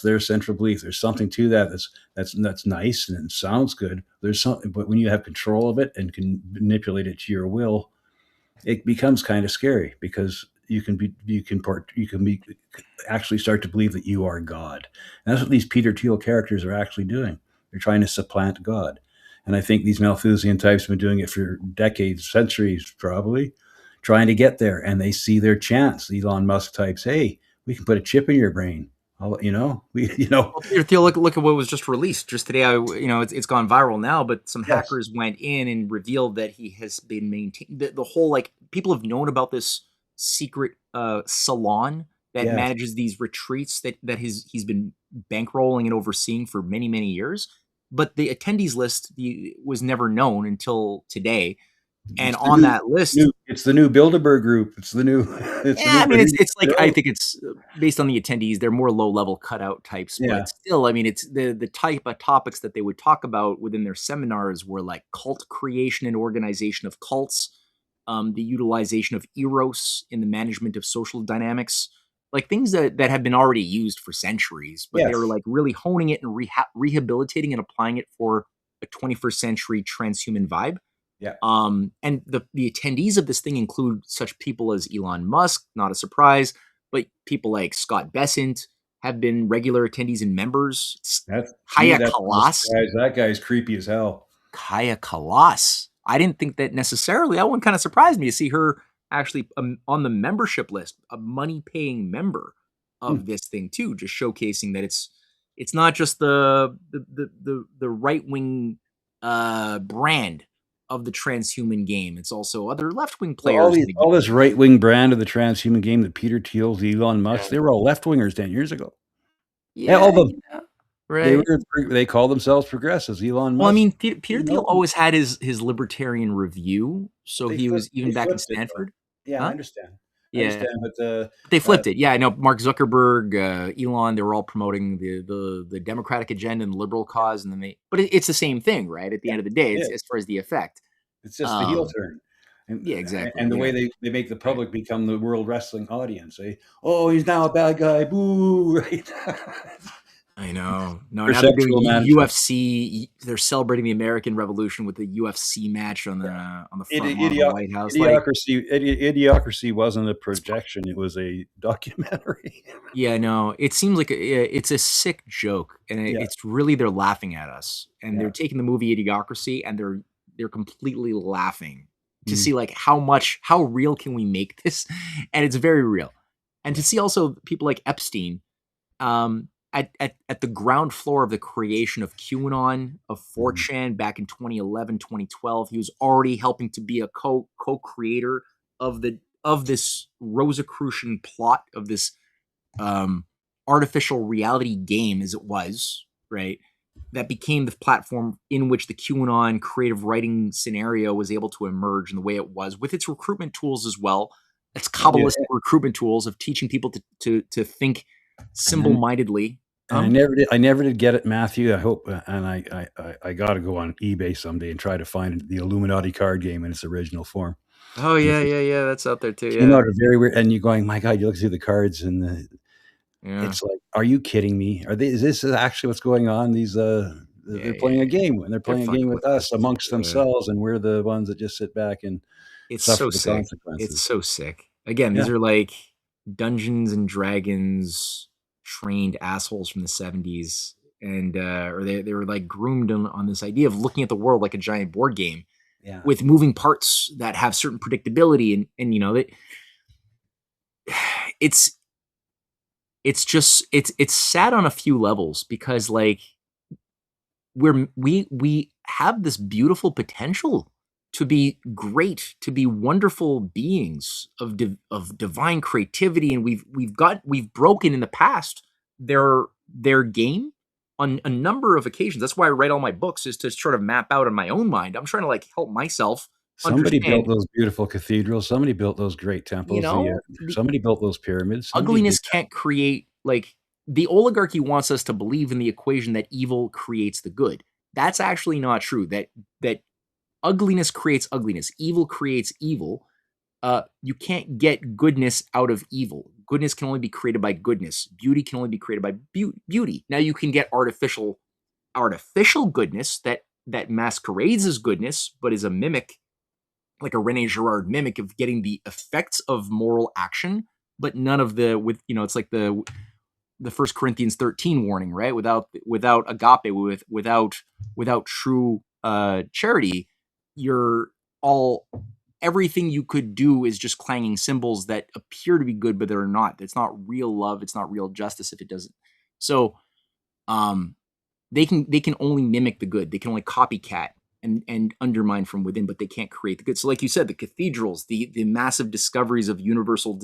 their central belief. There's something to that that's nice and it sounds good. There's something, but when you have control of it and can manipulate it to your will, it becomes kind of scary, because you can actually start to believe that you are God. And that's what these Peter Thiel characters are actually doing. They're trying to supplant God. And I think these Malthusian types have been doing it for decades, centuries, probably, trying to get there. And they see their chance. Elon Musk types, hey, we can put a chip in your brain. Well, Peter Thiel, look at what was just released just today. It's gone viral now, but some hackers went in and revealed that he has been maintained. The whole, people have known about this secret salon that manages these retreats that he's been bankrolling and overseeing for many, many years. But the attendees list was never known until today. And on that list, it's the new Bilderberg group. It's the new. It's like, I think it's based on the attendees. They're more low level cutout types, but still, it's the type of topics that they would talk about within their seminars were like cult creation and organization of cults, the utilization of eros in the management of social dynamics, like things that have been already used for centuries, but they were like really honing it and rehabilitating and applying it for a 21st century transhuman vibe. Yeah. And the attendees of this thing include such people as Elon Musk, not a surprise, but people like Scott Bessent have been regular attendees and members. Kaya Kalas. That guy's creepy as hell. Kaya Kalas. I didn't think that necessarily. That one kind of surprised me to see her actually on the membership list, a money-paying member of this thing too, just showcasing that it's not just the right-wing brand of the transhuman game. It's also other left-wing players. All this right-wing brand of the transhuman game, the Peter Thiel's, the Elon Musk, they were all left-wingers 10 years ago. Yeah, all of them. Right. They call themselves progressives. Elon Musk. Well, Peter Thiel always had his libertarian review, so he was even back in Stanford. Yeah, huh? I understand. Yeah, but they flipped it. Yeah, I know Mark Zuckerberg, Elon, they were all promoting the Democratic agenda and the liberal cause, and then but it's the same thing, right? At the end of the day, as far as the effect, it's just the heel turn. And, exactly. And the way they make the public become the world wrestling audience. Oh, he's now a bad guy. Boo! Right. I know. No, now they're doing UFC. They're celebrating the American Revolution with the UFC match on the front lawn of the White House. Idiocracy wasn't a projection; it was a documentary. Yeah, no. It seems like it's a sick joke, and it's really they're laughing at us, and they're taking the movie Idiocracy, and they're completely laughing to see like how real can we make this, and it's very real, and to see also people like Epstein. At the ground floor of the creation of QAnon, of 4chan back in 2011, 2012, he was already helping to be a co-creator of this Rosicrucian plot of this artificial reality game, as it was, right? that became the platform in which the QAnon creative writing scenario was able to emerge in the way it was, with its recruitment tools as well. Its Kabbalistic recruitment tools of teaching people to think symbol-mindedly. And I never did get it, Matthew. I hope, and I got to go on eBay someday and try to find the Illuminati card game in its original form. Oh yeah, that's out there too. You know, it's very weird. And you're going, my God, you look through the cards, and it's like, are you kidding me? Is this actually what's going on? These they're playing a game, and they're playing a game with us amongst themselves, and we're the ones that just sit back and suffer the consequences. It's so sick. Again, these are like Dungeons and Dragons trained assholes from the 70s, and or they were like groomed on this idea of looking at the world like a giant board game with moving parts that have certain predictability, and you know that it's sad on a few levels, because like we have this beautiful potential to be great, to be wonderful beings of divine creativity, and we've broken in the past their game on a number of occasions. That's why I write all my books, is to sort of map out in my own mind. I'm trying to like help myself. Somebody built those beautiful cathedrals. Somebody built those great temples. You know, somebody built those pyramids. Ugliness can't create, like, the oligarchy wants us to believe in the equation that evil creates the good. That's actually not true. That ugliness creates ugliness. Evil creates evil. You can't get goodness out of evil. Goodness can only be created by goodness. Beauty can only be created by beauty. Now you can get artificial goodness that masquerades as goodness, but is a mimic, like a Rene Girard mimic of getting the effects of moral action, but none of it's like the 1 Corinthians 13 warning, right? Without agape, without true charity, everything you could do is just clanging cymbals that appear to be good, but they're not. It's not real love. It's not real justice if it doesn't. So they can only mimic the good. They can only copycat and undermine from within, but they can't create the good. So like you said, the cathedrals, the massive discoveries of universal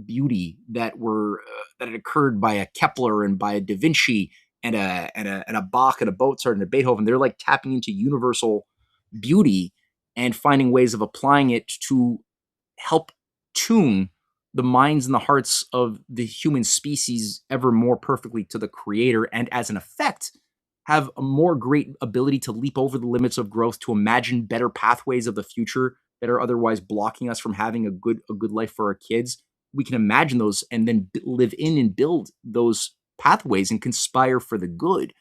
beauty that had occurred by a Kepler and by a Da Vinci and a Bach and a Mozart and a Beethoven, they're like tapping into universal beauty and finding ways of applying it to help tune the minds and the hearts of the human species ever more perfectly to the creator, and as an effect, have a more great ability to leap over the limits of growth, to imagine better pathways of the future that are otherwise blocking us from having a good life for our kids. We can imagine those and then live in and build those pathways and conspire for the good.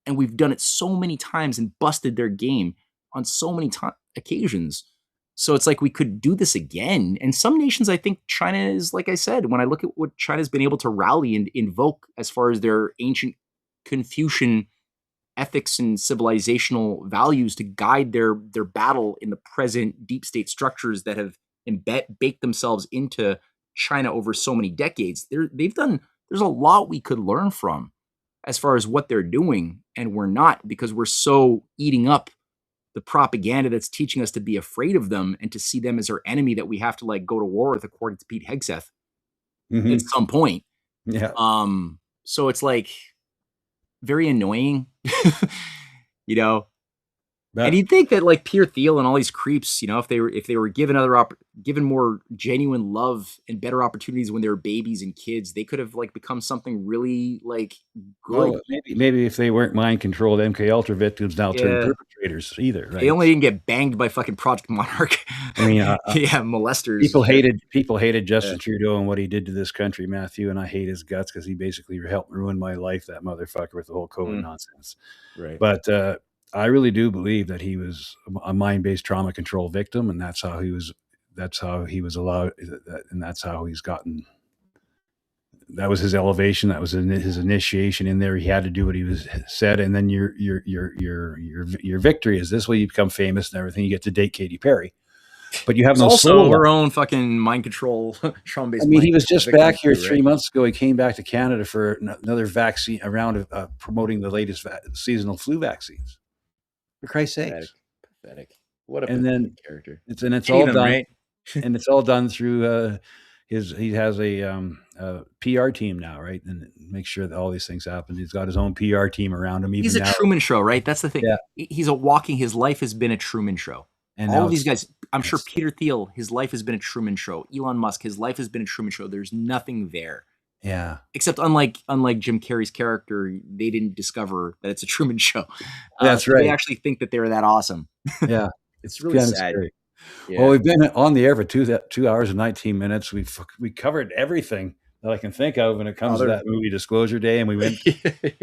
And we've done it so many times and busted their game on so many occasions. So it's like we could do this again. And some nations, I think China is, like I said, when I look at what China's been able to rally and invoke as far as their ancient Confucian ethics and civilizational values to guide their battle in the present deep state structures that have baked themselves into China over so many decades. There's a lot we could learn from as far as what they're doing, and we're not, because we're so eating up the propaganda that's teaching us to be afraid of them and to see them as our enemy that we have to like go to war with, according to Pete Hegseth, at some point. Yeah. So it's like very annoying, you know. And you'd think that like Pierre Thiel and all these creeps, you know, if they were given given more genuine love and better opportunities when they were babies and kids, they could have like become something really like good. Well, maybe if they weren't mind controlled, MK Ultra victims now turn perpetrators either. Right? They only didn't get banged by fucking Project Monarch. I mean, molesters. People hated Justin Trudeau and what he did to this country, Matthew, and I hate his guts because he basically helped ruin my life. That motherfucker with the whole COVID nonsense. Right. But I really do believe that he was a mind-based trauma control victim, and that's how he was allowed, and that's how he's gotten. That was his elevation. That was his initiation in there. He had to do what he was said, and then your victory is this way. You become famous and everything. You get to date Katy Perry, but you have no soul. Also, her own fucking mind control trauma-based. I mean, he was just back here 3 months ago. He came back to Canada for another vaccine, a round of promoting the latest seasonal flu vaccines. For Christ's sakes. Pathetic. What a pathetic character. It's all done, right? And it's all done through he has a PR team now, right? And make sure that all these things happen. He's got his own PR team around him. He's a now. Truman Show, right? That's the thing. Yeah. His life has been a Truman Show. And all of these guys, I'm sure Peter Thiel, his life has been a Truman Show. Elon Musk, his life has been a Truman Show. There's nothing there. Yeah. Except unlike Jim Carrey's character, they didn't discover that it's a Truman Show. That's so right. They actually think that they're that awesome. Yeah. It's really sad. Scary. Yeah. Well, we've been on the air for 2 hours and 19 minutes. We covered everything that I can think of when it comes to that movie Disclosure Day, and we went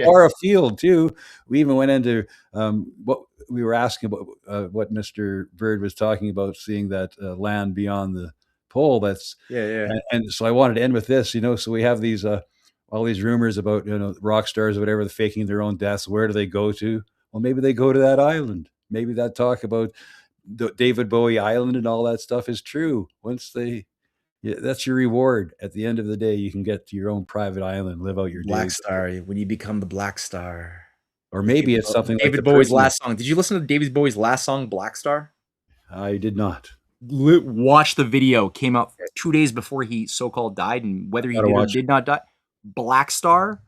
far afield too. We even went into what we were asking about, what Mr. Bird was talking about, seeing that land beyond the pole. That's and so I wanted to end with this. So we have these all these rumors about rock stars or whatever, faking their own deaths. Where do they go to? Well, maybe they go to that island. Maybe that talk about the David Bowie Island and all that stuff is true. That's your reward. At the end of the day, you can get to your own private island, live out your Black days. Star, when you become the Black Star. Or maybe it's something David like Bowie's last song. Did you listen to David Bowie's last song, Black Star? I did not. Watch the video. Came out 2 days before he so-called died, and whether he did or did not die. Black Star.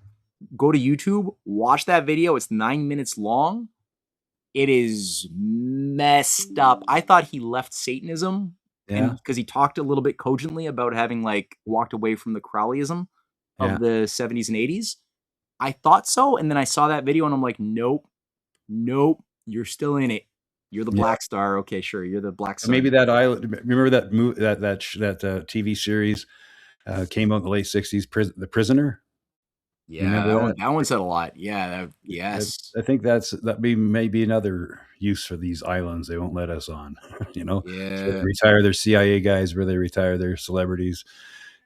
Go to YouTube. Watch that video. It's 9 minutes long. It is messed up. I thought he left Satanism because he talked a little bit cogently about having walked away from the Crowleyism of the 70s and 80s. I thought so, and then I saw that video and I'm like, nope, you're still in it. You're the Black Star. Okay, sure, you're the Black Star. Maybe that island. Remember that movie, that TV series came out in the late 60s, The Prisoner? Yeah, that one said a lot. Yeah, yes. I think that may be another use for these islands. They won't let us on. So they retire their CIA guys where they retire their celebrities,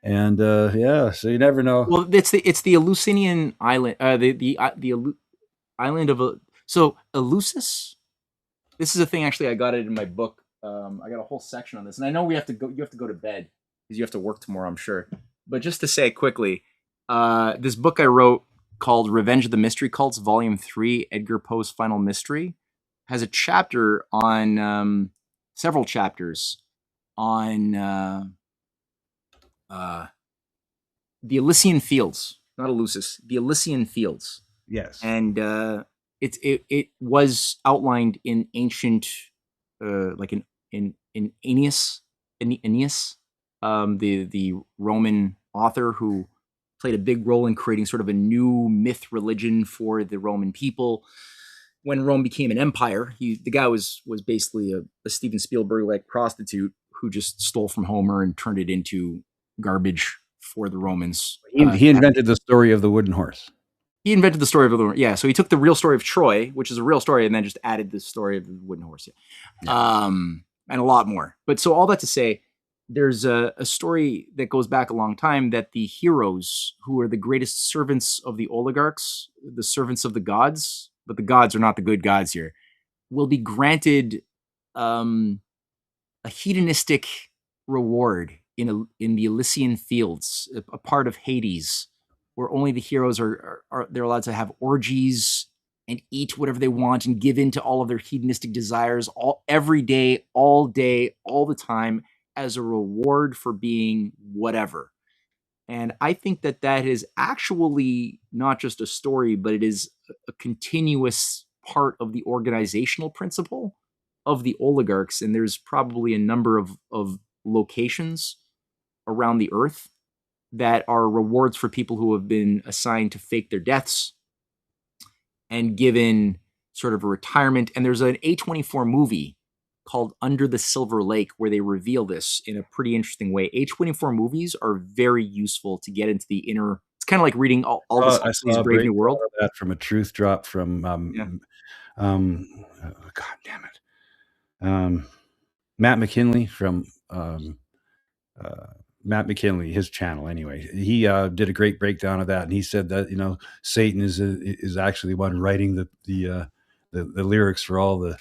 and so you never know. Well, it's the Eleusinian island. The island of Eleusis. This is a thing. Actually, I got it in my book. I got a whole section on this, and I know you have to go to bed because you have to work tomorrow, I'm sure. But just to say quickly. This book I wrote called Revenge of the Mystery Cults, Volume 3, Edgar Poe's Final Mystery, has a chapter on, several chapters on the Elysian Fields, not Eleusis, the Elysian Fields. Yes. And it was outlined in ancient, in Aeneas, the Roman author who played a big role in creating sort of a new myth religion for the Roman people. When Rome became an empire, the guy was basically a Steven Spielberg-like prostitute who just stole from Homer and turned it into garbage for the Romans. He invented the story of the wooden horse. He invented the story of the so he took the real story of Troy, which is a real story, and then just added the story of the wooden horse. And a lot more. But so all that to say, there's a story that goes back a long time that the heroes, who are the greatest servants of the oligarchs, the servants of the gods, but the gods are not the good gods here, will be granted a hedonistic reward in the Elysian Fields, a part of Hades, where only the heroes are they're allowed to have orgies and eat whatever they want and give in to all of their hedonistic desires every day, all the time, as a reward for being whatever. And I think that is actually not just a story, but it is a continuous part of the organizational principle of the oligarchs. And there's probably a number of locations around the earth that are rewards for people who have been assigned to fake their deaths and given sort of a retirement. And there's an A24 movie called Under the Silver Lake, where they reveal this in a pretty interesting way. A24 movies are very useful to get into the inner. It's kind of like reading all this Brave New World. That from a truth drop from God damn it, Matt McKinley from Matt McKinley, his channel. Anyway, he did a great breakdown of that, and he said that Satan is actually one writing the lyrics for all the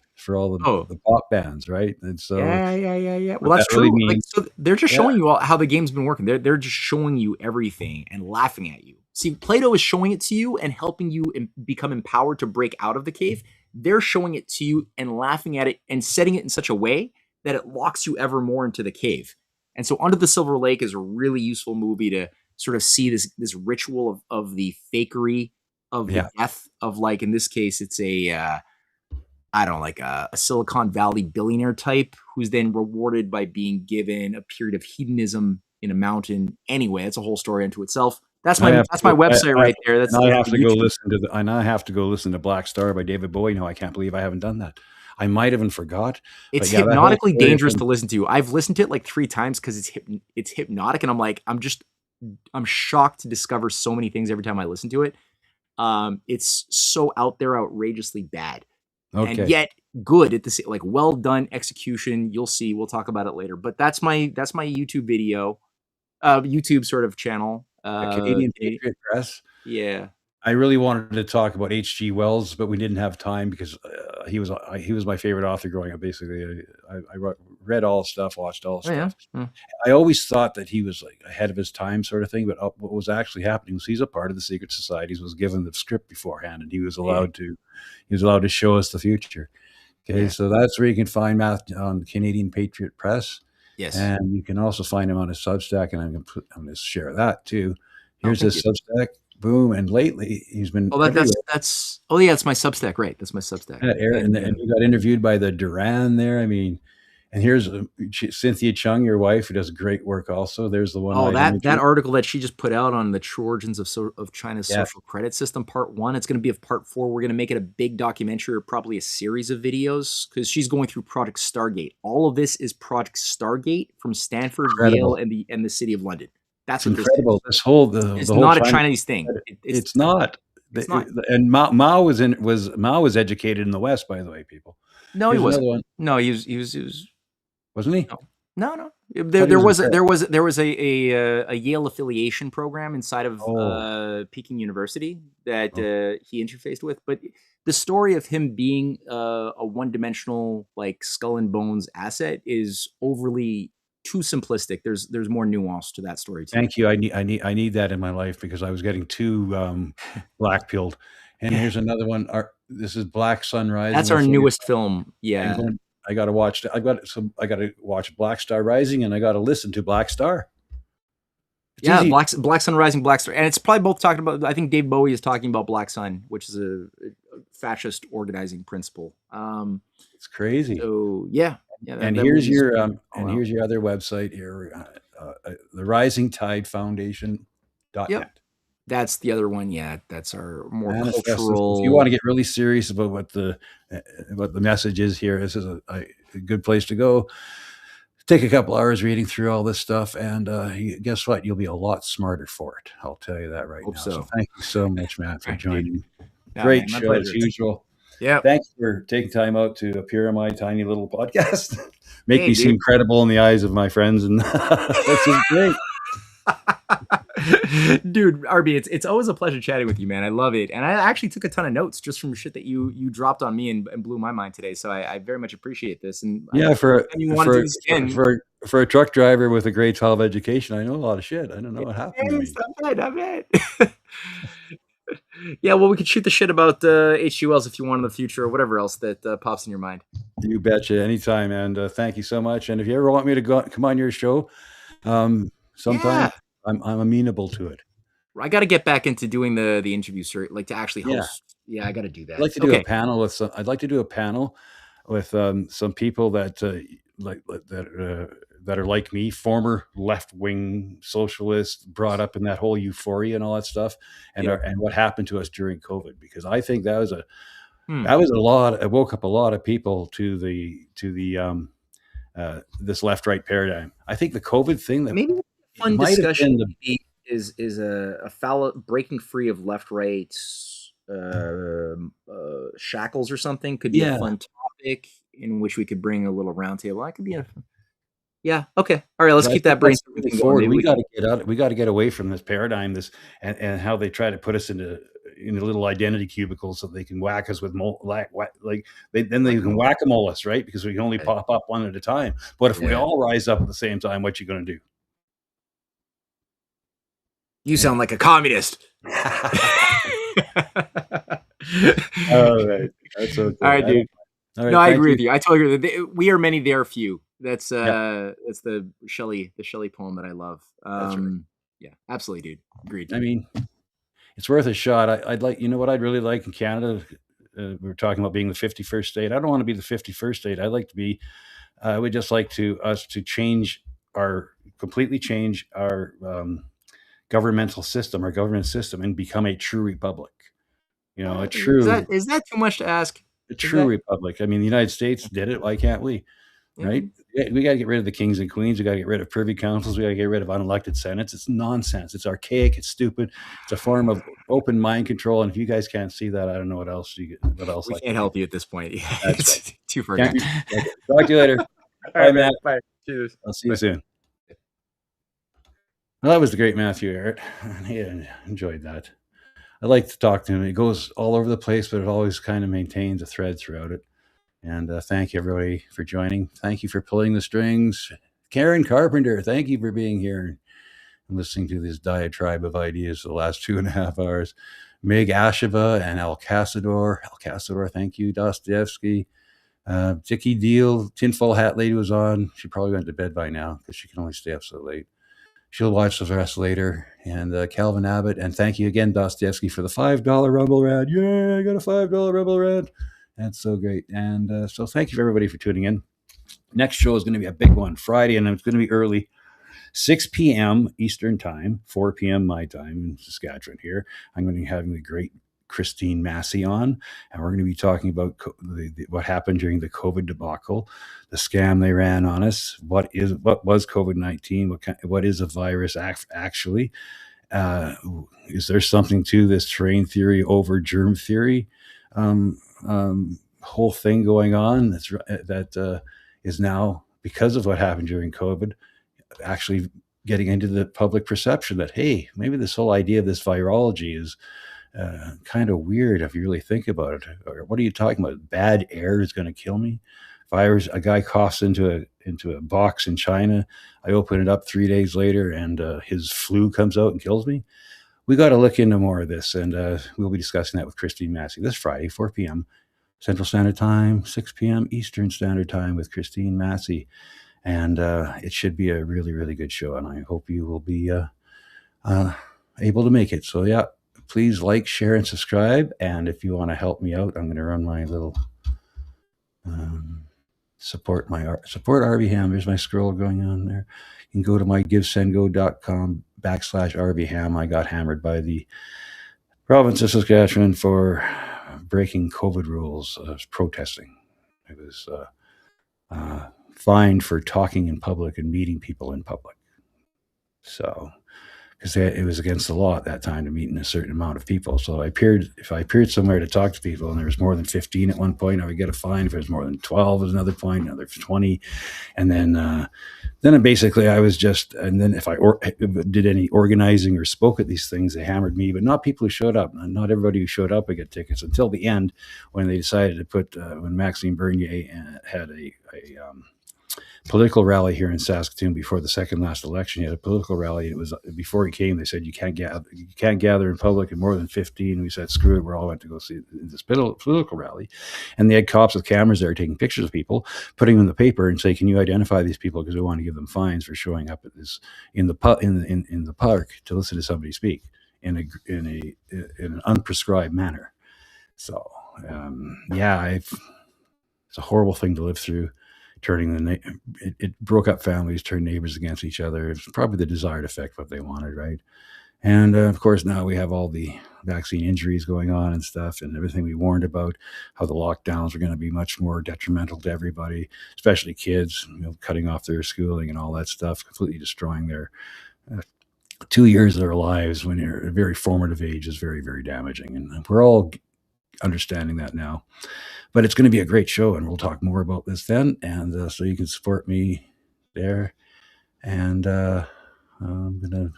pop bands, right? And so well, that's true. Really so they're just showing you how the game's been working. They're just showing you everything and laughing at you. See, Plato is showing it to you and helping you become empowered to break out of the cave. They're showing it to you and laughing at it and setting it in such a way that it locks you ever more into the cave. And so Under the Silver Lake is a really useful movie to sort of see this ritual of the fakery of the death of, like, in this case, it's a I don't know, like a Silicon Valley billionaire type who's then rewarded by being given a period of hedonism in a mountain. Anyway, it's a whole story unto itself. That's my website right there. That's I have to go YouTube. listen to I have to go listen to Black Star by David Bowie. No, I can't believe I haven't done that. I might have even forgot. It's hypnotically dangerous to listen to. I've listened to it like 3 times because it's hypnotic, and I'm like, I'm shocked to discover so many things every time I listen to it. It's so out there, outrageously bad, and yet good at the same, like, well done execution. You'll see. We'll talk about it later. But that's my YouTube video, YouTube sort of channel. Canadian Patriot Press. Yeah. I really wanted to talk about H.G. Wells, but we didn't have time because he was my favorite author growing up. Basically, I read all his stuff, watched all his stuff. Yeah. I always thought that he was like ahead of his time, sort of thing. But what was actually happening was he's a part of the secret societies, was given the script beforehand, and he was allowed to show us the future. Okay, so that's where you can find Matt on Canadian Patriot Press. Yes, and you can also find him on his Substack, and I'm going to share that too. Here's his Substack. Boom. And lately he's been it's my Substack, right? That's my Substack. And he got interviewed by the Duran there. I mean, and here's Cynthia Chung, your wife, who does great work also. There's the one. Oh, that article that she just put out on the true origins of China's social credit system, part 1. It's going to be of part 4. We're going to make it a big documentary, or probably a series of videos, because she's going through Project Stargate. All of this is Project Stargate from Stanford, Yale, and the City of London. That's incredible. It's not a Chinese thing. It's not. It's not. And Mao was educated in the West, by the way, people. No, he wasn't. No, he was. Wasn't he? No. There was a Yale affiliation program inside of Peking University that he interfaced with. But the story of him being a one-dimensional, like, skull and bones asset is overly too simplistic. There's more nuance to that story too. Thank you. I need that in my life because I was getting too black pilled. And here's another one. This is Black Sunrise. That's our newest film. Yeah. I got to watch. I got to watch Black Star Rising, and I got to listen to Black Star. It's Black Sun Rising, Black Star, and it's probably both talking about. I think Dave Bowie is talking about Black Sun, which is a fascist organizing principle. It's crazy. So yeah. Here's your other website here, the Rising Tide Foundation.net. Yep. That's the other one. Yeah, that's our more cultural. If you want to get really serious about what the message is here, this is a good place to go. Take a couple hours reading through all this stuff, and guess what? You'll be a lot smarter for it. I'll tell you that right now. So thank you so much, Matt, for joining me. Great show as usual. Yeah. Thanks for taking time out to appear on my tiny little podcast. Make me seem credible in the eyes of my friends, and that's just great. Dude, RB, it's always a pleasure chatting with you, man. I love it. And I actually took a ton of notes just from shit that you dropped on me and blew my mind today. So I very much appreciate this. And for a truck driver with a grade 12 education, I know a lot of shit. I don't know what happened to me. Not bad. Yeah, well, we could shoot the shit about H.G. Wells if you want in the future, or whatever else that pops in your mind. You betcha, anytime. And thank you so much. And if you ever want me to come on your show, sometime, I'm amenable to it. I got to get back into doing the interview, sir. Like, to actually host. Yeah, I got to do that. I'd like to do a panel with some. I'd like to do a panel with some people that that are like me, former left-wing socialists, brought up in that whole euphoria and all that stuff, and what happened to us during COVID. Because I think that was a lot. It woke up a lot of people to the this left-right paradigm. I think the COVID thing that maybe a fun discussion is a fallow breaking free of left-right shackles or something. Could be a fun topic in which we could bring a little roundtable. That could be a okay. All right, let's keep that brainstorming forward. We got to get out. We got to get away from this paradigm, and how they try to put us into little identity cubicles so they can whack us with they can whack-a-mole us, right? Because we can only pop up one at a time. But if we all rise up at the same time, what you going to do? You sound like a communist. All right, that's okay. All right, dude. All right, no, I agree with you. I totally agree. We are many, they are few. That's the Shelley poem that I love. That's right. Yeah, absolutely, dude. Agreed. I mean, it's worth a shot. I'd like, you know what I'd really like in Canada? We were talking about being the 51st state. I don't want to be the 51st state. I'd like to be, I would just like us to completely change our governmental system, our government system, and become a true republic. You know, Is that too much to ask? A true republic. I mean, the United States did it. Why can't we? Right? We got to get rid of the kings and queens. We got to get rid of privy councils. We got to get rid of unelected senates. It's nonsense. It's archaic. It's stupid. It's a form of open mind control. And if you guys can't see that, I don't know what else. We can't help you at this point. It's right. too far. Talk to you later. Bye, Matt. Bye. Cheers. I'll see you soon. Well, that was the great Matthew Ehret. Yeah, enjoyed that. I like to talk to him. It goes all over the place, but it always kind of maintains a thread throughout it. And thank you, everybody, for joining. Thank you for pulling the strings. Karen Carpenter, thank you for being here and listening to this diatribe of ideas for the last 2.5 hours. Meg Asheva and Al Casador, thank you. Dostoevsky, Dickie Deal, tinfoil-hat lady was on. She probably went to bed by now because she can only stay up so late. She'll watch the rest later. And Calvin Abbott, and thank you again, Dostoevsky, for the $5 Rumble Rad. Yeah, I got a $5 Rumble Rad. That's so great. And so thank you for everybody for tuning in. Next show is going to be a big one, Friday, and it's going to be early, 6 p.m. Eastern Time, 4 p.m. my time in Saskatchewan here. I'm going to be having the great Christine Massey on, and we're going to be talking about what happened during the COVID debacle, the scam they ran on us, what was COVID-19, what is a virus actually, is there something to this terrain theory over germ theory whole thing going on that is now, because of what happened during COVID, actually getting into the public perception that, hey, maybe this whole idea of this virology is kind of weird if you really think about it. Or what are you talking about? Bad air is going to kill me? Virus, a guy coughs into a box in China. I open it up 3 days later and his flu comes out and kills me. We got to look into more of this, and we'll be discussing that with Christine Massey this Friday, 4 p.m. Central Standard Time, 6 p.m. Eastern Standard Time with Christine Massey. And it should be a really, really good show, and I hope you will be able to make it. So, yeah, please like, share, and subscribe. And if you want to help me out, I'm going to run my little support RVHam. There's my scroll going on there. You can go to my givesendgo.com/RVHam. I got hammered by the province of Saskatchewan for breaking COVID rules, protesting. I was fined for talking in public and meeting people in public. So, because it was against the law at that time to meet in a certain amount of people. So if I appeared somewhere to talk to people and there was more than 15 at one point, I would get a fine. If there was more than 12 at another point, another 20. And then basically I was just, and then if I did any organizing or spoke at these things, they hammered me, but not people who showed up. Not everybody who showed up would get tickets until the end, when they decided to put, when Maxime Bernier had a political rally here in Saskatoon before the second last election. He had a political rally. And it was before he came. They said you can't gather in public in more than 15. We said screw it. We all went to go see this political rally, and they had cops with cameras there taking pictures of people, putting them in the paper, and say, "Can you identify these people?" Because we want to give them fines for showing up at this in the park to listen to somebody speak in an unprescribed manner. So it's a horrible thing to live through. It broke up families, turned neighbors against each other. It's probably the desired effect, what they wanted, right? And of course, now we have all the vaccine injuries going on and stuff, and everything we warned about, how the lockdowns are going to be much more detrimental to everybody, especially kids, cutting off their schooling and all that stuff, completely destroying their 2 years of their lives when you're at a very formative age is very, very damaging. And we're all understanding that now. But it's going to be a great show, and we'll talk more about this then. And so you can support me there. And I'm going to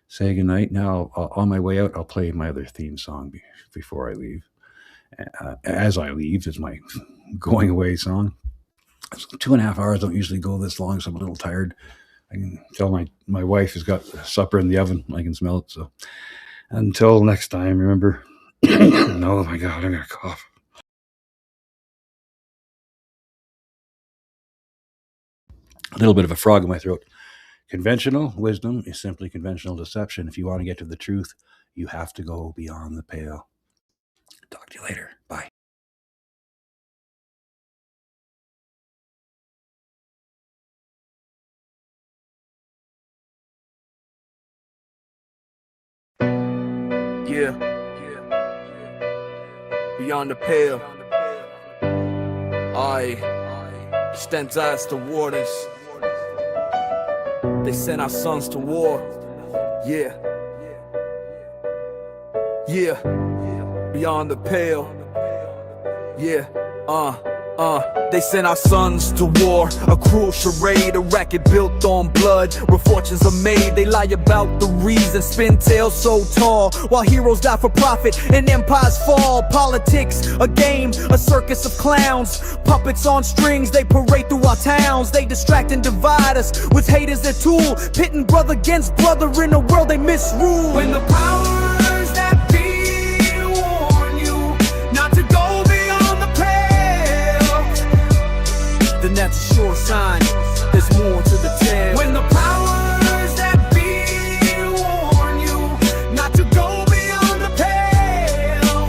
say goodnight. Now, on my way out, I'll play my other theme song before I leave. As I leave is my going away song. 2.5 hours don't usually go this long, so I'm a little tired. I can tell my wife has got supper in the oven. I can smell it. So until next time, remember, oh my God, I'm going to cough. a little bit of a frog in my throat. Conventional wisdom is simply conventional deception. If you want to get to the truth, you have to go beyond the pale. Talk to you later. Bye. Yeah. Beyond the pale. I stand as the warnings. They sent our sons to war. Yeah. Yeah. Beyond the pale. Yeah. They sent our sons to war, a cruel charade, a racket built on blood, where fortunes are made. They lie about the reason, spin tales so tall, while heroes die for profit and empires fall. Politics, a game, a circus of clowns, puppets on strings, they parade through our towns. They distract and divide us with hate as their tool, pitting brother against brother in a world they misrule. When the powers that be warn you not to go beyond the pale, then that's a sure sign there's more to the tale. When the powers that be warn you not to go beyond the pale,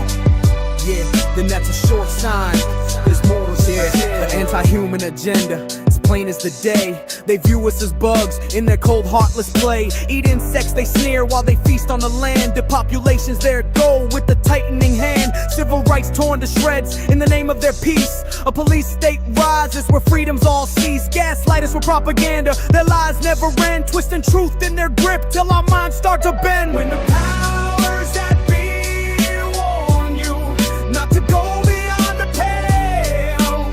yeah, then that's a sure sign there's more to the tale. The anti-human agenda, plain as the day. They view us as bugs in their cold, heartless play. Eat insects, they sneer while they feast on the land. Depopulation's their goal with the tightening hand. Civil rights torn to shreds in the name of their peace. A police state rises where freedom's all cease. Gaslight us with propaganda, their lies never end. Twisting truth in their grip till our minds start to bend. When the powers that be warn you not to go beyond the pale,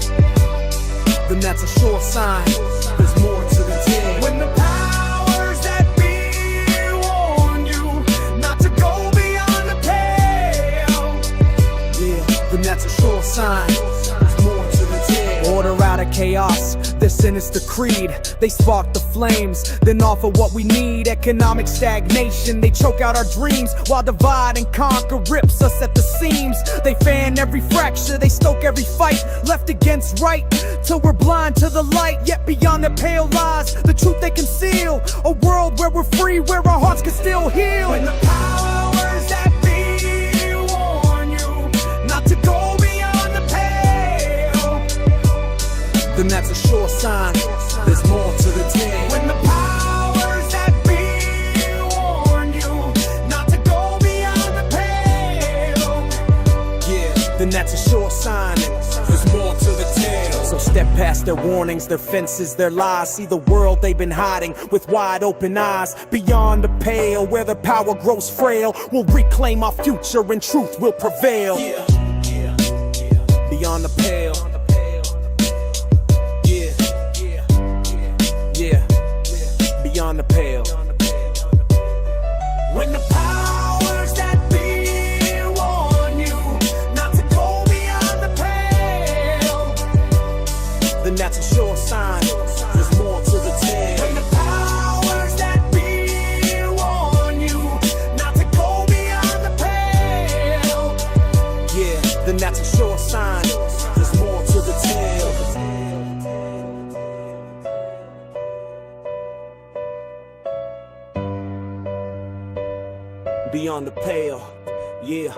then that's a sure sign there's more to the tale. When the powers that be warn you not to go beyond the pale, yeah, then that's a sure sign there's more to the tale. Order out of chaos, their sinister creed. They spark the flames, then offer what we need. Economic stagnation, they choke out our dreams, while divide and conquer rips us at the seams. They fan every fracture, they stoke every fight, left against right, till we're blind to the light. Yet beyond the pale lies the truth they conceal, a world where we're free, where our hearts can still heal. When the powers that be warn you not to go beyond the pale, then that's a sure sign there's more to the tale. When the powers that be warn you not to go beyond the pale, yeah, then that's a sure sign there's more to the tale. So step past their warnings, their fences, their lies. See the world they've been hiding with wide open eyes. Beyond the pale, where the power grows frail, we'll reclaim our future and truth will prevail. Beyond the pale. Beyond the pale. When the powers that be warn you not to go beyond the pale, then that's a sure sign there's more to the tale. When the powers that be warn you not to go beyond the pale, yeah, then that's a sure sign there's more to the tale. Beyond the pale, yeah.